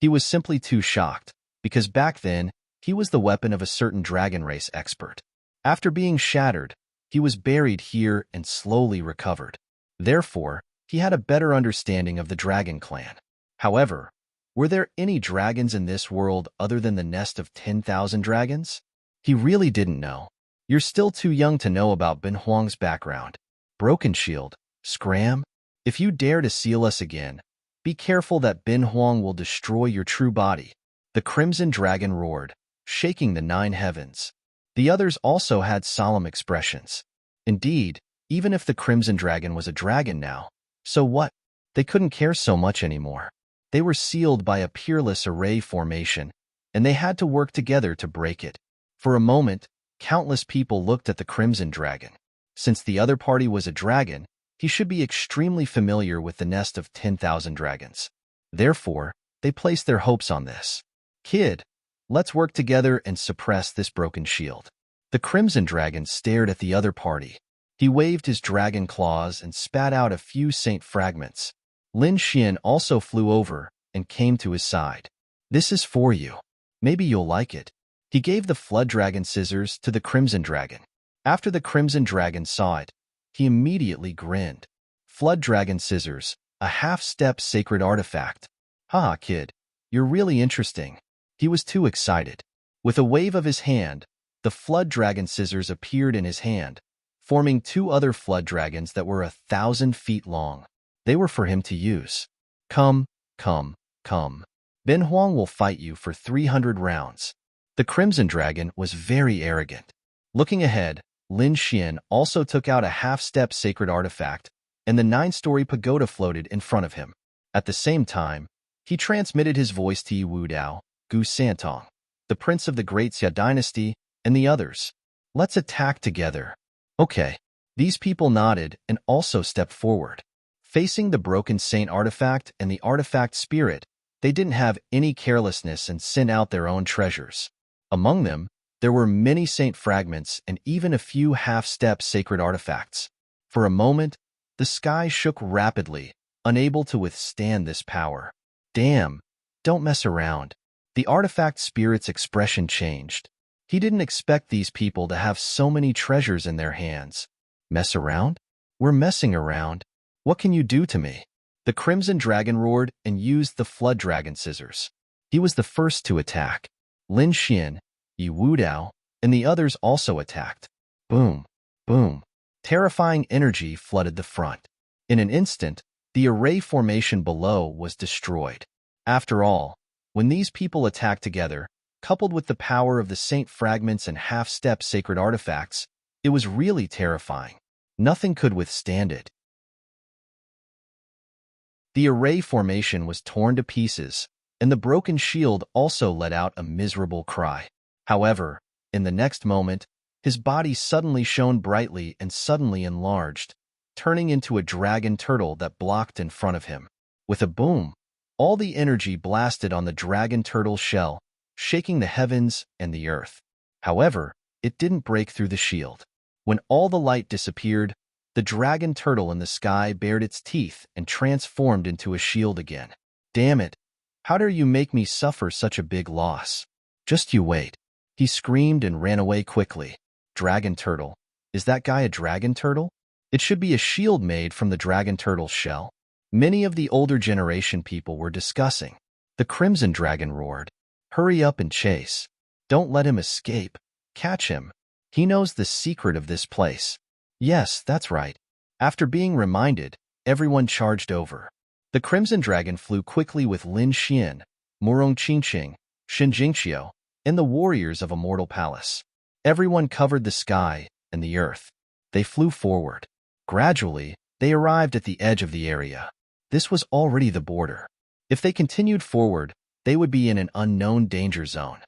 A: He was simply too shocked, because back then, he was the weapon of a certain dragon race expert. After being shattered, he was buried here and slowly recovered. Therefore, he had a better understanding of the dragon clan. However, were there any dragons in this world other than the nest of 10,000 dragons? He really didn't know. You're still too young to know about Ben Huang's background. Broken shield, scram. If you dare to seal us again, be careful that Ben Huang will destroy your true body. The crimson dragon roared, shaking the 9 heavens. The others also had solemn expressions. Indeed, even if the crimson dragon was a dragon now, so what? They couldn't care so much anymore. They were sealed by a peerless array formation, and they had to work together to break it. For a moment, countless people looked at the crimson dragon. Since the other party was a dragon, he should be extremely familiar with the nest of 10,000 dragons. Therefore, they placed their hopes on this. Kid, let's work together and suppress this broken shield. The crimson dragon stared at the other party. He waved his dragon claws and spat out a few saint fragments. Lin Xian also flew over and came to his side. This is for you. Maybe you'll like it. He gave the flood dragon scissors to the crimson dragon. After the crimson dragon saw it, he immediately grinned. Flood dragon scissors, a half-step sacred artifact. Haha, kid, you're really interesting. He was too excited. With a wave of his hand, the flood dragon scissors appeared in his hand, forming 2 other flood dragons that were 1,000 feet long. They were for him to use. Come, come, come. Ben Huang will fight you for 300 rounds. The crimson dragon was very arrogant. Looking ahead, Lin Xian also took out a half-step sacred artifact, and the 9-story pagoda floated in front of him. At the same time, he transmitted his voice to Yi Wudao, Gu Santong, the prince of the Great Xia dynasty, and the others. Let's attack together. Okay. These people nodded and also stepped forward. Facing the broken saint artifact and the artifact spirit, they didn't have any carelessness and sent out their own treasures. Among them, there were many saint fragments and even a few half-step sacred artifacts. For a moment, the sky shook rapidly, unable to withstand this power. Damn, don't mess around. The artifact spirit's expression changed. He didn't expect these people to have so many treasures in their hands. Mess around? We're messing around. What can you do to me? The crimson dragon roared and used the flood dragon scissors. He was the first to attack. Lin Xian, Yi Wudao, and the others also attacked. Boom, boom. Terrifying energy flooded the front. In an instant, the array formation below was destroyed. After all, when these people attacked together, coupled with the power of the saint fragments and half-step sacred artifacts, it was really terrifying. Nothing could withstand it. The array formation was torn to pieces, and the broken shield also let out a miserable cry. However, in the next moment, his body suddenly shone brightly and suddenly enlarged, turning into a dragon turtle that blocked in front of him. With a boom, all the energy blasted on the dragon turtle's shell, shaking the heavens and the earth. However, it didn't break through the shield. When all the light disappeared, the dragon turtle in the sky bared its teeth and transformed into a shield again. Damn it! How dare you make me suffer such a big loss? Just you wait. He screamed and ran away quickly. Dragon turtle. Is that guy a dragon turtle? It should be a shield made from the dragon turtle's shell. Many of the older generation people were discussing. The crimson dragon roared. Hurry up and chase. Don't let him escape. Catch him. He knows the secret of this place. Yes, that's right. After being reminded, everyone charged over. The crimson dragon flew quickly with Lin Xian, Murong Qingqing, Shen Jingqiu, and the warriors of Immortal Palace. Everyone covered the sky and the earth. They flew forward. Gradually, they arrived at the edge of the area. This was already the border. If they continued forward, they would be in an unknown danger zone.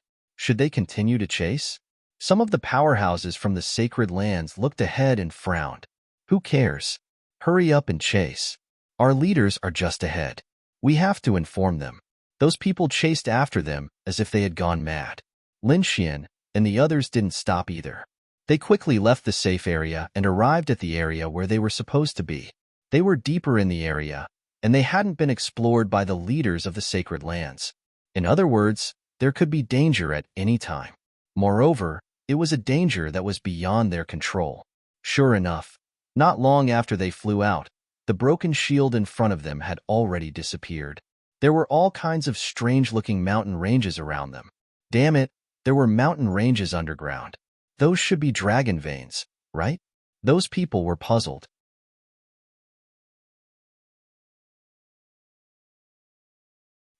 A: Should they continue to chase? Some of the powerhouses from the sacred lands looked ahead and frowned. Who cares? Hurry up and chase. Our leaders are just ahead. We have to inform them. Those people chased after them as if they had gone mad. Lin Xian and the others didn't stop either. They quickly left the safe area and arrived at the area where they were supposed to be. They were deeper in the area, and they hadn't been explored by the leaders of the sacred lands. In other words, there could be danger at any time. Moreover, it was a danger that was beyond their control. Sure enough, not long after they flew out, the broken shield in front of them had already disappeared. There were all kinds of strange-looking mountain ranges around them. Damn it, there were mountain ranges underground. Those should be dragon veins, right? Those people were puzzled.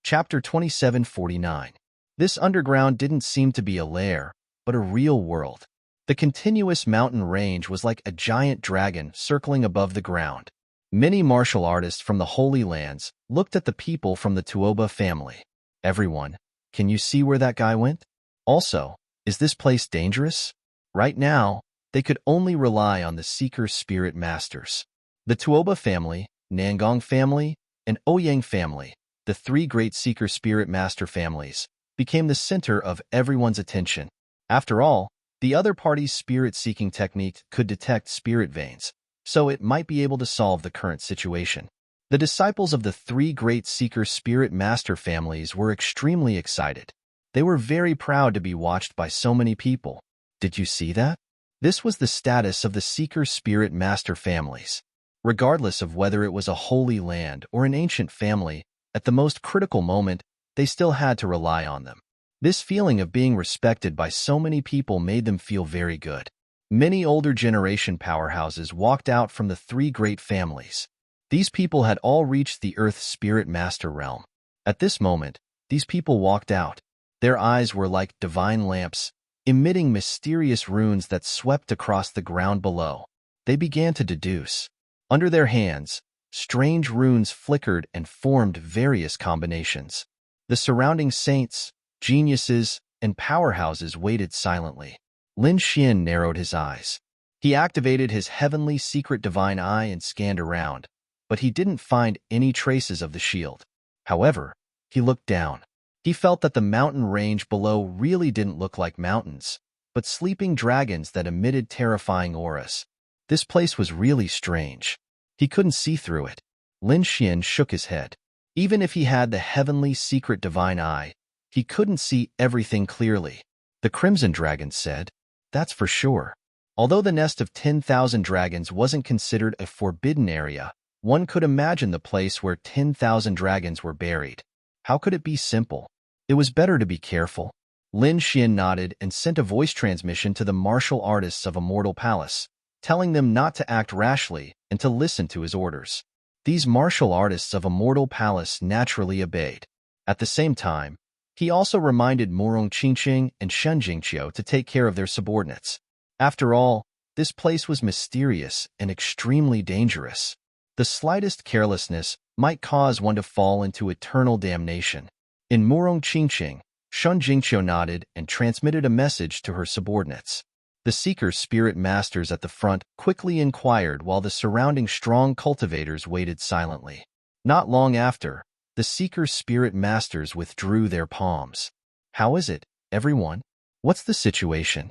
A: Chapter 2749. This underground didn't seem to be a lair, but a real world. The continuous mountain range was like a giant dragon circling above the ground. Many martial artists from the Holy Lands looked at the people from the Tuoba family. Everyone, can you see where that guy went? Also, is this place dangerous? Right now, they could only rely on the Seeker Spirit Masters. The Tuoba family, Nangong family, and Ouyang family, the three great Seeker Spirit Master families, became the center of everyone's attention. After all, the other party's spirit-seeking technique could detect spirit veins, so it might be able to solve the current situation. The disciples of the three great Seeker Spirit Master families were extremely excited. They were very proud to be watched by so many people. Did you see that? This was the status of the Seeker Spirit Master families. Regardless of whether it was a holy land or an ancient family, at the most critical moment, they still had to rely on them. This feeling of being respected by so many people made them feel very good. Many older generation powerhouses walked out from the three great families. These people had all reached the Earth Spirit Master realm. At this moment, these people walked out. Their eyes were like divine lamps, emitting mysterious runes that swept across the ground below. They began to deduce. Under their hands, strange runes flickered and formed various combinations. The surrounding saints, geniuses, and powerhouses waited silently. Lin Xian narrowed his eyes. He activated his heavenly secret divine eye and scanned around, but he didn't find any traces of the shield. However, he looked down. He felt that the mountain range below really didn't look like mountains, but sleeping dragons that emitted terrifying auras. This place was really strange. He couldn't see through it. Lin Xian shook his head. Even if he had the heavenly secret divine eye, he couldn't see everything clearly. The Crimson Dragon said, "That's for sure." Although the nest of 10,000 dragons wasn't considered a forbidden area, one could imagine the place where 10,000 dragons were buried. How could it be simple? It was better to be careful. Lin Xian nodded and sent a voice transmission to the martial artists of Immortal Palace, telling them not to act rashly and to listen to his orders. These martial artists of Immortal Palace naturally obeyed. At the same time, he also reminded Murong Qingqing and Shen Jingqiu to take care of their subordinates. After all, this place was mysterious and extremely dangerous. The slightest carelessness might cause one to fall into eternal damnation. In Murong Qingqing, Shen Jingqiu nodded and transmitted a message to her subordinates. The Seeker Spirit Masters at the front quickly inquired while the surrounding strong cultivators waited silently. Not long after, the Seeker Spirit Masters withdrew their palms. "How is it, everyone? What's the situation?"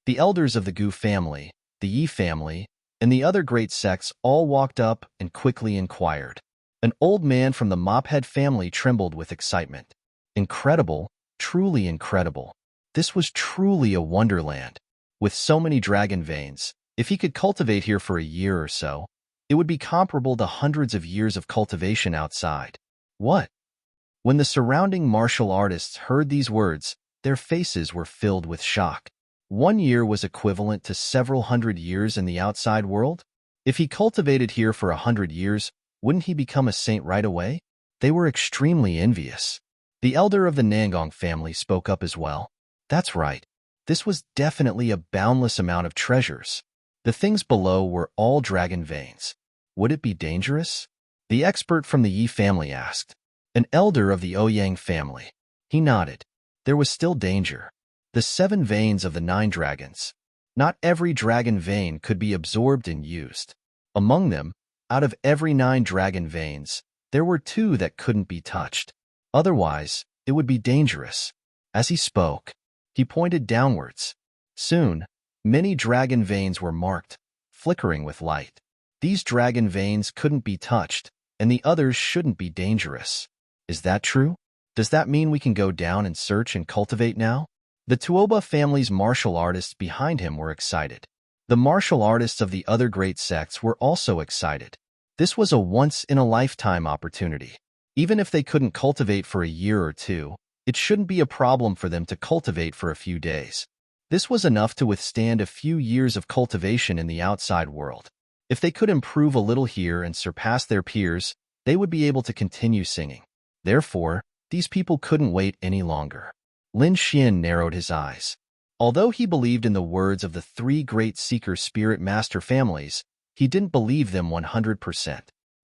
A: The elders of the Gu family, the Yi family, and the other great sects all walked up and quickly inquired. An old man from the Mophead family trembled with excitement. Incredible, truly incredible. This was truly a wonderland. With so many dragon veins, if he could cultivate here for a year or so, it would be comparable to hundreds of years of cultivation outside. What? When the surrounding martial artists heard these words, their faces were filled with shock. 1 year was equivalent to several hundred years in the outside world? If he cultivated here for 100 years, wouldn't he become a saint right away? They were extremely envious. The elder of the Nangong family spoke up as well. That's right. This was definitely a boundless amount of treasures. The things below were all dragon veins. Would it be dangerous? The expert from the Yi family asked. An elder of the Ouyang family. He nodded. There was still danger. The 7 veins of the 9 dragons. Not every dragon vein could be absorbed and used. Among them, out of every 9 dragon veins, there were 2 that couldn't be touched. Otherwise, it would be dangerous. As he spoke, he pointed downwards. Soon, many dragon veins were marked, flickering with light. These dragon veins couldn't be touched, and the others shouldn't be dangerous. Is that true? Does that mean we can go down and search and cultivate now? The Tuoba family's martial artists behind him were excited. The martial artists of the other great sects were also excited. This was a once-in-a-lifetime opportunity. Even if they couldn't cultivate for a year or 2, it shouldn't be a problem for them to cultivate for a few days. This was enough to withstand a few years of cultivation in the outside world. If they could improve a little here and surpass their peers, they would be able to continue singing. Therefore, these people couldn't wait any longer. Lin Xian narrowed his eyes. Although he believed in the words of the 3 great seeker spirit master families, he didn't believe them 100%.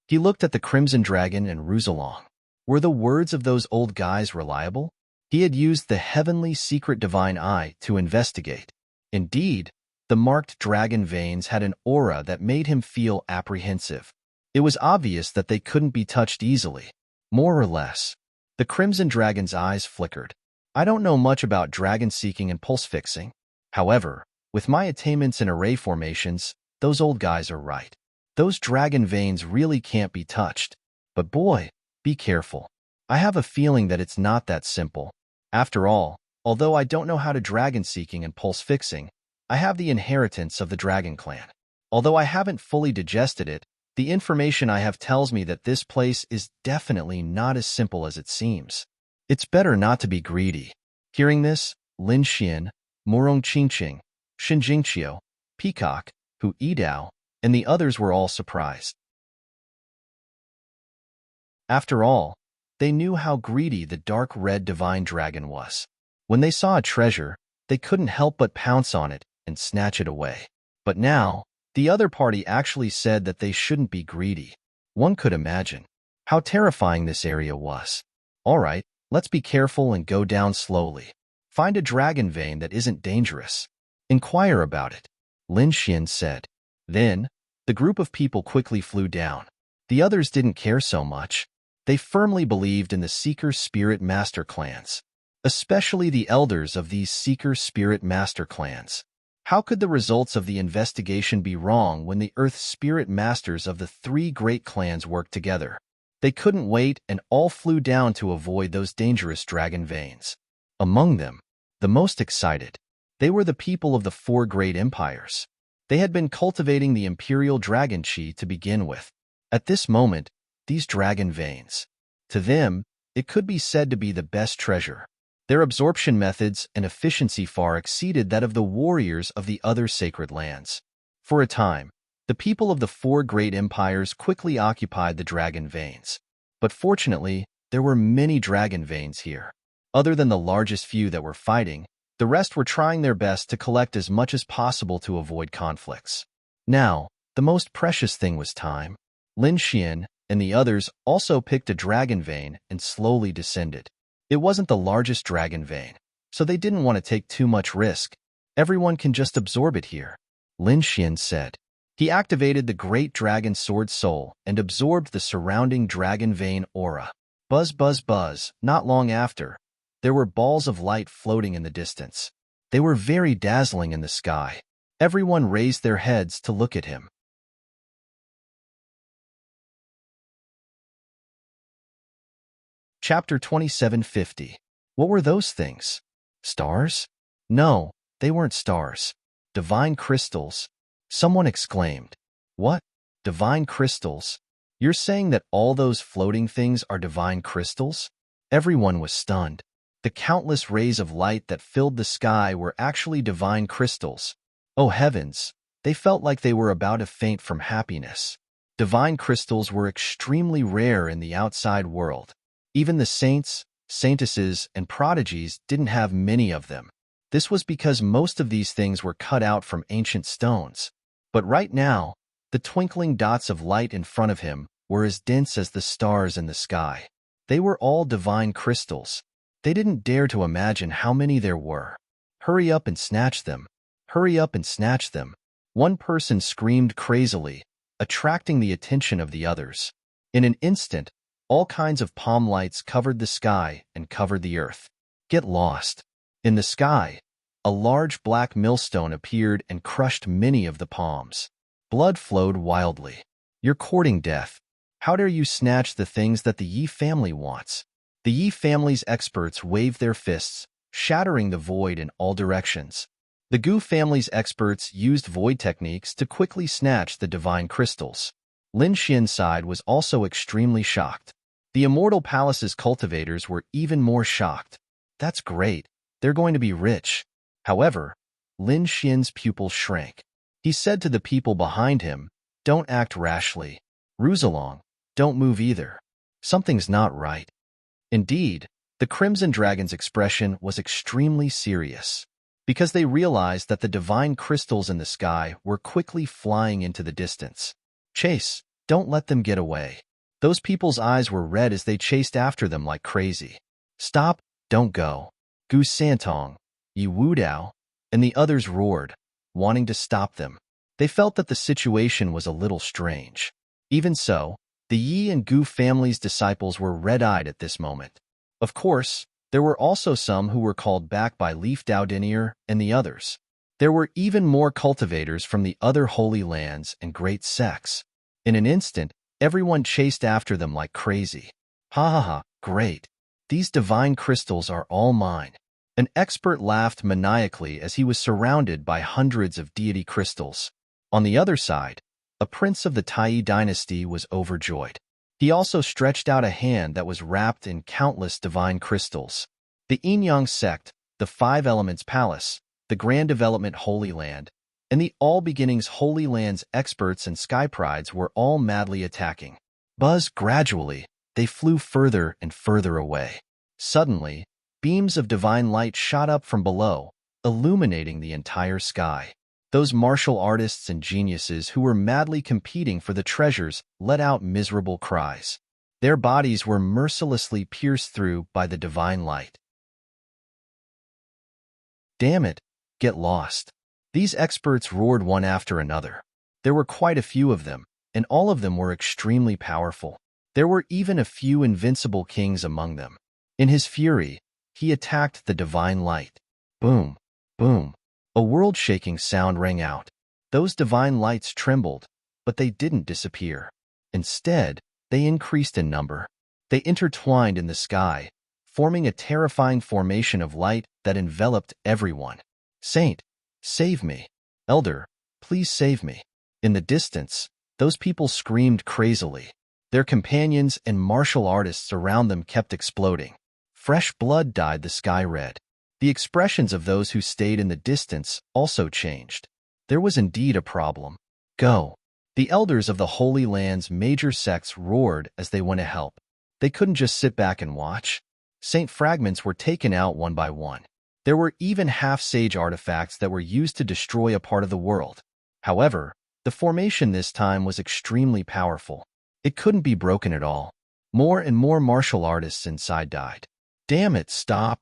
A: He looked at the Crimson Dragon and Ruzalong. Were the words of those old guys reliable? He had used the heavenly secret divine eye to investigate. Indeed, the marked dragon veins had an aura that made him feel apprehensive. It was obvious that they couldn't be touched easily. More or less. The Crimson Dragon's eyes flickered. I don't know much about dragon seeking and pulse fixing. However, with my attainments in array formations, those old guys are right. Those dragon veins really can't be touched. But boy, be careful. I have a feeling that it's not that simple. After all, although I don't know how to dragon seeking and pulse fixing, I have the inheritance of the dragon clan. Although I haven't fully digested it, the information I have tells me that this place is definitely not as simple as it seems. It's better not to be greedy. Hearing this, Lin Xian, Murong Qingqing, Xin Jingqiu, Peacock, Hu Yidao, and the others were all surprised. After all, they knew how greedy the dark red divine dragon was. When they saw a treasure, they couldn't help but pounce on it and snatch it away. But now, the other party actually said that they shouldn't be greedy. One could imagine how terrifying this area was. All right, let's be careful and go down slowly. Find a dragon vein that isn't dangerous. Inquire about it, Lin Xian said. Then, the group of people quickly flew down. The others didn't care so much. They firmly believed in the Seeker Spirit Master clans, especially the elders of these Seeker Spirit Master clans. How could the results of the investigation be wrong when the Earth Spirit Masters of the 3 great clans worked together? They couldn't wait and all flew down to avoid those dangerous dragon veins. Among them, the most excited, they were the people of the 4 great empires. They had been cultivating the imperial dragon chi to begin with. At this moment, these dragon veins, to them, it could be said to be the best treasure. Their absorption methods and efficiency far exceeded that of the warriors of the other sacred lands. For a time, the people of the 4 great empires quickly occupied the dragon veins. But fortunately, there were many dragon veins here. Other than the largest few that were fighting, the rest were trying their best to collect as much as possible to avoid conflicts. Now, the most precious thing was time. Lin Xian and the others also picked a dragon vein and slowly descended. It wasn't the largest dragon vein, so they didn't want to take too much risk. Everyone can just absorb it here, Lin Xian said. He activated the Great Dragon Sword Soul and absorbed the surrounding dragon vein aura. Buzz, buzz, buzz. Not long after, there were balls of light floating in the distance. They were very dazzling in the sky. Everyone raised their heads to look at him. Chapter 2750. What were those things? Stars? No, they weren't stars. Divine crystals. Someone exclaimed. What? Divine crystals? You're saying that all those floating things are divine crystals? Everyone was stunned. The countless rays of light that filled the sky were actually divine crystals. Oh heavens, they felt like they were about to faint from happiness. Divine crystals were extremely rare in the outside world. Even the saints, saintesses, and prodigies didn't have many of them. This was because most of these things were cut out from ancient stones. But right now, the twinkling dots of light in front of him were as dense as the stars in the sky. They were all divine crystals. They didn't dare to imagine how many there were. Hurry up and snatch them. Hurry up and snatch them. One person screamed crazily, attracting the attention of the others. In an instant, all kinds of palm lights covered the sky and covered the earth. Get lost. In the sky, a large black millstone appeared and crushed many of the palms. Blood flowed wildly. You're courting death. How dare you snatch the things that the Yi family wants? The Yi family's experts waved their fists, shattering the void in all directions. The Gu family's experts used void techniques to quickly snatch the divine crystals. Lin Xian's side was also extremely shocked. The Immortal Palace's cultivators were even more shocked. That's great. They're going to be rich. However, Lin Xian's pupils shrank. He said to the people behind him, "Don't act rashly. Ruzalong, don't move either. Something's not right." Indeed, the Crimson Dragon's expression was extremely serious, because they realized that the divine crystals in the sky were quickly flying into the distance. Chase, don't let them get away. Those people's eyes were red as they chased after them like crazy. Stop, don't go. Gu Santong, Yi Wudao, and the others roared, wanting to stop them. They felt that the situation was a little strange. Even so, the Yi and Gu family's disciples were red-eyed at this moment. Of course, there were also some who were called back by Leaf Daudinier and the others. There were even more cultivators from the other holy lands and great sects. In an instant, everyone chased after them like crazy. Ha ha ha, great. These divine crystals are all mine. An expert laughed maniacally as he was surrounded by hundreds of deity crystals. On the other side, a prince of the Tai dynasty was overjoyed. He also stretched out a hand that was wrapped in countless divine crystals. The Yin-Yang sect, the Five Elements Palace, the Grand Development Holy Land, and the All Beginnings Holy Land's experts and sky prides were all madly attacking. Gradually, they flew further and further away. Suddenly, beams of divine light shot up from below, illuminating the entire sky. Those martial artists and geniuses who were madly competing for the treasures let out miserable cries. Their bodies were mercilessly pierced through by the divine light. Damn it, get lost. These experts roared one after another. There were quite a few of them, and all of them were extremely powerful. There were even a few invincible kings among them. In his fury, he attacked the divine light. Boom, boom. A world-shaking sound rang out. Those divine lights trembled, but they didn't disappear. Instead, they increased in number. They intertwined in the sky, forming a terrifying formation of light that enveloped everyone. Saint, save me. Elder, please save me. In the distance, those people screamed crazily. Their companions and martial artists around them kept exploding. Fresh blood dyed the sky red. The expressions of those who stayed in the distance also changed. There was indeed a problem. Go. The elders of the Holy Land's major sects roared as they went to help. They couldn't just sit back and watch. Saint fragments were taken out one by one. There were even half-sage artifacts that were used to destroy a part of the world. However, the formation this time was extremely powerful. It couldn't be broken at all. More and more martial artists inside died. Damn it, stop.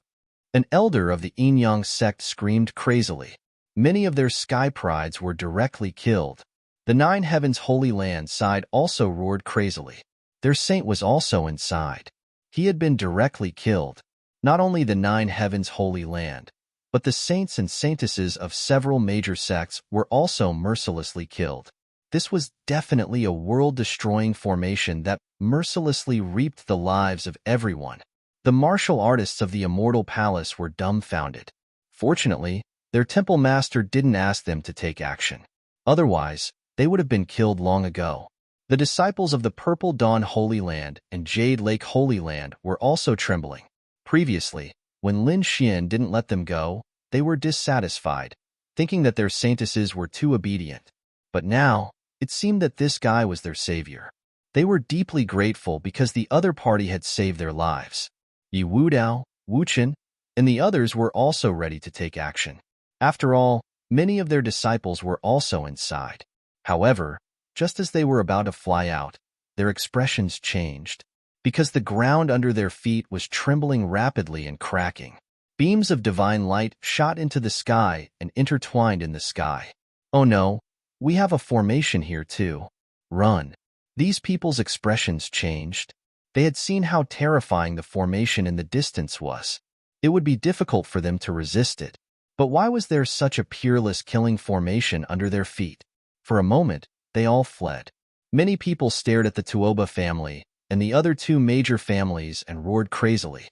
A: An elder of the Yin-Yang sect screamed crazily. Many of their sky prides were directly killed. The Nine Heavens Holy Land side also roared crazily. Their saint was also inside. He had been directly killed. Not only the Nine Heavens Holy Land, but the saints and saintesses of several major sects were also mercilessly killed. This was definitely a world-destroying formation that mercilessly reaped the lives of everyone. The martial artists of the Immortal Palace were dumbfounded. Fortunately, their temple master didn't ask them to take action. Otherwise, they would have been killed long ago. The disciples of the Purple Dawn Holy Land and Jade Lake Holy Land were also trembling. Previously, when Lin Xian didn't let them go, they were dissatisfied, thinking that their saintesses were too obedient. But now, it seemed that this guy was their savior. They were deeply grateful because the other party had saved their lives. Yi Wudao, Wu Chen, and the others were also ready to take action. After all, many of their disciples were also inside. However, just as they were about to fly out, their expressions changed. because the ground under their feet was trembling rapidly and cracking. Beams of divine light shot into the sky and intertwined in the sky. Oh no, we have a formation here too. Run. These people's expressions changed. They had seen how terrifying the formation in the distance was. It would be difficult for them to resist it. But why was there such a peerless killing formation under their feet? For a moment, they all fled. Many people stared at the Tuoba family and the other two major families and roared crazily.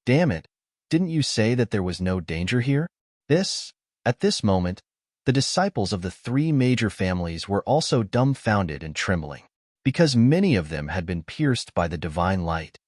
A: Damn it, didn't you say that there was no danger here? At this moment, the disciples of the three major families were also dumbfounded and trembling, because many of them had been pierced by the divine light.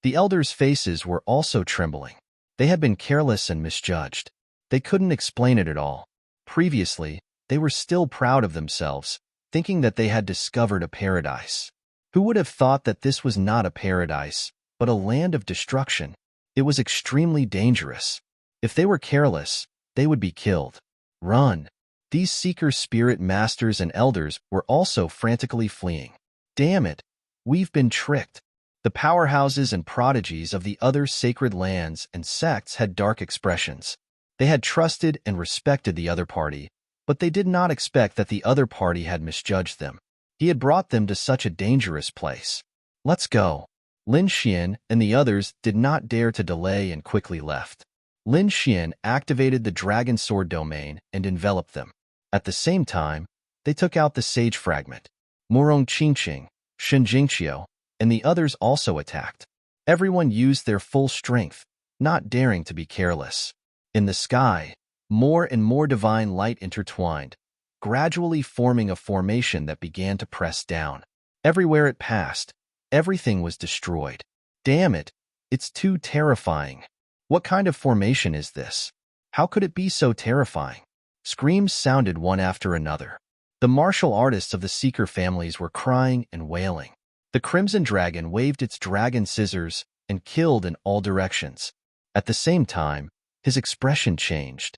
A: The elders' faces were also trembling. They had been careless and misjudged. They couldn't explain it at all. Previously, they were still proud of themselves, thinking that they had discovered a paradise. Who would have thought that this was not a paradise, but a land of destruction? It was extremely dangerous. If they were careless, they would be killed. Run! These seeker spirit masters and elders were also frantically fleeing. Damn it! We've been tricked. The powerhouses and prodigies of the other sacred lands and sects had dark expressions. They had trusted and respected the other party, but they did not expect that the other party had misjudged them. He had brought them to such a dangerous place. Let's go. Lin Xian and the others did not dare to delay and quickly left. Lin Xian activated the Dragon Sword domain and enveloped them. At the same time, they took out the Sage Fragment. Murong Qingqing, Shen Jingqiu, and the others also attacked. Everyone used their full strength, not daring to be careless. In the sky, more and more divine light intertwined, gradually forming a formation that began to press down. Everywhere it passed, everything was destroyed. Damn it, it's too terrifying. What kind of formation is this? How could it be so terrifying? Screams sounded one after another. The martial artists of the Seeker families were crying and wailing. The Crimson Dragon waved its dragon scissors and killed in all directions. At the same time, his expression changed.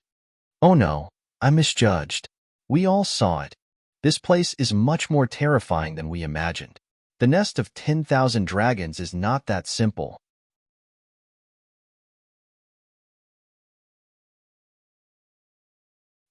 A: Oh no, I misjudged. We all saw it. This place is much more terrifying than we imagined. The nest of 10,000 dragons is not that simple.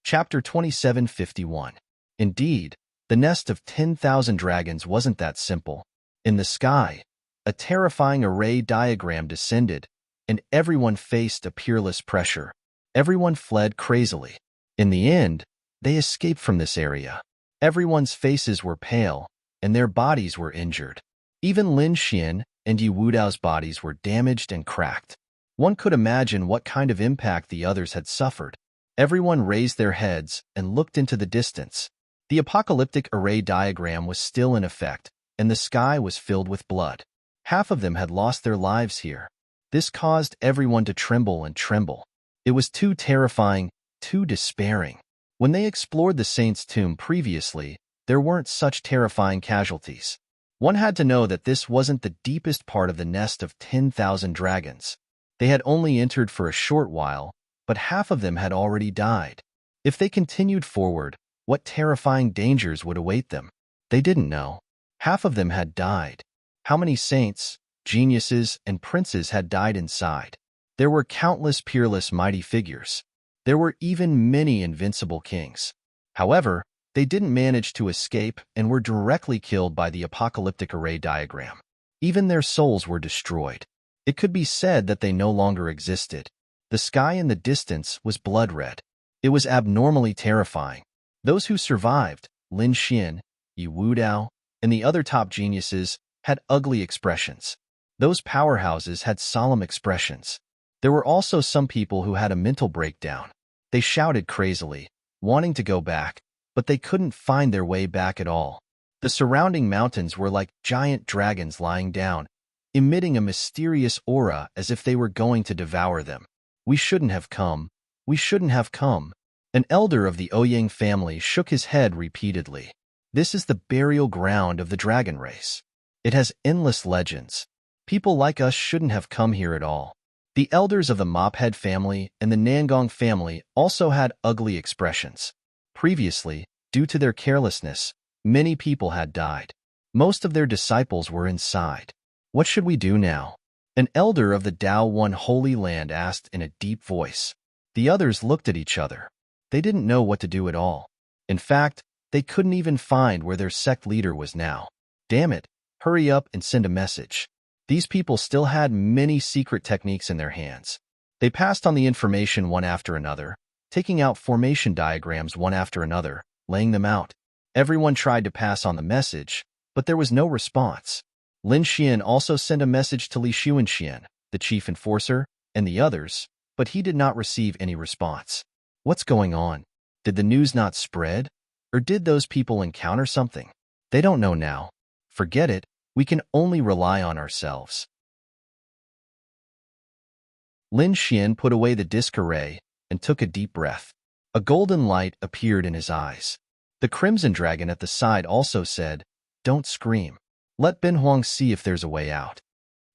A: Chapter 2751. Indeed, the nest of 10,000 dragons wasn't that simple. In the sky, a terrifying array diagram descended, and everyone faced a peerless pressure. Everyone fled crazily. In the end, they escaped from this area. Everyone's faces were pale, and their bodies were injured. Even Lin Xian and Yi Wudao's bodies were damaged and cracked. One could imagine what kind of impact the others had suffered. Everyone raised their heads and looked into the distance. The apocalyptic array diagram was still in effect, and the sky was filled with blood. Half of them had lost their lives here. This caused everyone to tremble and tremble. It was too terrifying, too despairing. When they explored the saint's tomb previously, there weren't such terrifying casualties. One had to know that this wasn't the deepest part of the nest of 10,000 dragons. They had only entered for a short while, but half of them had already died. If they continued forward, what terrifying dangers would await them? They didn't know. Half of them had died. How many saints, geniuses, and princes had died inside? There were countless peerless mighty figures. There were even many invincible kings. However, they didn't manage to escape and were directly killed by the apocalyptic array diagram. Even their souls were destroyed. It could be said that they no longer existed. The sky in the distance was blood red. It was abnormally terrifying. Those who survived, Lin Xian, Yi Wudao, and the other top geniuses, had ugly expressions. Those powerhouses had solemn expressions. There were also some people who had a mental breakdown. They shouted crazily, wanting to go back, but they couldn't find their way back at all. The surrounding mountains were like giant dragons lying down, emitting a mysterious aura as if they were going to devour them. We shouldn't have come. We shouldn't have come. An elder of the Ouyang family shook his head repeatedly. This is the burial ground of the dragon race. It has endless legends. People like us shouldn't have come here at all. The elders of the Mophead family and the Nangong family also had ugly expressions. Previously, due to their carelessness, many people had died. Most of their disciples were inside. What should we do now? An elder of the Tao One Holy Land asked in a deep voice. The others looked at each other. They didn't know what to do at all. In fact, they couldn't even find where their sect leader was now. Damn it, hurry up and send a message. These people still had many secret techniques in their hands. They passed on the information one after another, taking out formation diagrams one after another, laying them out. Everyone tried to pass on the message, but there was no response. Lin Xian also sent a message to Li Xuanxian, the chief enforcer, and the others, but he did not receive any response. What's going on? Did the news not spread? Or did those people encounter something? They don't know now. Forget it, we can only rely on ourselves. Lin Xian put away the disc array and took a deep breath. A golden light appeared in his eyes. The crimson dragon at the side also said, "Don't scream. Let Ben Huang see if there's a way out."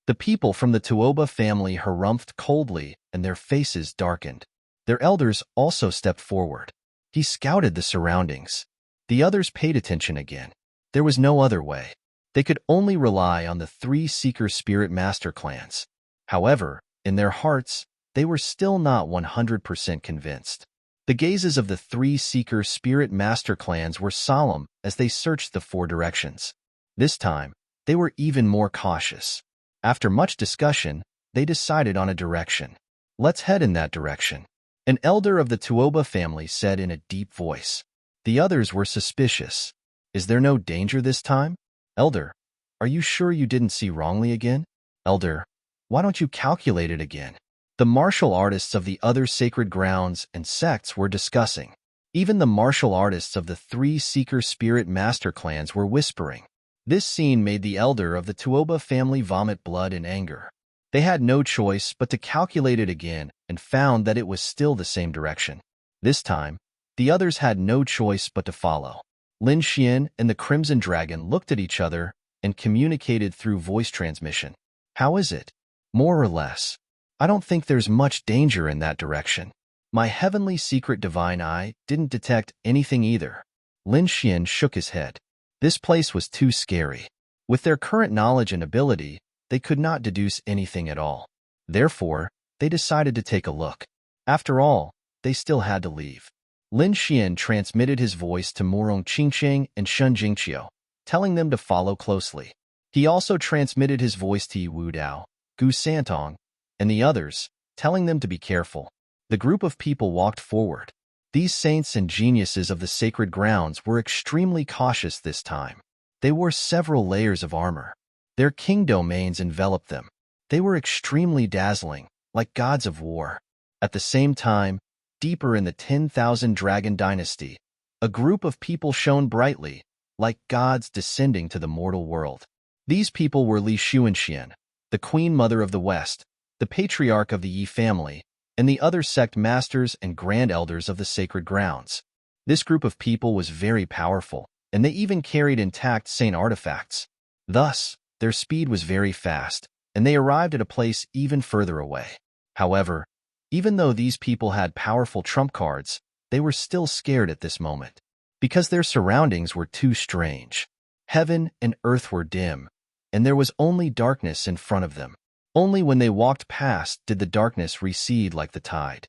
A: The people from the Tuoba family harumphed coldly and their faces darkened. Their elders also stepped forward. He scouted the surroundings. The others paid attention again. There was no other way. They could only rely on the 3 Seeker Spirit Master clans. However, in their hearts, they were still not 100% convinced. The gazes of the 3 Seeker Spirit Master clans were solemn as they searched the 4 directions. This time, they were even more cautious. After much discussion, they decided on a direction. Let's head in that direction. An elder of the Tuoba family said in a deep voice. The others were suspicious. Is there no danger this time? Elder, are you sure you didn't see wrongly again? Elder, why don't you calculate it again? The martial artists of the other sacred grounds and sects were discussing. Even the martial artists of the 3 Seeker Spirit Master clans were whispering. This scene made the elder of the Tuoba family vomit blood in anger. They had no choice but to calculate it again and found that it was still the same direction. This time, the others had no choice but to follow. Lin Xian and the Crimson Dragon looked at each other and communicated through voice transmission. How is it? More or less. I don't think there's much danger in that direction. My heavenly secret divine eye didn't detect anything either. Lin Xian shook his head. This place was too scary. With their current knowledge and ability, they could not deduce anything at all. Therefore, they decided to take a look. After all, they still had to leave. Lin Xian transmitted his voice to Morong Qingsheng and Shun Jingqiu, telling them to follow closely. He also transmitted his voice to Yi Wudao, Gu Santong, and the others, telling them to be careful. The group of people walked forward. These saints and geniuses of the sacred grounds were extremely cautious this time. They wore several layers of armor. Their king domains enveloped them. They were extremely dazzling, like gods of war. At the same time, deeper in the 10,000 Dragon Dynasty, a group of people shone brightly, like gods descending to the mortal world. These people were Li Xuanxian, the Queen Mother of the West, the Patriarch of the Yi family, and the other sect masters and grand elders of the sacred grounds. This group of people was very powerful, and they even carried intact saint artifacts. Thus, their speed was very fast, and they arrived at a place even further away. However, even though these people had powerful trump cards, they were still scared at this moment, because their surroundings were too strange. Heaven and earth were dim, and there was only darkness in front of them. Only when they walked past did the darkness recede like the tide.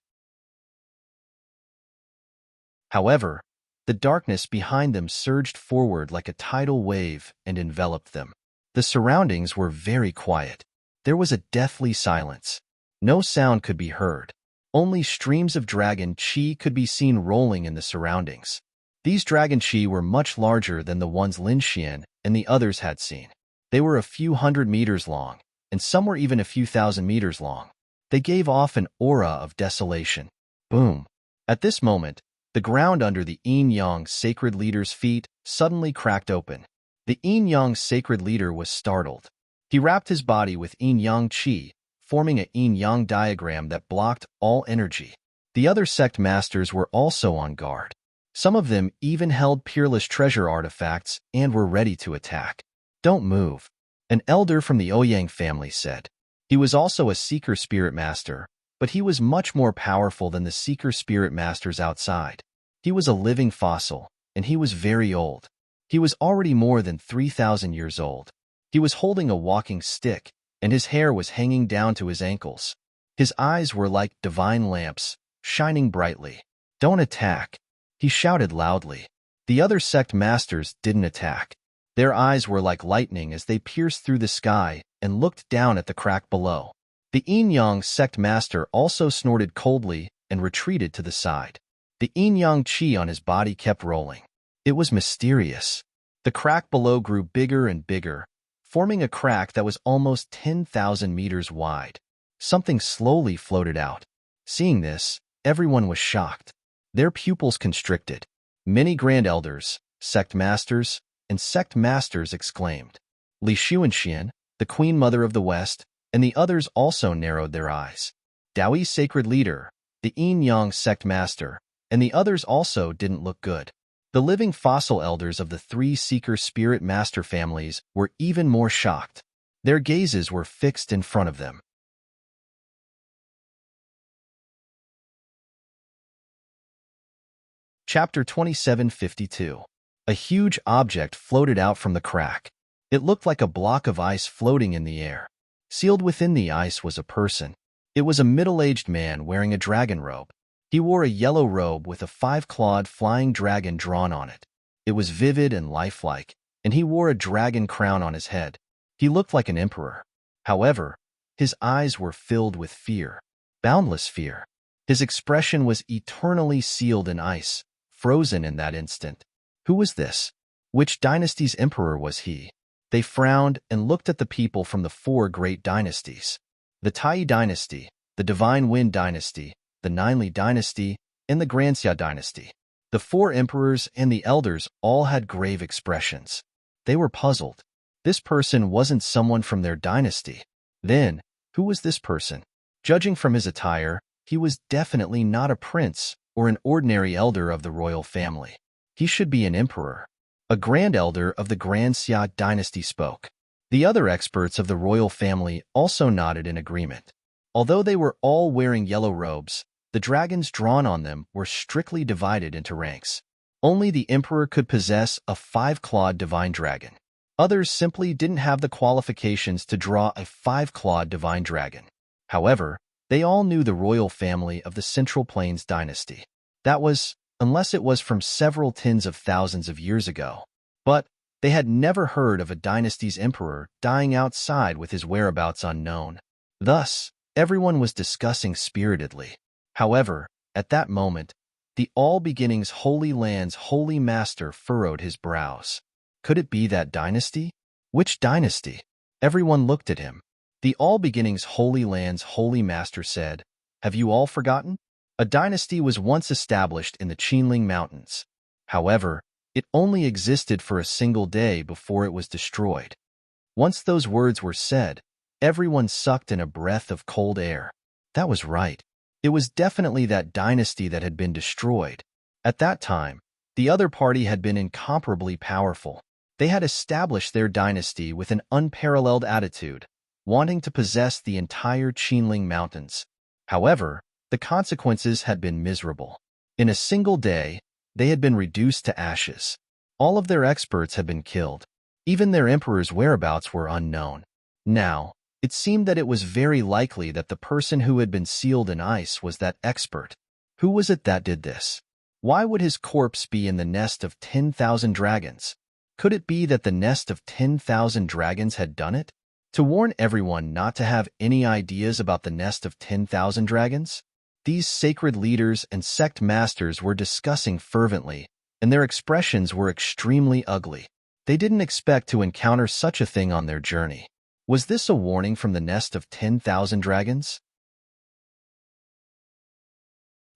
A: However, the darkness behind them surged forward like a tidal wave and enveloped them. The surroundings were very quiet. There was a deathly silence. No sound could be heard. Only streams of dragon chi could be seen rolling in the surroundings. These dragon chi were much larger than the ones Lin Xian and the others had seen. They were a few hundred meters long, and some were even a few thousand meters long. They gave off an aura of desolation. Boom! At this moment, the ground under the Yin-Yang sacred leader's feet suddenly cracked open. The Yin-Yang sacred leader was startled. He wrapped his body with Yin-Yang chi, forming a yin-yang diagram that blocked all energy. The other sect masters were also on guard. Some of them even held peerless treasure artifacts and were ready to attack. Don't move, an elder from the Ouyang family said. He was also a Seeker Spirit Master, but he was much more powerful than the Seeker Spirit Masters outside. He was a living fossil, and he was very old. He was already more than 3,000 years old. He was holding a walking stick, and his hair was hanging down to his ankles. His eyes were like divine lamps, shining brightly. "Don't attack," he shouted loudly. The other sect masters didn't attack. Their eyes were like lightning as they pierced through the sky and looked down at the crack below. The Yin-Yang sect master also snorted coldly and retreated to the side. The Yin-Yang chi on his body kept rolling. It was mysterious. The crack below grew bigger and bigger, forming a crack that was almost 10,000 meters wide. Something slowly floated out. Seeing this, everyone was shocked. Their pupils constricted. Many grand elders, sect masters, and sect masters exclaimed. Li Xuanxian, the Queen Mother of the West, and the others also narrowed their eyes. Daoi's sacred leader, the Yin-Yang sect master, and the others also didn't look good. The living fossil elders of the three seeker spirit master families were even more shocked. Their gazes were fixed in front of them. Chapter 2752. A huge object floated out from the crack. It looked like a block of ice floating in the air. Sealed within the ice was a person. It was a middle-aged man wearing a dragon robe. He wore a yellow robe with a 5-clawed flying dragon drawn on it. It was vivid and lifelike, and he wore a dragon crown on his head. He looked like an emperor. However, his eyes were filled with fear, boundless fear. His expression was eternally sealed in ice, frozen in that instant. Who was this? Which dynasty's emperor was he? They frowned and looked at the people from the 4 great dynasties. The Tai dynasty, the Divine Wind dynasty, the Ninli dynasty, and the Granxia dynasty. The 4 emperors and the elders all had grave expressions. They were puzzled. This person wasn't someone from their dynasty. Then, who was this person? Judging from his attire, he was definitely not a prince or an ordinary elder of the royal family. He should be an emperor. A grand elder of the Granxia dynasty spoke. The other experts of the royal family also nodded in agreement. Although they were all wearing yellow robes, the dragons drawn on them were strictly divided into ranks. Only the emperor could possess a 5-clawed divine dragon. Others simply didn't have the qualifications to draw a 5-clawed divine dragon. However, they all knew the royal family of the Central Plains dynasty. That was, unless it was from several tens of thousands of years ago. But they had never heard of a dynasty's emperor dying outside with his whereabouts unknown. Thus, everyone was discussing spiritedly. However, at that moment, the All Beginnings Holy Land's Holy Master furrowed his brows. Could it be that dynasty? Which dynasty? Everyone looked at him. The All Beginnings Holy Land's Holy Master said, "Have you all forgotten? A dynasty was once established in the Qinling Mountains. However, it only existed for a single day before it was destroyed." Once those words were said, everyone sucked in a breath of cold air. That was right. It was definitely that dynasty that had been destroyed. At that time, the other party had been incomparably powerful. They had established their dynasty with an unparalleled attitude, wanting to possess the entire Qinling Mountains. However, the consequences had been miserable. In a single day, they had been reduced to ashes. All of their experts had been killed. Even their emperor's whereabouts were unknown. Now, it seemed that it was very likely that the person who had been sealed in ice was that expert. Who was it that did this? Why would his corpse be in the nest of 10,000 dragons? Could it be that the nest of 10,000 dragons had done it? To warn everyone not to have any ideas about the nest of 10,000 dragons? These sacred leaders and sect masters were discussing fervently, and their expressions were extremely ugly. They didn't expect to encounter such a thing on their journey. Was this a warning from the nest of 10,000 dragons?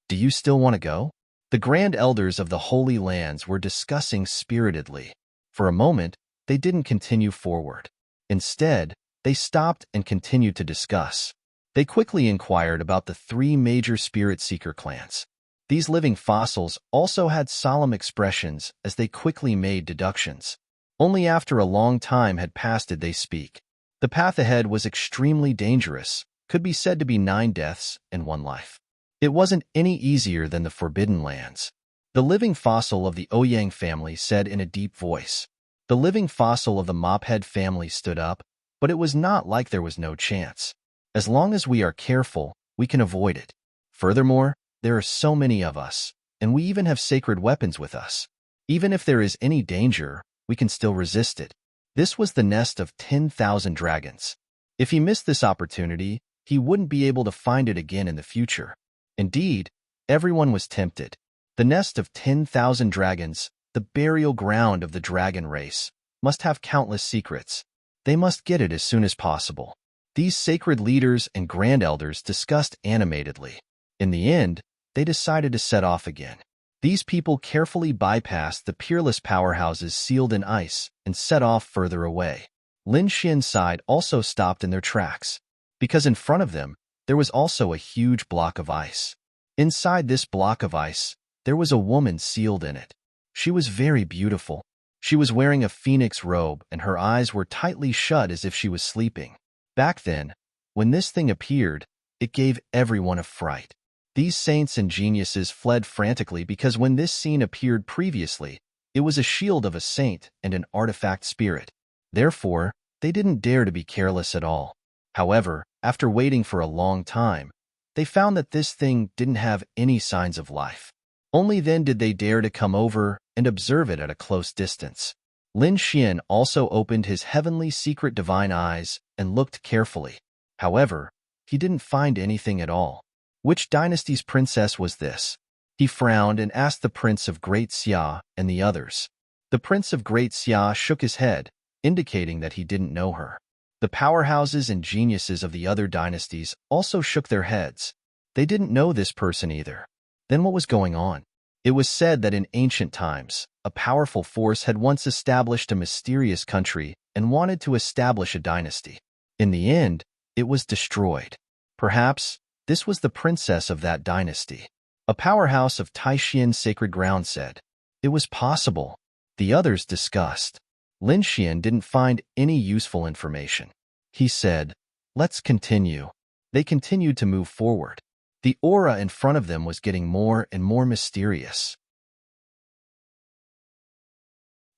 A: Do you still want to go? The grand elders of the Holy Lands were discussing spiritedly. For a moment, they didn't continue forward. Instead, they stopped and continued to discuss. They quickly inquired about the 3 major spirit seeker clans. These living fossils also had solemn expressions as they quickly made deductions. Only after a long time had passed did they speak. The path ahead was extremely dangerous, could be said to be 9 deaths and 1 life. It wasn't any easier than the Forbidden Lands. The living fossil of the Ouyang family said in a deep voice. The living fossil of the Mophead family stood up, but it was not like there was no chance. As long as we are careful, we can avoid it. Furthermore, there are so many of us, and we even have sacred weapons with us. Even if there is any danger, we can still resist it. This was the nest of 10,000 dragons. If he missed this opportunity, he wouldn't be able to find it again in the future. Indeed, everyone was tempted. The nest of 10,000 dragons, the burial ground of the dragon race, must have countless secrets. They must get it as soon as possible. These sacred leaders and grand elders discussed animatedly. In the end, they decided to set off again. These people carefully bypassed the peerless powerhouses sealed in ice and set off further away. Lin Xian's side also stopped in their tracks, because in front of them, there was also a huge block of ice. Inside this block of ice, there was a woman sealed in it. She was very beautiful. She was wearing a phoenix robe and her eyes were tightly shut as if she was sleeping. Back then, when this thing appeared, it gave everyone a fright. These saints and geniuses fled frantically because when this scene appeared previously, it was a shield of a saint and an artifact spirit. Therefore, they didn't dare to be careless at all. However, after waiting for a long time, they found that this thing didn't have any signs of life. Only then did they dare to come over and observe it at a close distance. Lin Xian also opened his heavenly secret divine eyes and looked carefully. However, he didn't find anything at all. Which dynasty's princess was this? He frowned and asked the Prince of Great Xia and the others. The Prince of Great Xia shook his head, indicating that he didn't know her. The powerhouses and geniuses of the other dynasties also shook their heads. They didn't know this person either. Then what was going on? It was said that in ancient times, a powerful force had once established a mysterious country and wanted to establish a dynasty. In the end, it was destroyed. Perhaps this was the princess of that dynasty. A powerhouse of Taishian sacred ground said. It was possible. The others discussed. Lin Xian didn't find any useful information. He said, "Let's continue." They continued to move forward. The aura in front of them was getting more and more mysterious.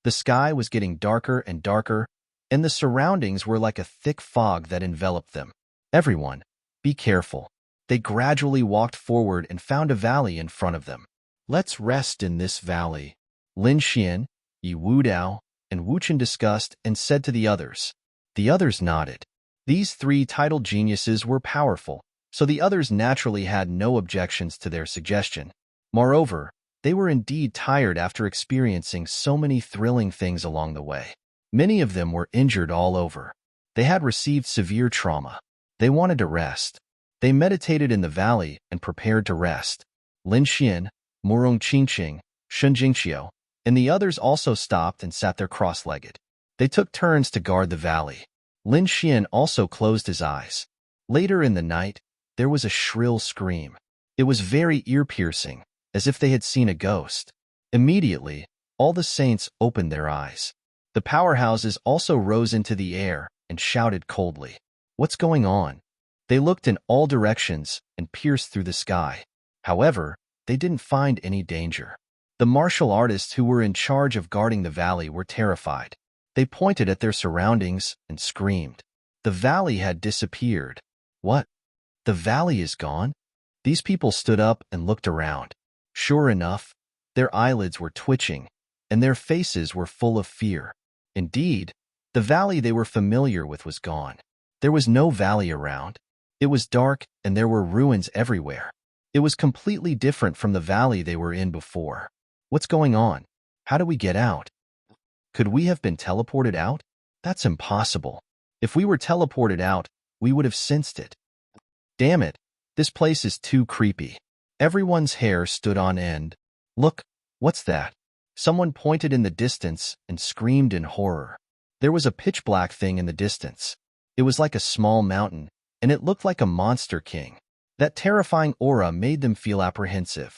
A: The sky was getting darker and darker, and the surroundings were like a thick fog that enveloped them. Everyone, be careful. They gradually walked forward and found a valley in front of them. Let's rest in this valley. Lin Xian, Yi Wudao, and Wuchen discussed and said to the others. The others nodded. These three titled geniuses were powerful, so the others naturally had no objections to their suggestion. Moreover, they were indeed tired after experiencing so many thrilling things along the way. Many of them were injured all over. They had received severe trauma. They wanted to rest. They meditated in the valley and prepared to rest. Lin Xian, Murong Qingqing, Shun Jingqiu, and the others also stopped and sat there cross-legged. They took turns to guard the valley. Lin Xian also closed his eyes. Later in the night, there was a shrill scream. It was very ear-piercing, as if they had seen a ghost. Immediately, all the saints opened their eyes. The powerhouses also rose into the air and shouted coldly. What's going on? They looked in all directions and pierced through the sky. However, they didn't find any danger. The martial artists who were in charge of guarding the valley were terrified. They pointed at their surroundings and screamed. The valley had disappeared. What? The valley is gone? These people stood up and looked around. Sure enough, their eyelids were twitching, and their faces were full of fear. Indeed, the valley they were familiar with was gone. There was no valley around. It was dark, and there were ruins everywhere. It was completely different from the valley they were in before. What's going on? How do we get out? Could we have been teleported out? That's impossible. If we were teleported out, we would have sensed it. Damn it, this place is too creepy. Everyone's hair stood on end. Look, what's that? Someone pointed in the distance and screamed in horror. There was a pitch-black thing in the distance. It was like a small mountain, and it looked like a monster king. That terrifying aura made them feel apprehensive.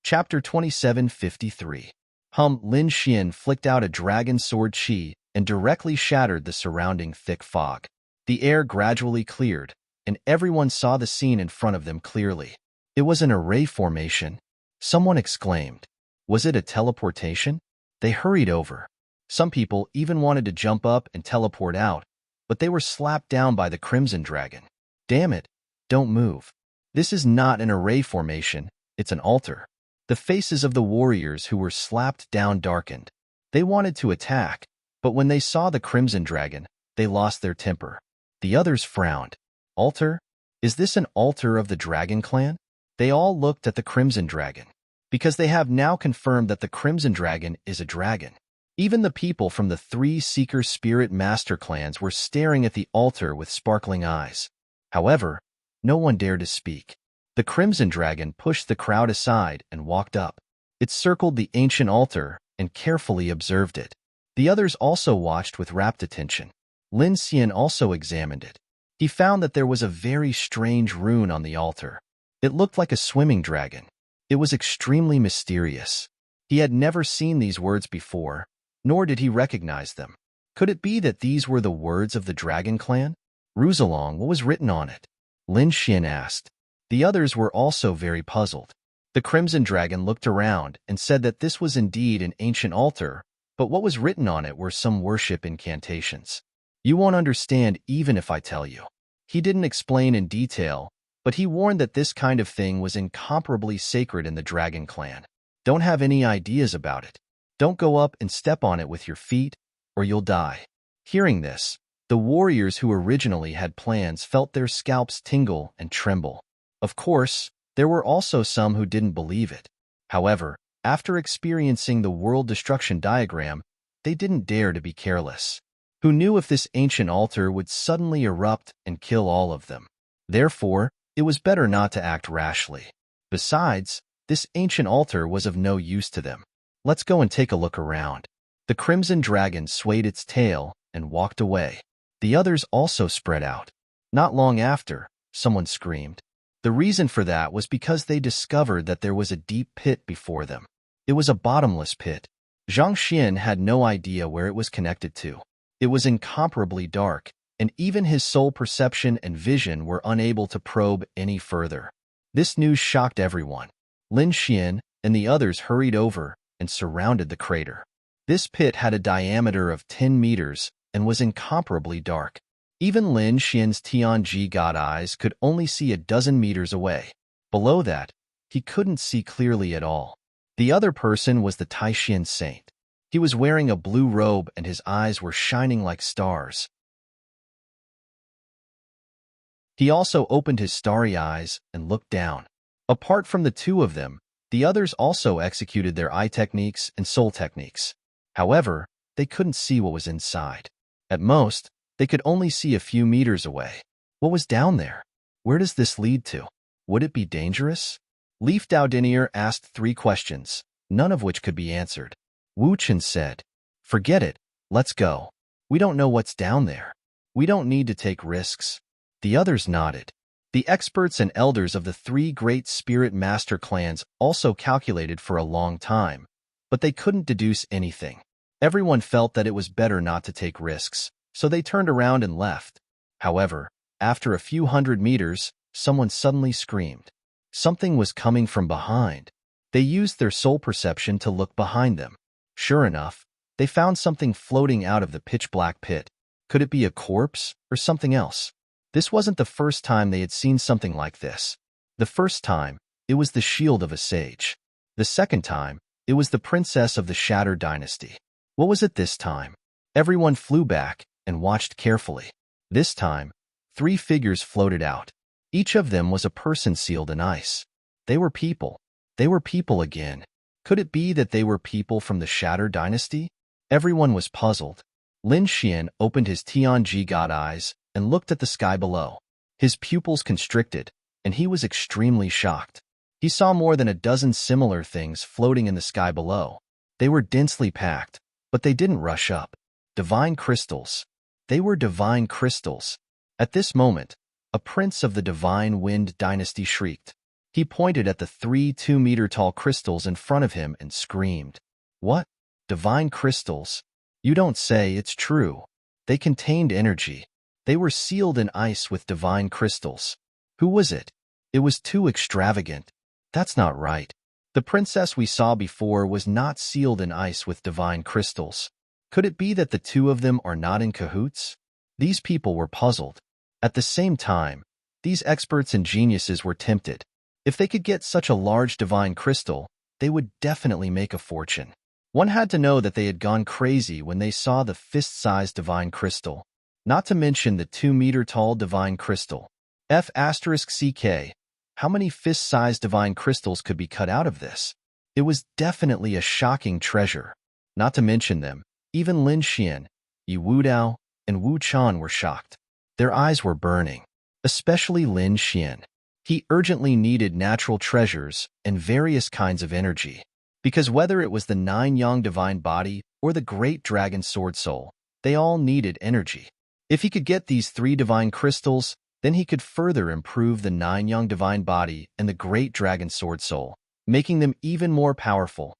A: Chapter 2753. Lin Xian flicked out a dragon sword chi and directly shattered the surrounding thick fog. The air gradually cleared, and everyone saw the scene in front of them clearly. It was an array formation. Someone exclaimed. Was it a teleportation? They hurried over. Some people even wanted to jump up and teleport out, but they were slapped down by the Crimson Dragon. Damn it, don't move. This is not an array formation, it's an altar. The faces of the warriors who were slapped down darkened. They wanted to attack, but when they saw the Crimson Dragon, they lost their temper. The others frowned. Altar? Is this an altar of the Dragon Clan? They all looked at the Crimson Dragon, because they have now confirmed that the Crimson Dragon is a dragon. Even the people from the 3 Seeker Spirit Master clans were staring at the altar with sparkling eyes. However, no one dared to speak. The Crimson Dragon pushed the crowd aside and walked up. It circled the ancient altar and carefully observed it. The others also watched with rapt attention. Lin Xian also examined it. He found that there was a very strange rune on the altar. It looked like a swimming dragon. It was extremely mysterious. He had never seen these words before, nor did he recognize them. Could it be that these were the words of the Dragon Clan? Ruzalong, what was written on it? Lin Xian asked. The others were also very puzzled. The Crimson Dragon looked around and said that this was indeed an ancient altar, but what was written on it were some worship incantations. You won't understand even if I tell you. He didn't explain in detail, but he warned that this kind of thing was incomparably sacred in the Dragon Clan. Don't have any ideas about it. Don't go up and step on it with your feet, or you'll die. Hearing this, the warriors who originally had plans felt their scalps tingle and tremble. Of course, there were also some who didn't believe it. However, after experiencing the world destruction diagram, they didn't dare to be careless. Who knew if this ancient altar would suddenly erupt and kill all of them? Therefore, it was better not to act rashly. Besides, this ancient altar was of no use to them. Let's go and take a look around. The Crimson Dragon swayed its tail and walked away. The others also spread out. Not long after, someone screamed. The reason for that was because they discovered that there was a deep pit before them. It was a bottomless pit. Zhang Xian had no idea where it was connected to. It was incomparably dark, and even his soul perception and vision were unable to probe any further. This news shocked everyone. Lin Xian and the others hurried over and surrounded the crater. This pit had a diameter of 10 meters and was incomparably dark. Even Lin Xian's Tianji God eyes could only see a dozen meters away. Below that, he couldn't see clearly at all. The other person was the Taishan Saint. He was wearing a blue robe and his eyes were shining like stars. He also opened his starry eyes and looked down. Apart from the two of them, the others also executed their eye techniques and soul techniques. However, they couldn't see what was inside. At most, they could only see a few meters away. What was down there? Where does this lead to? Would it be dangerous? Leaf Daodinier asked 3 questions, none of which could be answered. Wu Chen said, "Forget it, let's go. We don't know what's down there. We don't need to take risks." The others nodded. The experts and elders of the 3 great spirit master clans also calculated for a long time, but they couldn't deduce anything. Everyone felt that it was better not to take risks, so they turned around and left. However, after a few hundred meters, someone suddenly screamed. Something was coming from behind. They used their soul perception to look behind them. Sure enough, they found something floating out of the pitch-black pit. Could it be a corpse or something else? This wasn't the first time they had seen something like this. The first time, it was the shield of a sage. The second time, it was the princess of the Shatter Dynasty. What was it this time? Everyone flew back and watched carefully. This time, 3 figures floated out. Each of them was a person sealed in ice. They were people. They were people again. Could it be that they were people from the Shatter Dynasty? Everyone was puzzled. Lin Xian opened his Tianji God eyes and looked at the sky below. His pupils constricted, and he was extremely shocked. He saw more than a dozen similar things floating in the sky below. They were densely packed, but they didn't rush up. Divine crystals. They were divine crystals. At this moment, a prince of the Divine Wind Dynasty shrieked. He pointed at the 3 2-meter-tall crystals in front of him and screamed. What? Divine crystals? You don't say, it's true. They contained energy. They were sealed in ice with divine crystals. Who was it? It was too extravagant. That's not right. The princess we saw before was not sealed in ice with divine crystals. Could it be that the two of them are not in cahoots? These people were puzzled. At the same time, these experts and geniuses were tempted. If they could get such a large divine crystal, they would definitely make a fortune. One had to know that they had gone crazy when they saw the fist-sized divine crystal, not to mention the 2-meter-tall divine crystal. F***CK. How many fist-sized divine crystals could be cut out of this? It was definitely a shocking treasure. Not to mention them, even Lin Xian, Yi Wudao, and Wu Chan were shocked. Their eyes were burning, especially Lin Xian. He urgently needed natural treasures and various kinds of energy, because whether it was the 9-yang divine body or the great dragon sword soul, they all needed energy. If he could get these 3 divine crystals, then he could further improve the 9-yang divine body and the great dragon sword soul, making them even more powerful.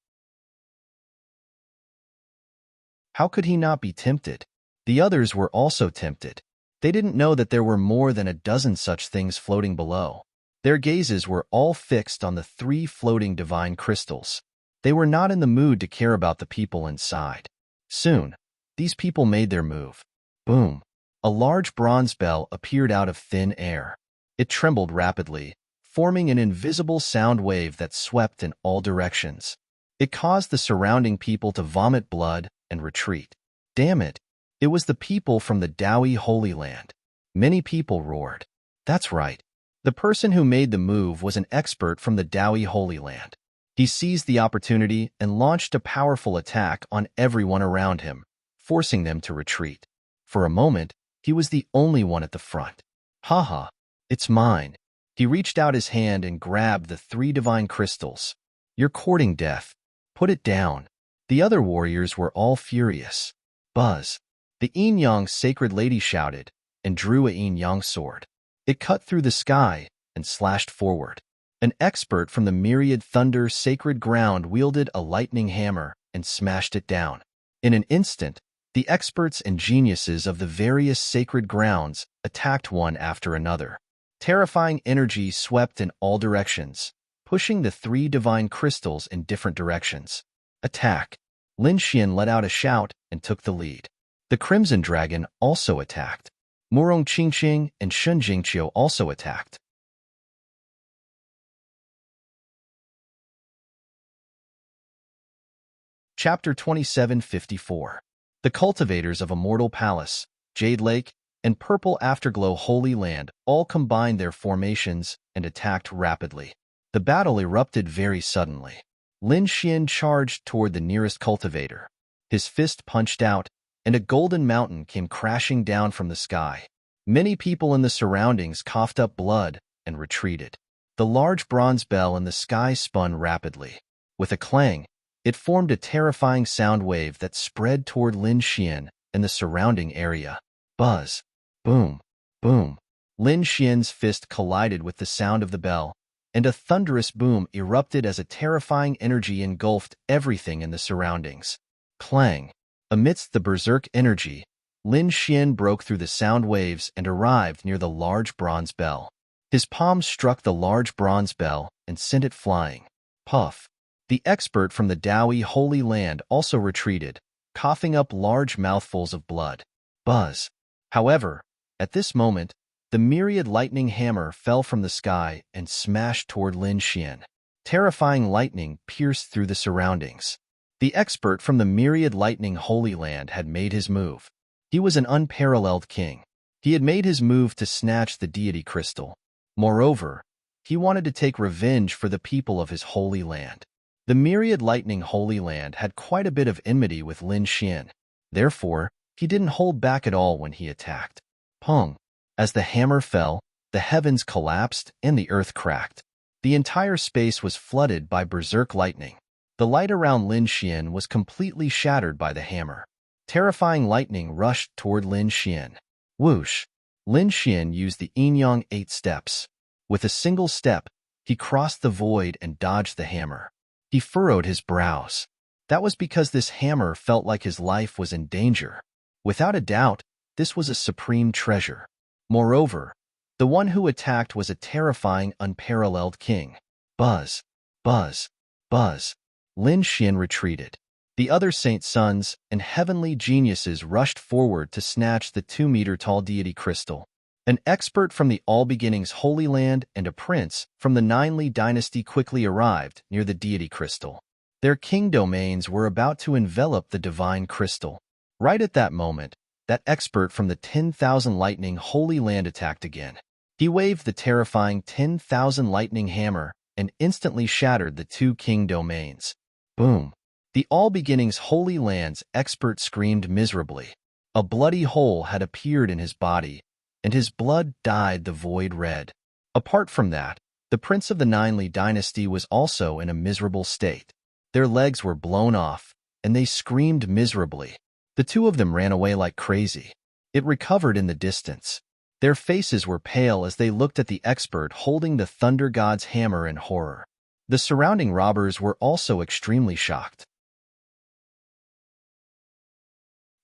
A: How could he not be tempted? The others were also tempted. They didn't know that there were more than a dozen such things floating below. Their gazes were all fixed on the 3 floating divine crystals. They were not in the mood to care about the people inside. Soon, these people made their move. Boom! A large bronze bell appeared out of thin air. It trembled rapidly, forming an invisible sound wave that swept in all directions. It caused the surrounding people to vomit blood and retreat. Damn it! It was the people from the Daoi Holy Land. Many people roared. That's right. The person who made the move was an expert from the Daoi Holy Land. He seized the opportunity and launched a powerful attack on everyone around him, forcing them to retreat. For a moment, he was the only one at the front. Haha, it's mine. He reached out his hand and grabbed the 3 divine crystals. You're courting death. Put it down. The other warriors were all furious. Buzz. The yin-yang sacred lady shouted and drew a yin-yang sword. It cut through the sky and slashed forward. An expert from the myriad thunder sacred ground wielded a lightning hammer and smashed it down. In an instant, the experts and geniuses of the various sacred grounds attacked one after another. Terrifying energy swept in all directions, pushing the 3 divine crystals in different directions. Attack! Lin Xian let out a shout and took the lead. The Crimson Dragon also attacked. Murong Qingqing and Shun Jingqiu also attacked. Chapter 2754. The cultivators of Immortal Palace, Jade Lake, and Purple Afterglow Holy Land all combined their formations and attacked rapidly. The battle erupted very suddenly. Lin Xian charged toward the nearest cultivator. His fist punched out, and a golden mountain came crashing down from the sky. Many people in the surroundings coughed up blood and retreated. The large bronze bell in the sky spun rapidly. With a clang, it formed a terrifying sound wave that spread toward Lin Xian and the surrounding area. Buzz. Boom. Boom. Lin Xian's fist collided with the sound of the bell, and a thunderous boom erupted as a terrifying energy engulfed everything in the surroundings. Clang. Amidst the berserk energy, Lin Xian broke through the sound waves and arrived near the large bronze bell. His palm struck the large bronze bell and sent it flying. Puff. The expert from the Daoi Holy Land also retreated, coughing up large mouthfuls of blood. Buzz. However, at this moment, the myriad lightning hammer fell from the sky and smashed toward Lin Xian. Terrifying lightning pierced through the surroundings. The expert from the myriad lightning Holy Land had made his move. He was an unparalleled king. He had made his move to snatch the deity crystal. Moreover, he wanted to take revenge for the people of his holy land. The myriad lightning Holy Land had quite a bit of enmity with Lin Xian. Therefore, he didn't hold back at all when he attacked. Pong! As the hammer fell, the heavens collapsed and the earth cracked. The entire space was flooded by berserk lightning. The light around Lin Xian was completely shattered by the hammer. Terrifying lightning rushed toward Lin Xian. Whoosh! Lin Xian used the yin-yang 8 steps. With a single step, he crossed the void and dodged the hammer. He furrowed his brows. That was because this hammer felt like his life was in danger. Without a doubt, this was a supreme treasure. Moreover, the one who attacked was a terrifying, unparalleled king. Buzz, buzz, buzz. Lin Xian retreated. The other saint sons and heavenly geniuses rushed forward to snatch the 2-meter-tall deity crystal. An expert from the All-Beginnings Holy Land and a prince from the Ninely dynasty quickly arrived near the deity crystal. Their king domains were about to envelop the divine crystal. Right at that moment, that expert from the 10,000 Lightning Holy Land attacked again. He waved the terrifying 10,000 lightning hammer and instantly shattered the 2 king domains. Boom! The All-Beginnings Holy Land's expert screamed miserably. A bloody hole had appeared in his body, and his blood dyed the void red. Apart from that, the prince of the Ninely dynasty was also in a miserable state. Their legs were blown off, and they screamed miserably. The 2 of them ran away like crazy. It recovered in the distance. Their faces were pale as they looked at the expert holding the thunder god's hammer in horror. The surrounding robbers were also extremely shocked.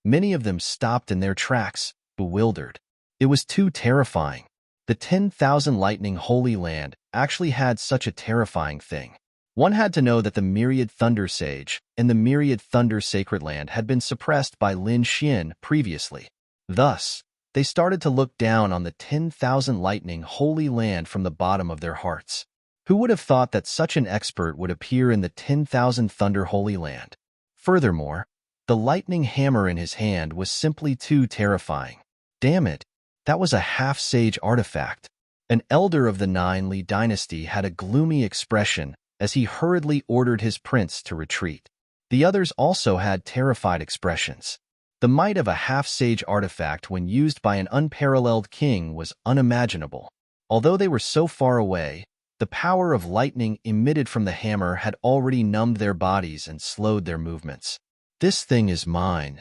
A: Many of them stopped in their tracks, bewildered. It was too terrifying. The 10,000 Lightning Holy Land actually had such a terrifying thing. One had to know that the Myriad Thunder Sage and the Myriad Thunder Sacred Land had been suppressed by Lin Xian previously. Thus, they started to look down on the 10,000 Lightning Holy Land from the bottom of their hearts. Who would have thought that such an expert would appear in the 10,000 Thunder Holy Land? Furthermore, the lightning hammer in his hand was simply too terrifying. Damn it, that was a half-sage artifact. An elder of the Ninely dynasty had a gloomy expression as he hurriedly ordered his prince to retreat. The others also had terrified expressions. The might of a half-sage artifact when used by an unparalleled king was unimaginable. Although they were so far away, the power of lightning emitted from the hammer had already numbed their bodies and slowed their movements. This thing is mine.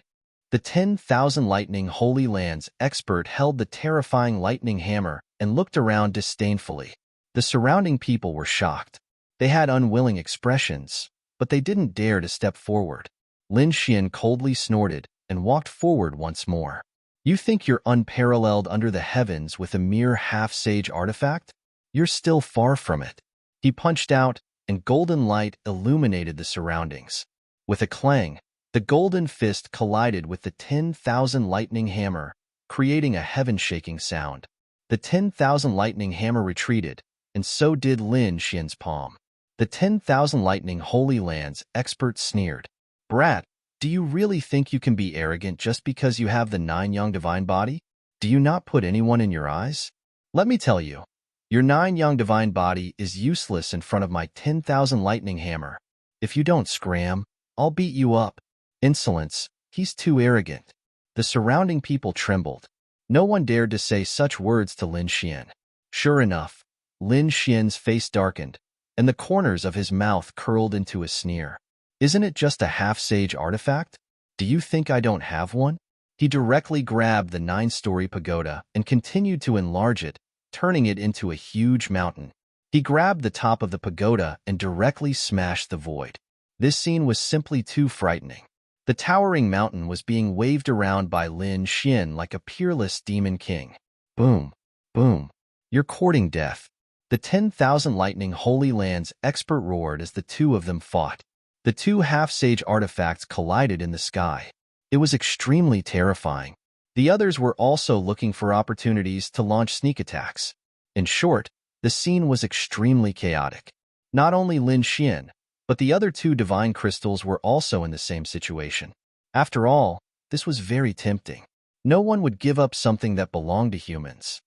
A: The 10,000 Lightning Holy Lands expert held the terrifying lightning hammer and looked around disdainfully. The surrounding people were shocked. They had unwilling expressions, but they didn't dare to step forward. Lin Xian coldly snorted and walked forward once more. You think you're unparalleled under the heavens with a mere half-sage artifact? You're still far from it. He punched out, and golden light illuminated the surroundings. With a clang, the golden fist collided with the 10,000 lightning hammer, creating a heaven-shaking sound. The 10,000 lightning hammer retreated, and so did Lin Xian's palm. The 10,000 Lightning Holy Lands expert sneered. Brat, do you really think you can be arrogant just because you have the 9 Yang Divine Body? Do you not put anyone in your eyes? Let me tell you, your 9 Yang Divine Body is useless in front of my 10,000 Lightning Hammer. If you don't scram, I'll beat you up. Insolence, he's too arrogant. The surrounding people trembled. No one dared to say such words to Lin Xian. Sure enough, Lin Xian's face darkened, and the corners of his mouth curled into a sneer. Isn't it just a half-sage artifact? Do you think I don't have one? He directly grabbed the 9-story pagoda and continued to enlarge it, turning it into a huge mountain. He grabbed the top of the pagoda and directly smashed the void. This scene was simply too frightening. The towering mountain was being waved around by Lin Xian like a peerless demon king. Boom, boom. You're courting death. The 10,000 Lightning Holy Lands expert roared as the 2 of them fought. The 2 half-sage artifacts collided in the sky. It was extremely terrifying. The others were also looking for opportunities to launch sneak attacks. In short, the scene was extremely chaotic. Not only Lin Xian, but the other 2 divine crystals were also in the same situation. After all, this was very tempting. No one would give up something that belonged to humans.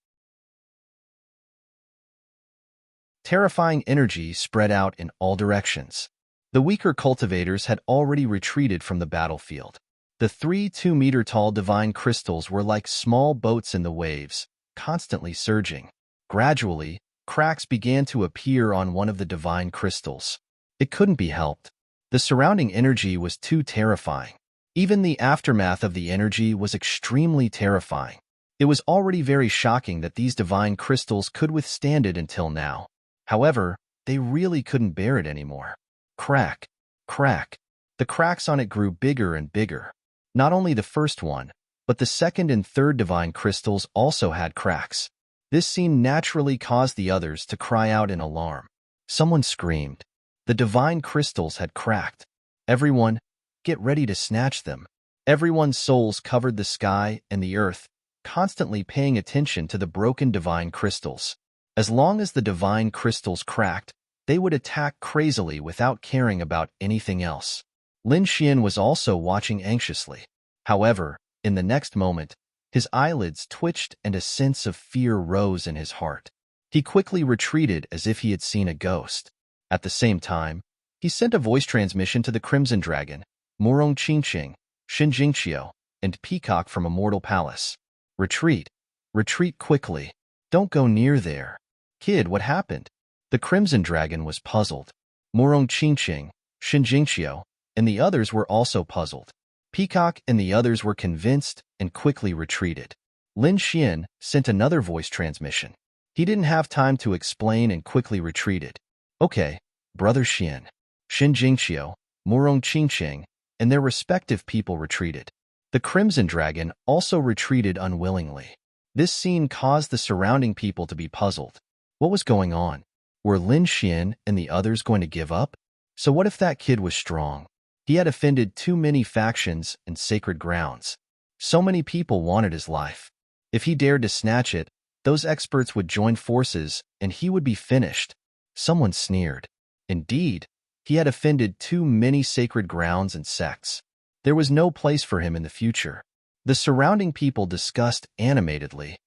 A: Terrifying energy spread out in all directions. The weaker cultivators had already retreated from the battlefield. The 3 2-meter-tall divine crystals were like small boats in the waves, constantly surging. Gradually, cracks began to appear on one of the divine crystals. It couldn't be helped. The surrounding energy was too terrifying. Even the aftermath of the energy was extremely terrifying. It was already very shocking that these divine crystals could withstand it until now. However, they really couldn't bear it anymore. Crack, crack. The cracks on it grew bigger and bigger. Not only the first one, But the second and third divine crystals also had cracks. This scene naturally caused the others to cry out in alarm. Someone screamed. The divine crystals had cracked. Everyone, get ready to snatch them. Everyone's souls covered the sky and the earth, constantly paying attention to the broken divine crystals. As long as the divine crystals cracked, they would attack crazily without caring about anything else. Lin Xian was also watching anxiously. However, in the next moment, his eyelids twitched and a sense of fear rose in his heart. He quickly retreated as if he had seen a ghost. At the same time, he sent a voice transmission to the Crimson Dragon, Murong Qingqing, Xin Jingqiu, and Peacock from Immortal Palace. Retreat. Retreat quickly. Don't go near there. Kid, what happened? The Crimson Dragon was puzzled. Murong Qingqing, Xin Jingqiu, and the others were also puzzled. Peacock and the others were convinced and quickly retreated. Lin Xian sent another voice transmission. He didn't have time to explain and quickly retreated. Okay, Brother Xian, Xin Jingqiu, Murong Qingqing, and their respective people retreated. The Crimson Dragon also retreated unwillingly. This scene caused the surrounding people to be puzzled. What was going on? Were Lin Xian and the others going to give up? So what if that kid was strong? He had offended too many factions and sacred grounds. So many people wanted his life. If he dared to snatch it, those experts would join forces and he would be finished. Someone sneered. Indeed, he had offended too many sacred grounds and sects. There was no place for him in the future. The surrounding people discussed animatedly.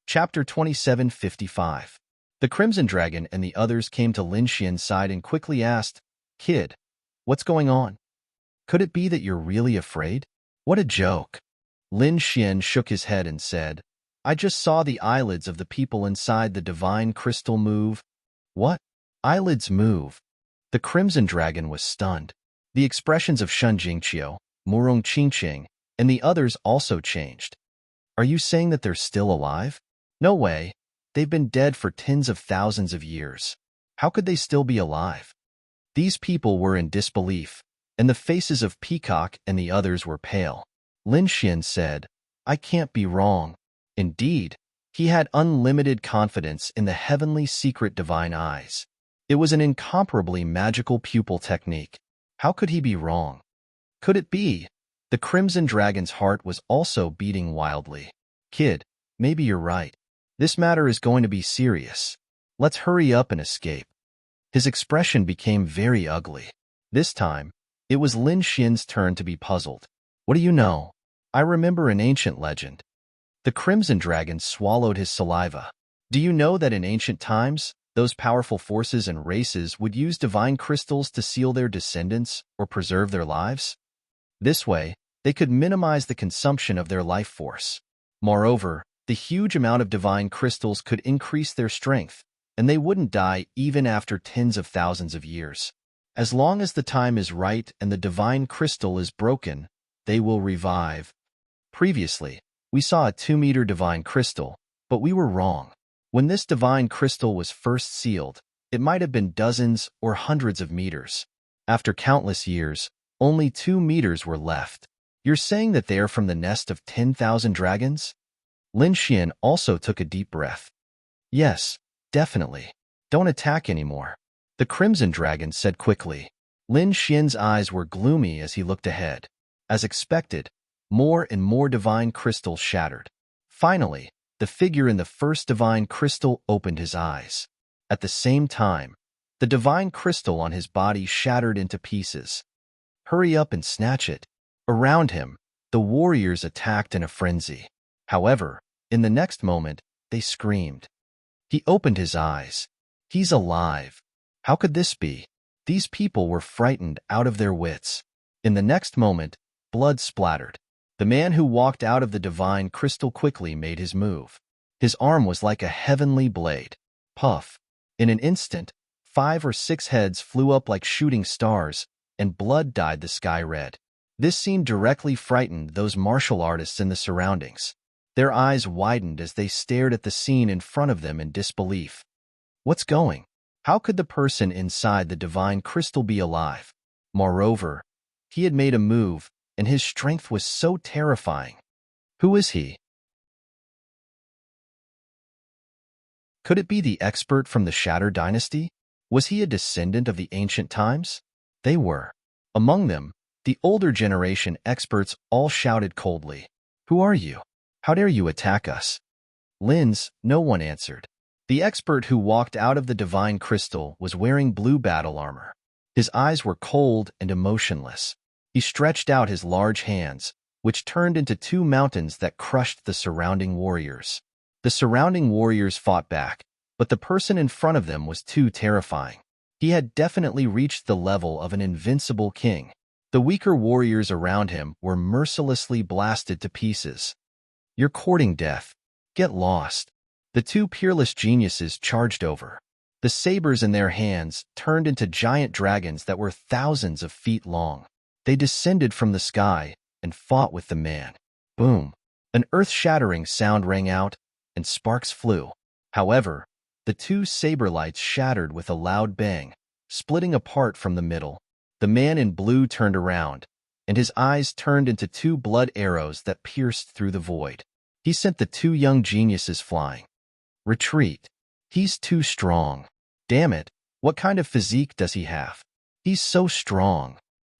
A: Chapter 2755. The Crimson Dragon and the others came to Lin Xian's side and quickly asked, Kid, what's going on? Could it be that you're really afraid? What a joke. Lin Xian shook his head and said, I just saw the eyelids of the people inside the divine crystal move. What? Eyelids move? The Crimson Dragon was stunned. The expressions of Shen Jingqiu, Murong Qingqing, and the others also changed. Are you saying that they're still alive? No way. They've been dead for tens of thousands of years. How could they still be alive? These people were in disbelief, and the faces of Peacock and the others were pale. Lin Xian said, I can't be wrong. Indeed, he had unlimited confidence in the heavenly secret divine eyes. It was an incomparably magical pupil technique. How could he be wrong? Could it be? The Crimson Dragon's heart was also beating wildly. Kid, maybe you're right. This matter is going to be serious. Let's hurry up and escape. His expression became very ugly. This time, it was Lin Xian's turn to be puzzled. What do you know? I remember an ancient legend. The Crimson Dragon swallowed his saliva. Do you know that in ancient times, those powerful forces and races would use divine crystals to seal their descendants or preserve their lives? This way, they could minimize the consumption of their life force. Moreover, the huge amount of divine crystals could increase their strength, and they wouldn't die even after tens of thousands of years. As long as the time is right and the divine crystal is broken, they will revive. Previously, we saw a 2-meter divine crystal, but we were wrong. When this divine crystal was first sealed, it might have been dozens or hundreds of meters. After countless years, only 2 meters were left. You're saying that they are from the nest of 10,000 dragons? Lin Xian also took a deep breath. Yes, definitely. Don't attack anymore. The Crimson Dragon said quickly. Lin Xian's eyes were gloomy as he looked ahead. As expected, more and more divine crystals shattered. Finally, the figure in the first divine crystal opened his eyes. At the same time, the divine crystal on his body shattered into pieces. Hurry up and snatch it. Around him, the warriors attacked in a frenzy. However, in the next moment, they screamed. He opened his eyes. He's alive. How could this be? These people were frightened out of their wits. In the next moment, blood splattered. The man who walked out of the divine crystal quickly made his move. His arm was like a heavenly blade. Puff. In an instant, 5 or 6 heads flew up like shooting stars, and blood dyed the sky red. This scene directly frightened those martial artists in the surroundings. Their eyes widened as they stared at the scene in front of them in disbelief. What's going? How could the person inside the divine crystal be alive? Moreover, he had made a move, and his strength was so terrifying. Who is he? Could it be the expert from the Shatter dynasty? Was he a descendant of the ancient times? They were. Among them, the older generation experts all shouted coldly, "Who are you? How dare you attack us?" Lin's, no one answered. The expert who walked out of the divine crystal was wearing blue battle armor. His eyes were cold and emotionless. He stretched out his large hands, which turned into two mountains that crushed the surrounding warriors. The surrounding warriors fought back, but the person in front of them was too terrifying. He had definitely reached the level of an invincible king. The weaker warriors around him were mercilessly blasted to pieces. "You're courting death. Get lost." The two peerless geniuses charged over. The sabers in their hands turned into giant dragons that were thousands of feet long. They descended from the sky and fought with the man. Boom! An earth-shattering sound rang out, and sparks flew. However, the two saber lights shattered with a loud bang, splitting apart from the middle. The man in blue turned around, and his eyes turned into two blood arrows that pierced through the void. He sent the two young geniuses flying. "Retreat. He's too strong. Damn it, what kind of physique does he have? He's so strong."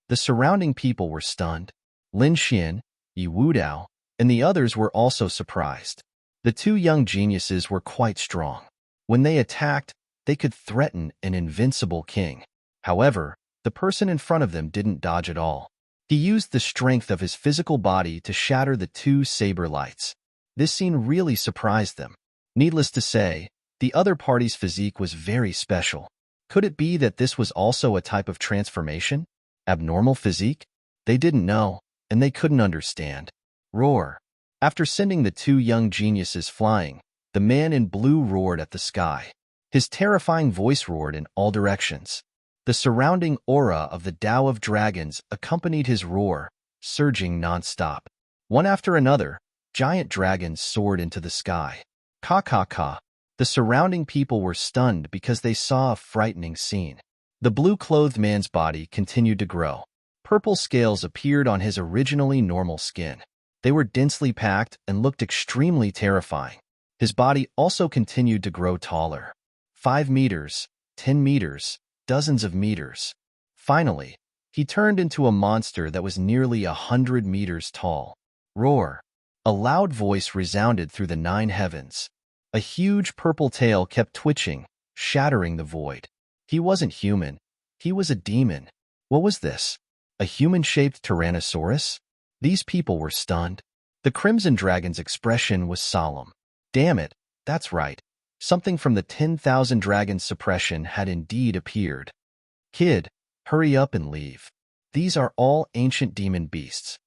A: The surrounding people were stunned. Lin Xian, Yi Wudao, and the others were also surprised. The two young geniuses were quite strong. When they attacked, they could threaten an invincible king. However, the person in front of them didn't dodge at all. He used the strength of his physical body to shatter the two saber lights. This scene really surprised them. Needless to say, the other party's physique was very special. Could it be that this was also a type of transformation? Abnormal physique? They didn't know, and they couldn't understand. Roar. After sending the two young geniuses flying, the man in blue roared at the sky. His terrifying voice roared in all directions. The surrounding aura of the Tao of Dragons accompanied his roar, surging non-stop. One after another, giant dragons soared into the sky. Ka. The surrounding people were stunned because they saw a frightening scene. The blue-clothed man's body continued to grow. Purple scales appeared on his originally normal skin. They were densely packed and looked extremely terrifying. His body also continued to grow taller. 5 meters, 10 meters, dozens of meters. Finally, he turned into a monster that was nearly 100 meters tall. Roar. A loud voice resounded through the 9 heavens. A huge purple tail kept twitching, shattering the void. He wasn't human. He was a demon. What was this? A human-shaped Tyrannosaurus? These people were stunned. The Crimson Dragon's expression was solemn. Damn it, that's right. Something from the 10,000 Dragons suppression had indeed appeared. Kid, hurry up and leave. These are all ancient demon beasts.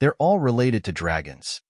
A: They're all related to dragons.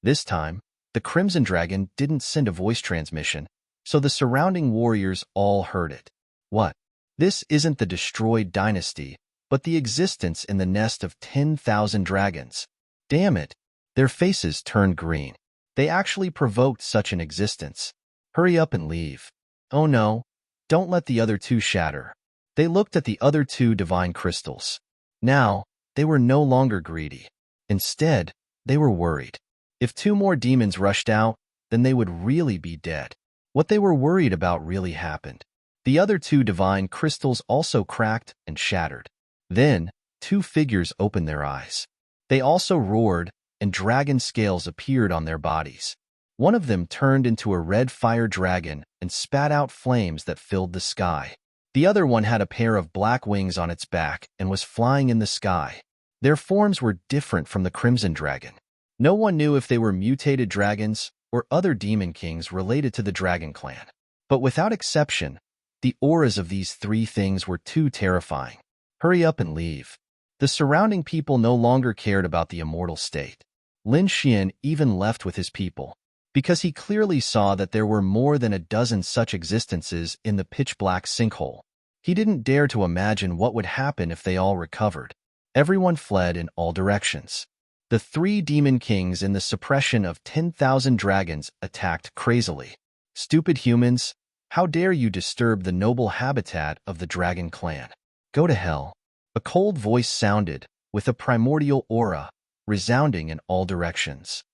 A: This time, the Crimson Dragon didn't send a voice transmission, so the surrounding warriors all heard it. What? This isn't the destroyed dynasty, but the existence in the nest of 10,000 dragons. Damn it! Their faces turned green. They actually provoked such an existence. Hurry up and leave. Oh no, don't let the other two shatter. They looked at the other two divine crystals. Now, they were no longer greedy. Instead, they were worried. If 2 more demons rushed out, then they would really be dead. What they were worried about really happened. The other 2 divine crystals also cracked and shattered. Then, 2 figures opened their eyes. They also roared, and dragon scales appeared on their bodies. One of them turned into a red fire dragon and spat out flames that filled the sky. The other one had a pair of black wings on its back and was flying in the sky. Their forms were different from the Crimson Dragon. No one knew if they were mutated dragons or other demon kings related to the Dragon Clan. But without exception, the auras of these 3 things were too terrifying. Hurry up and leave. The surrounding people no longer cared about the immortal state. Lin Xian even left with his people, because he clearly saw that there were more than a dozen such existences in the pitch-black sinkhole. He didn't dare to imagine what would happen if they all recovered. Everyone fled in all directions. The 3 demon kings in the suppression of 10,000 dragons attacked crazily. Stupid humans, how dare you disturb the noble habitat of the dragon clan? Go to hell. A cold voice sounded, with a primordial aura, resounding in all directions.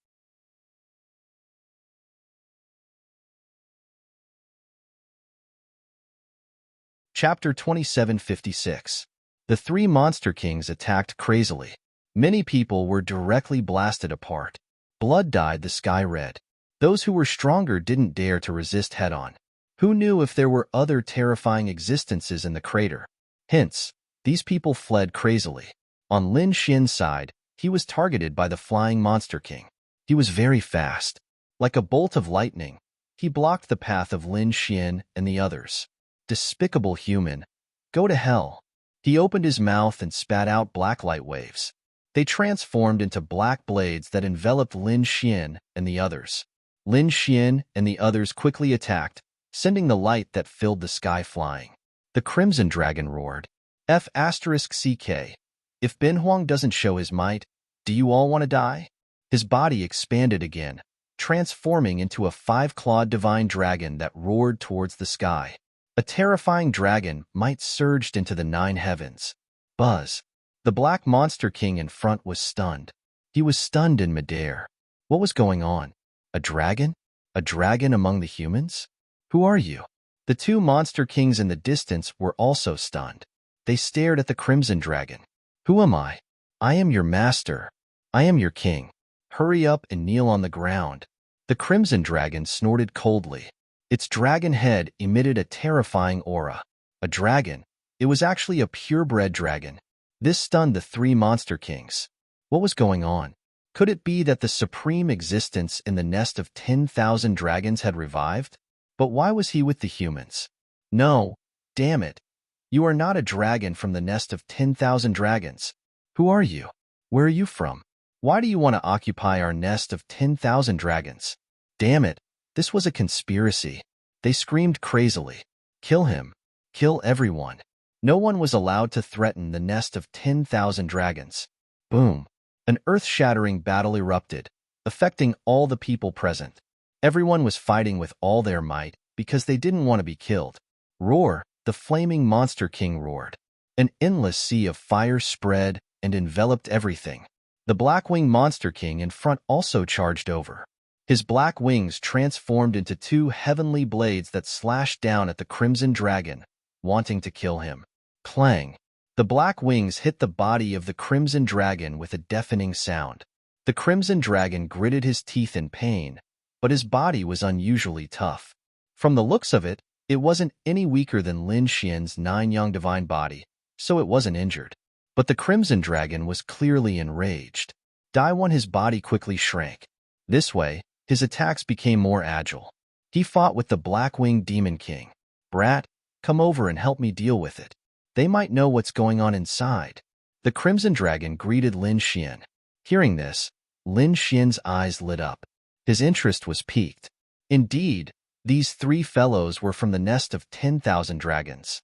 A: Chapter 2756. The three monster kings attacked crazily. Many people were directly blasted apart. Blood dyed the sky red. Those who were stronger didn't dare to resist head-on. Who knew if there were other terrifying existences in the crater? Hence, these people fled crazily. On Lin Xian's side, he was targeted by the flying monster king. He was very fast. Like a bolt of lightning, he blocked the path of Lin Xian and the others. Despicable human, go to hell. He opened his mouth and spat out black light waves. They transformed into black blades that enveloped Lin Xian and the others. Lin Xian and the others quickly attacked, sending the light that filled the sky flying. The Crimson Dragon roared. F***CK. If Ben Huang doesn't show his might, do you all want to die? His body expanded again, transforming into a five-clawed divine dragon that roared towards the sky. A terrifying dragon might surged into the nine heavens. Buzz. The black monster king in front was stunned. He was stunned in midair. What was going on? A dragon? A dragon among the humans? Who are you? The two monster kings in the distance were also stunned. They stared at the Crimson Dragon. Who am I? I am your master. I am your king. Hurry up and kneel on the ground. The Crimson Dragon snorted coldly. Its dragon head emitted a terrifying aura. A dragon. It was actually a purebred dragon. This stunned the three monster kings. What was going on? Could it be that the supreme existence in the nest of 10,000 dragons had revived? But why was he with the humans? No, damn it. You are not a dragon from the nest of 10,000 dragons. Who are you? Where are you from? Why do you want to occupy our nest of 10,000 dragons? Damn it. This was a conspiracy. They screamed crazily. Kill him. Kill everyone. No one was allowed to threaten the nest of 10,000 dragons. Boom. An earth-shattering battle erupted, affecting all the people present. Everyone was fighting with all their might because they didn't want to be killed. Roar, the flaming monster king roared. An endless sea of fire spread and enveloped everything. The Blackwing monster king in front also charged over. His black wings transformed into two heavenly blades that slashed down at the Crimson Dragon, wanting to kill him. Clang! The black wings hit the body of the Crimson Dragon with a deafening sound. The Crimson Dragon gritted his teeth in pain, but his body was unusually tough. From the looks of it, it wasn't any weaker than Lin Xian's 9 young divine body, so it wasn't injured. But the Crimson Dragon was clearly enraged. Daiwan his body quickly shrank. This way, his attacks became more agile. He fought with the Blackwing Demon King. Brat, come over and help me deal with it. They might know what's going on inside. The Crimson Dragon greeted Lin Xian. Hearing this, Lin Xian's eyes lit up. His interest was piqued. Indeed, these three fellows were from the nest of 10,000 dragons.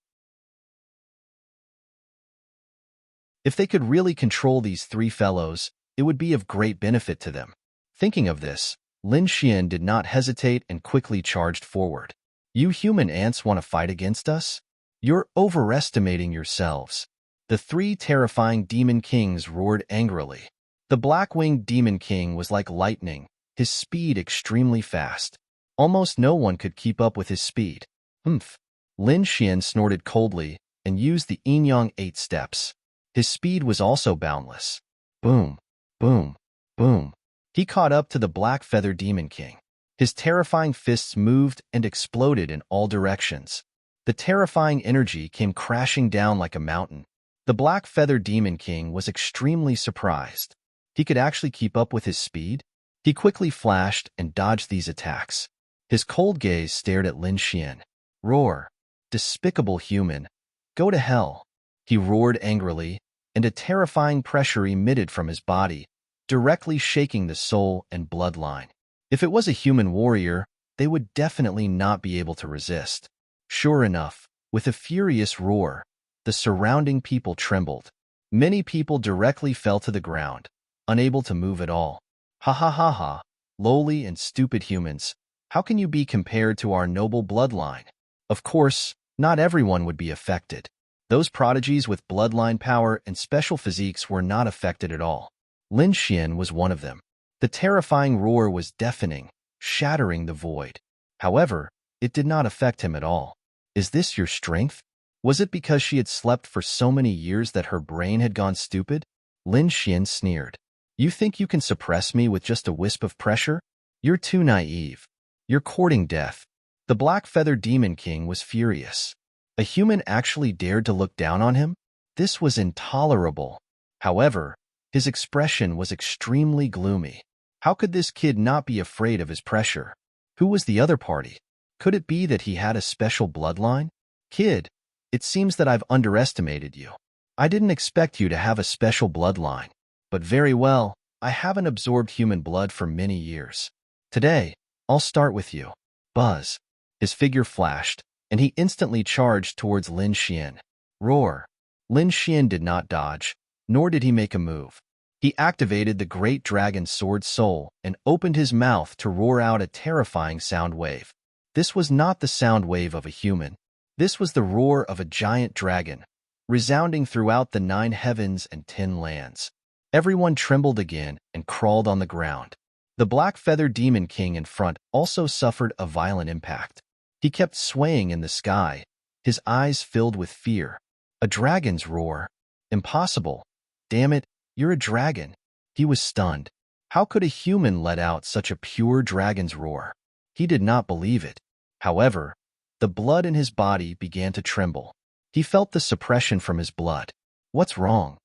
A: If they could really control these three fellows, it would be of great benefit to them. Thinking of this, Lin Xian did not hesitate and quickly charged forward. You human ants want to fight against us? You're overestimating yourselves. The three terrifying demon kings roared angrily. The Blackwing Demon King was like lightning, his speed extremely fast. Almost no one could keep up with his speed. Humph. Lin Xian snorted coldly and used the Yin-Yang 8 steps. His speed was also boundless. Boom, boom, boom. He caught up to the Black Feather Demon King. His terrifying fists moved and exploded in all directions. The terrifying energy came crashing down like a mountain. The Black Feather Demon King was extremely surprised. He could actually keep up with his speed? He quickly flashed and dodged these attacks. His cold gaze stared at Lin Xian. Roar! Despicable human! Go to hell! He roared angrily, and a terrifying pressure emitted from his body, directly shaking the soul and bloodline. If it was a human warrior, they would definitely not be able to resist. Sure enough, with a furious roar, the surrounding people trembled. Many people directly fell to the ground, unable to move at all. Ha ha ha ha, lowly and stupid humans, How can you be compared to our noble bloodline? Of course, not everyone would be affected. Those prodigies with bloodline power and special physiques were not affected at all. Lin Xian was one of them. The terrifying roar was deafening, shattering the void. However, it did not affect him at all. Is this your strength? Was it because she had slept for so many years that her brain had gone stupid? Lin Xian sneered. You think you can suppress me with just a wisp of pressure? You're too naive. You're courting death. The Black-Feathered Demon King was furious. A human actually dared to look down on him? This was intolerable. However, his expression was extremely gloomy. How could this kid not be afraid of his pressure? Who was the other party? Could it be that he had a special bloodline? Kid, it seems that I've underestimated you. I didn't expect you to have a special bloodline. But very well, I haven't absorbed human blood for many years. Today, I'll start with you. Buzz. His figure flashed, and he instantly charged towards Lin Xian. Roar. Lin Xian did not dodge, nor did he make a move. He activated the Great Dragon Sword Soul and opened his mouth to roar out a terrifying sound wave. This was not the sound wave of a human. This was the roar of a giant dragon, resounding throughout the 9 heavens and 10 lands. Everyone trembled again and crawled on the ground. The Black-Feathered Demon King in front also suffered a violent impact. He kept swaying in the sky, his eyes filled with fear. A dragon's roar? Impossible. Damn it, you're a dragon. He was stunned. How could a human let out such a pure dragon's roar? He did not believe it. However, the blood in his body began to tremble. He felt the suppression from his blood. What's wrong?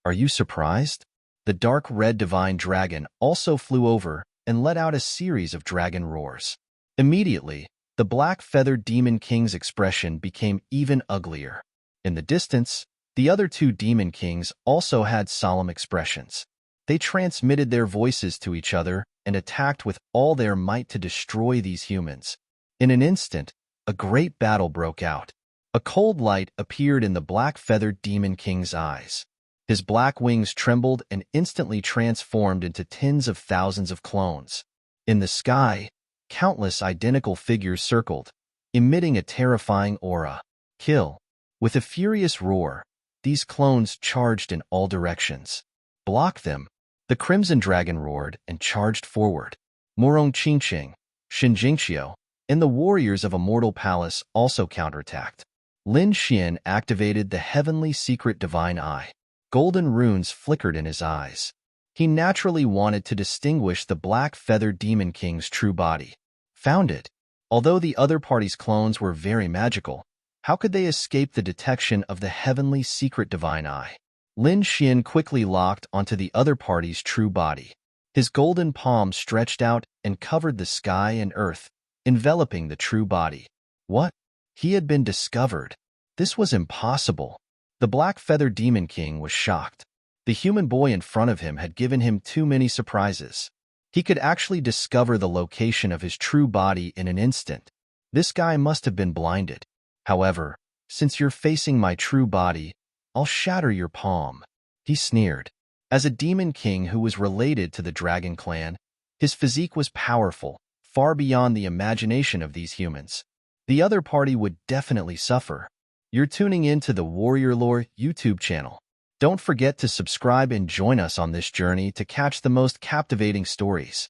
A: Are you surprised? The dark red divine dragon also flew over and let out a series of dragon roars. Immediately, the Black-Feathered Demon King's expression became even uglier. In the distance, the other 2 Demon Kings also had solemn expressions. They transmitted their voices to each other and attacked with all their might to destroy these humans. In an instant, a great battle broke out. A cold light appeared in the Black-Feathered Demon King's eyes. His black wings trembled and instantly transformed into tens of thousands of clones. In the sky, countless identical figures circled, emitting a terrifying aura. Kill. With a furious roar, these clones charged in all directions. Block them. The Crimson Dragon roared and charged forward. Morong Qingqing, Shinjingqiu, and the warriors of Immortal Palace also counterattacked. Lin Xian activated the Heavenly Secret Divine Eye. Golden runes flickered in his eyes. He naturally wanted to distinguish the Black-Feathered Demon King's true body. Found it. Although the other party's clones were very magical, how could they escape the detection of the Heavenly Secret Divine Eye? Lin Xian quickly locked onto the other party's true body. His golden palm stretched out and covered the sky and earth, enveloping the true body. What? He had been discovered. This was impossible. The Black-Feathered Demon King was shocked. The human boy in front of him had given him too many surprises. He could actually discover the location of his true body in an instant. This guy must have been blinded. However, since you're facing my true body, I'll shatter your palm. He sneered. As a demon king who was related to the dragon clan, his physique was powerful, far beyond the imagination of these humans. The other party would definitely suffer. You're tuning in to the Warrior Lore YouTube channel. Don't forget to subscribe and join us on this journey to catch the most captivating stories.